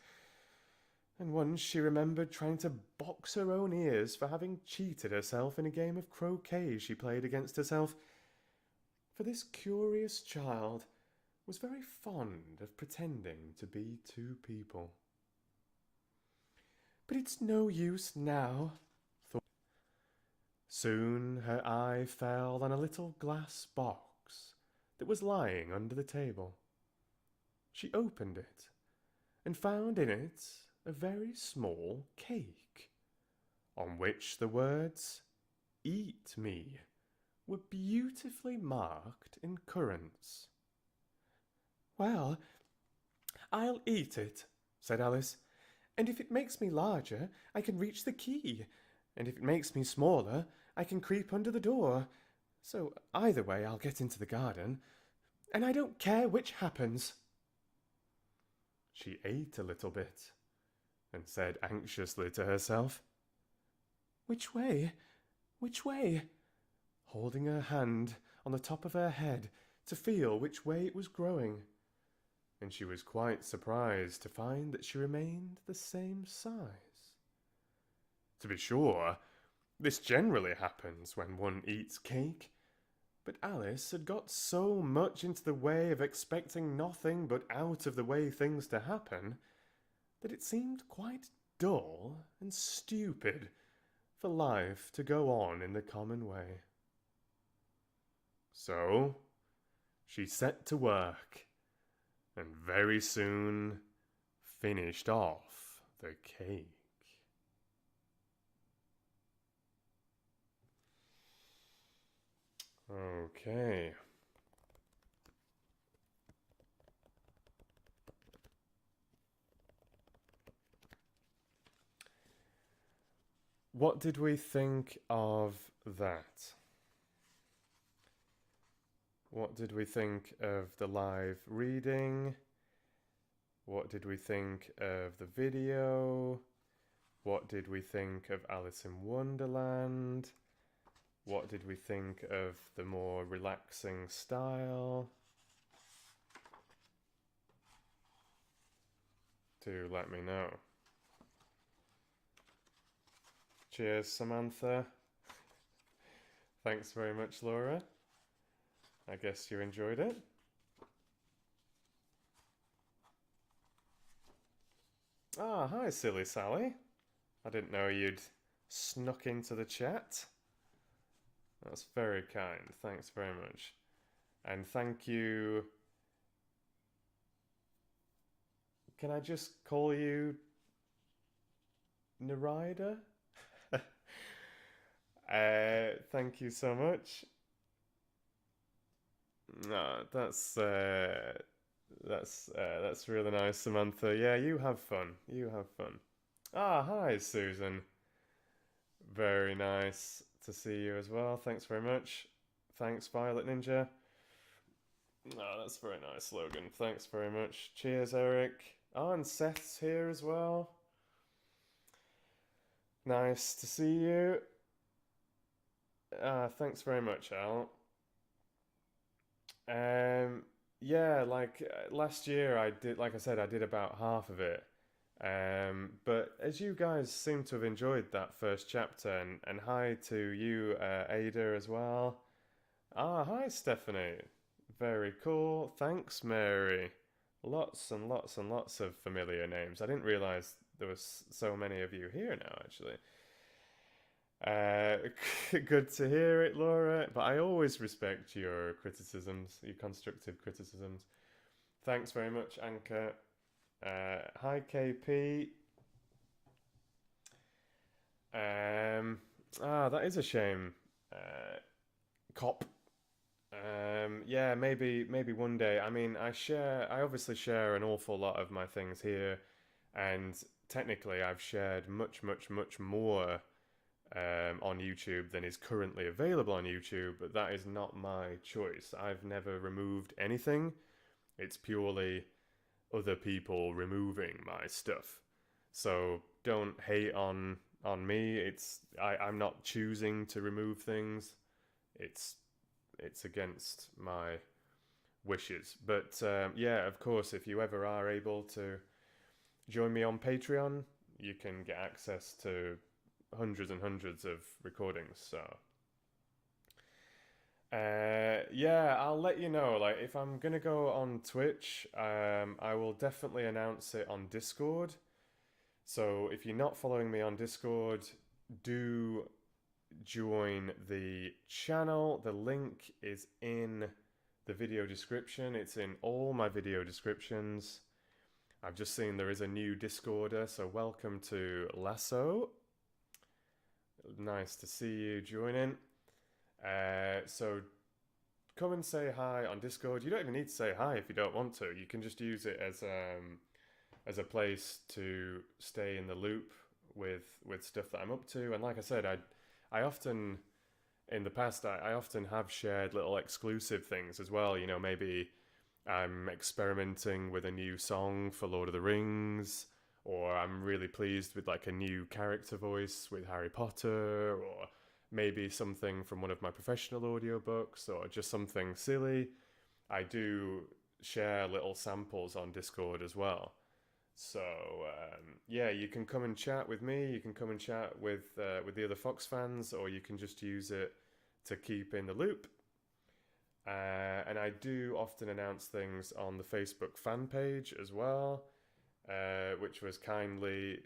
And once she remembered trying to box her own ears for having cheated herself in a game of croquet she played against herself. For this curious child was very fond of pretending to be two people. "But it's no use now," thought. Soon her eye fell on a little glass box that was lying under the table. She opened it and found in it a very small cake, on which the words "Eat me" were beautifully marked in currants. "Well, I'll eat it," said Alice, "and if it makes me larger, I can reach the key, and if it makes me smaller, I can creep under the door. So either way I'll get into the garden, and I don't care which happens." She ate a little bit, and said anxiously to herself, "Which way? Which way?" holding her hand on the top of her head to feel which way it was growing. And she was quite surprised to find that she remained the same size. To be sure, this generally happens when one eats cake, but Alice had got so much into the way of expecting nothing but out of the way things to happen, that it seemed quite dull and stupid for life to go on in the common way. So she set to work and very soon finished off the cake. Okay. What did we think of that? What did we think of the live reading? What did we think of the video? What did we think of Alice in Wonderland? What did we think of the more relaxing style? Do let me know. Cheers, Samantha. Thanks very much, Laura. I guess you enjoyed it. Ah, hi, Silly Sally. I didn't know you'd snuck into the chat. That's very kind. Thanks very much. And thank you. Can I just call you Narida? Thank you so much. No, that's really nice, Samantha. Yeah, you have fun. You have fun. Ah, hi, Susan. Very nice to see you as well. Thanks very much. Thanks, Violet Ninja. Oh, that's very nice, Logan. Thanks very much. Cheers, Eric. Oh, and Seth's here as well. Nice to see you. Thanks very much, Al. Yeah, like last year I did, like I said, I did about half of it. But as you guys seem to have enjoyed that first chapter, and hi to you, Ada, as well. Ah, hi, Stephanie. Very cool. Thanks, Mary. Lots and lots and lots of familiar names. I didn't realize there was so many of you here now, actually. Good to hear it, Laura. But I always respect your criticisms, your constructive criticisms. Thanks very much, Anchor. Hi, KP. That is a shame. Cop. Yeah, maybe one day. I mean, I obviously share an awful lot of my things here, and technically I've shared much, much, much more on YouTube than is currently available on YouTube, but that is not my choice. I've never removed anything. It's purely other people removing my stuff. So don't hate on me. I'm not choosing to remove things. It's it's against my wishes. But yeah, of course, if you ever are able to join me on Patreon, you can get access to hundreds and hundreds of recordings. So yeah, I'll let you know. Like, if I'm gonna go on Twitch, I will definitely announce it on Discord. So if you're not following me on Discord, do join the channel. The link is in the video description. It's in all my video descriptions. I've just seen there is a new Discorder, so welcome to Lasso. Nice to see you joining. So come and say hi on Discord. You don't even need to say hi if you don't want to. You can just use it as a place to stay in the loop with stuff that I'm up to. And like I said, I often in the past I often have shared little exclusive things as well. You know, maybe I'm experimenting with a new song for Lord of the Rings, or I'm really pleased with like a new character voice with Harry Potter, or maybe something from one of my professional audiobooks, or just something silly. I do share little samples on Discord as well. So yeah, you can come and chat with me. You can come and chat with the other Fox fans, or you can just use it to keep in the loop. And I do often announce things on the Facebook fan page as well, which was kindly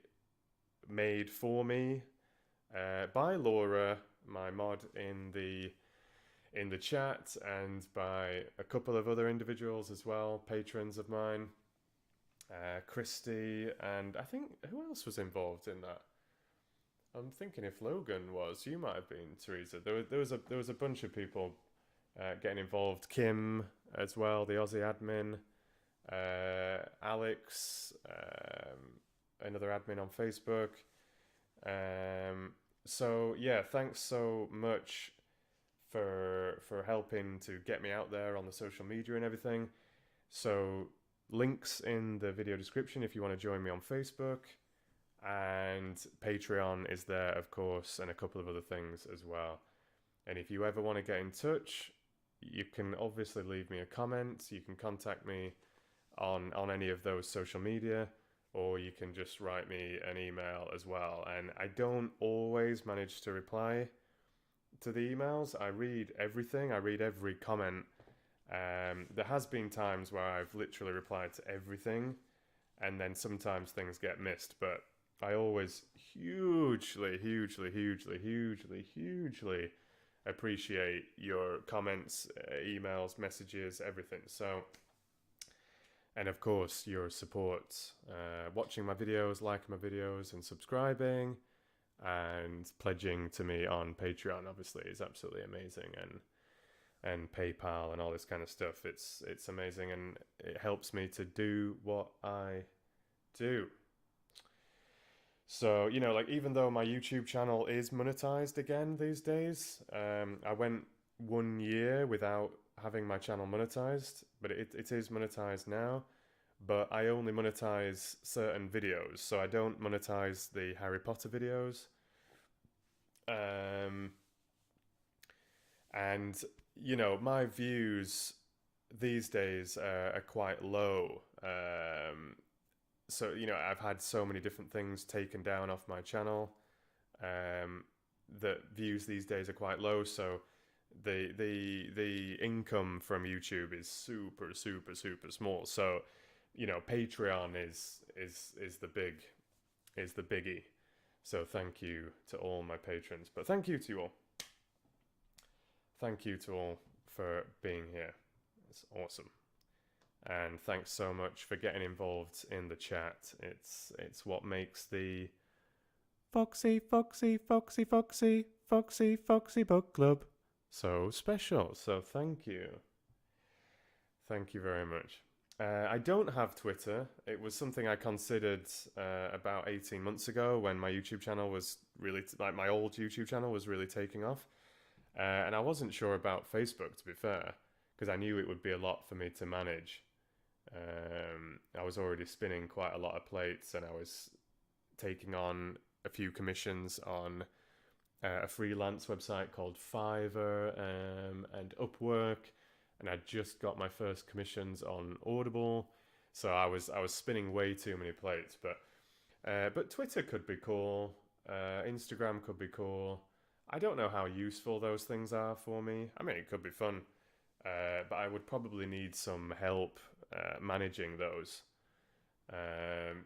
made for me by Laura, my mod in the chat, and by a couple of other individuals as well, patrons of mine. Christy, and I think who else was involved in that? I'm thinking if Logan was, you might have been, Teresa. There was a bunch of people getting involved. Kim as well, the Aussie admin, Alex, another admin on Facebook. So yeah, thanks so much for helping to get me out there on the social media and everything. So links in the video description if you want to join me on Facebook, and Patreon is there, of course, and a couple of other things as well. And if you ever want to get in touch, you can obviously leave me a comment. You can contact me on any of those social media, or you can just write me an email as well. And I don't always manage to reply to the emails. I read everything. I read every comment. There has been times where I've literally replied to everything, and then sometimes things get missed, but I always hugely appreciate your comments, emails, messages, everything. So, and of course your support, watching my videos, liking my videos, and subscribing, and pledging to me on Patreon obviously is absolutely amazing, and PayPal and all this kind of stuff. It's amazing, and it helps me to do what I do. So, you know, like, even though my YouTube channel is monetized again these days, I went 1 year without having my channel monetized, but it is monetized now. But I only monetize certain videos, so I don't monetize the Harry Potter videos. And you know, my views these days are quite low. So, you know, I've had so many different things taken down off my channel that views these days are quite low. So the income from YouTube is super small. So, you know, Patreon is the biggie. So thank you to all my patrons. But thank you to you all. Thank you to all for being here. It's awesome. And thanks so much for getting involved in the chat. It's what makes the Foxy Book Club so special. So thank you. Thank you very much. I don't have Twitter. It was something I considered about 18 months ago when my YouTube channel was really, my old YouTube channel was really taking off. And I wasn't sure about Facebook, to be fair, because I knew it would be a lot for me to manage. I was already spinning quite a lot of plates, and I was taking on a few commissions on a freelance website called Fiverr and Upwork, and I just got my first commissions on Audible, so I was spinning way too many plates. But Twitter could be cool, Instagram could be cool. I don't know how useful those things are for me. I mean, it could be fun, but I would probably need some help managing those.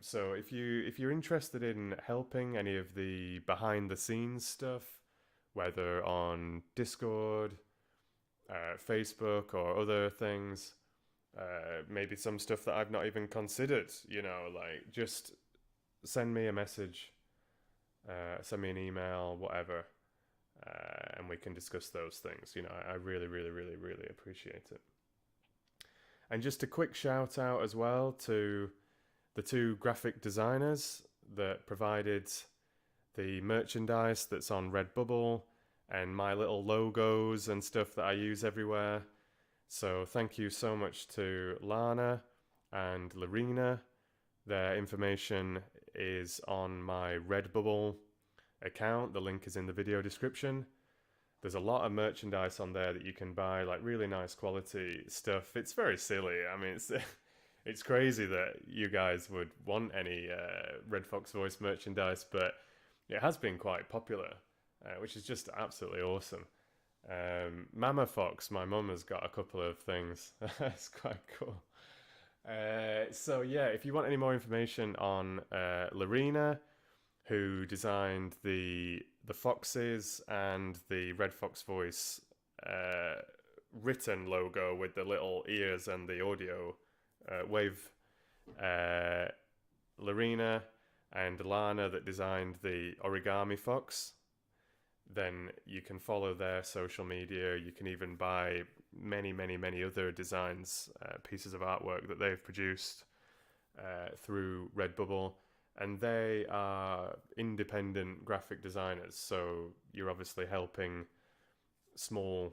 So if you're interested in helping any of the behind the scenes stuff, whether on Discord, Facebook, or other things, maybe some stuff that I've not even considered, like just send me a message, send me an email, whatever, and we can discuss those things. I really, really, really, really appreciate it. And just a quick shout out as well to the two graphic designers that provided the merchandise that's on Redbubble and my little logos and stuff that I use everywhere. So thank you so much to Lana and Larina. Their information is on my Redbubble account. The link is in the video description. There's a lot of merchandise on there that you can buy, like really nice quality stuff. It's very silly. I mean, it's crazy that you guys would want any Red Fox Voice merchandise, but it has been quite popular, which is just absolutely awesome. Mama Fox, my mum, has got a couple of things. It's quite cool. So yeah, if you want any more information on Larina, who designed the foxes and the Red Fox Voice written logo with the little ears and the audio wave, Larina and Lana that designed the origami fox, then you can follow their social media. You can even buy many, many, many other designs, pieces of artwork that they've produced through Redbubble. And they are independent graphic designers, so you're obviously helping small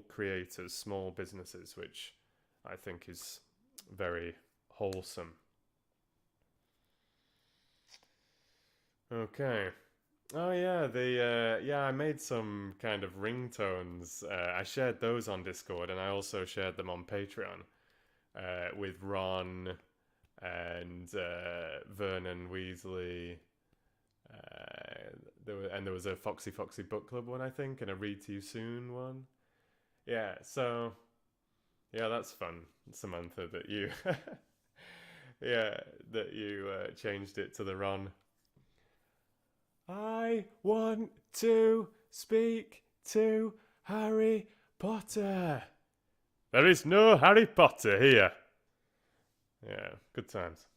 creators, small businesses, which I think is very wholesome. Okay. Oh yeah, I made some kind of ringtones. I shared those on Discord, and I also shared them on Patreon with Ron and Vernon Weasley. There was a Foxy Book Club one, I think, and a Read to You Soon one. Yeah, so yeah, that's fun, Samantha, that you changed it to the Ron. I want to speak to Harry Potter. There is no Harry Potter here. Yeah, good times.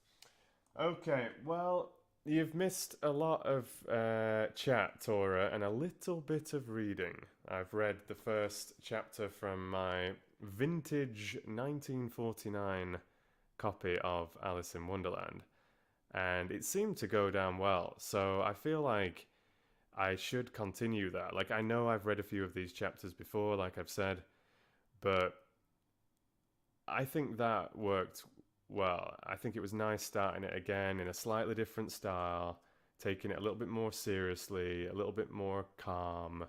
Okay, well, you've missed a lot of chat, Tora, and a little bit of reading. I've read the first chapter from my vintage 1949 copy of Alice in Wonderland, and it seemed to go down well, so I feel like I should continue that. Like, I know I've read a few of these chapters before, like I've said, but I think that worked well. I think it was nice starting it again in a slightly different style, taking it a little bit more seriously, a little bit more calm,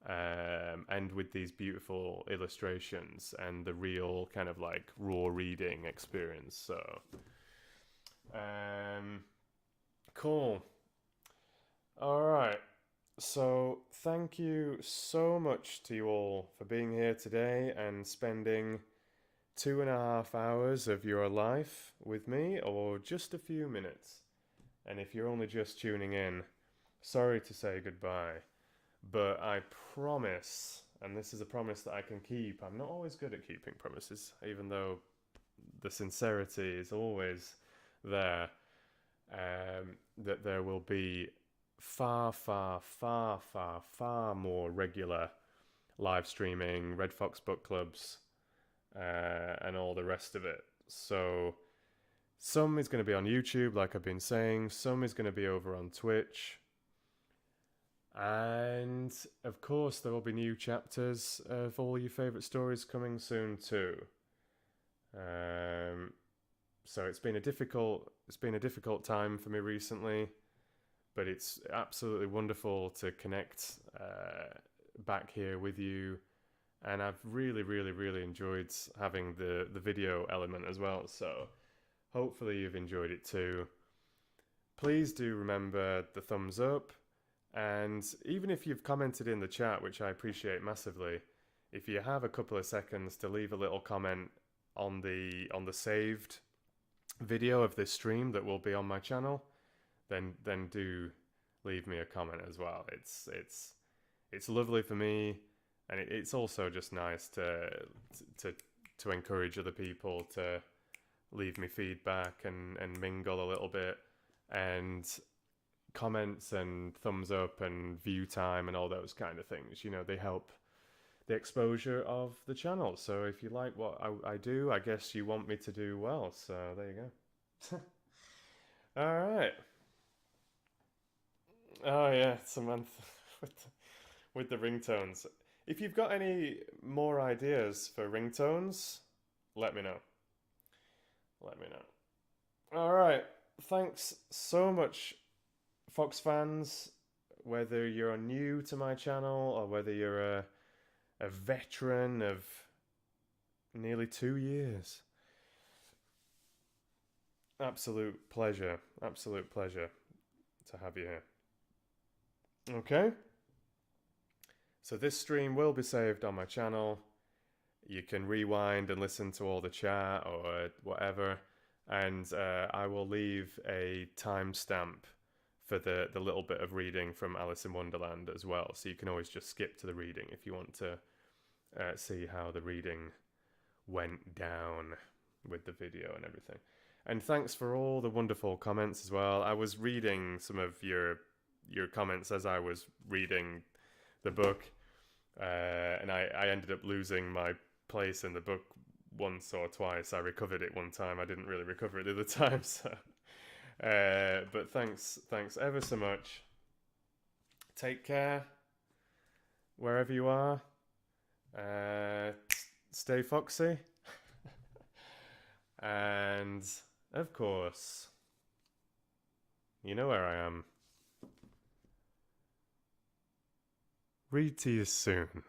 and with these beautiful illustrations and the real kind of like raw reading experience. So, cool. All right. So thank you so much to you all for being here today and spending 2.5 hours of your life with me, or just a few minutes. And if you're only just tuning in, sorry to say goodbye, but I promise, and this is a promise that I can keep. I'm not always good at keeping promises, even though the sincerity is always there. That there will be far, far, far, far, far more regular live streaming, Red Fox book clubs, and all the rest of it. So some is going to be on YouTube, like I've been saying. Some is going to be over on Twitch. And of course, there will be new chapters of all your favourite stories coming soon too. So it's been a difficult time for me recently, but it's absolutely wonderful to connect back here with you, and I've really, really, really enjoyed having the video element as well. So hopefully you've enjoyed it too. Please do remember the thumbs up. And even if you've commented in the chat, which I appreciate massively, if you have a couple of seconds to leave a little comment on the saved video of this stream that will be on my channel, then do leave me a comment as well. It's lovely for me, and it's also just nice to encourage other people to leave me feedback and mingle a little bit, and comments and thumbs up and view time and all those kind of things. You know, they help the exposure of the channel. So if you like what I do, I guess you want me to do well. So there you go. All right. Oh yeah, Samantha with the ringtones. If you've got any more ideas for ringtones, let me know. Let me know. All right. Thanks so much, Fox fans, whether you're new to my channel or whether you're a veteran of nearly 2 years. Absolute pleasure to have you here. Okay, so this stream will be saved on my channel. You can rewind and listen to all the chat or whatever, and I will leave a timestamp for the little bit of reading from Alice in Wonderland as well. So you can always just skip to the reading if you want to see how the reading went down with the video and everything. And thanks for all the wonderful comments as well. I was reading some of your comments as I was reading the book, and I ended up losing my place in the book once or twice. I recovered it one time. I didn't really recover it the other time, so... but thanks ever so much. Take care wherever you are. Stay foxy. And of course, you know where I am. Read to you soon.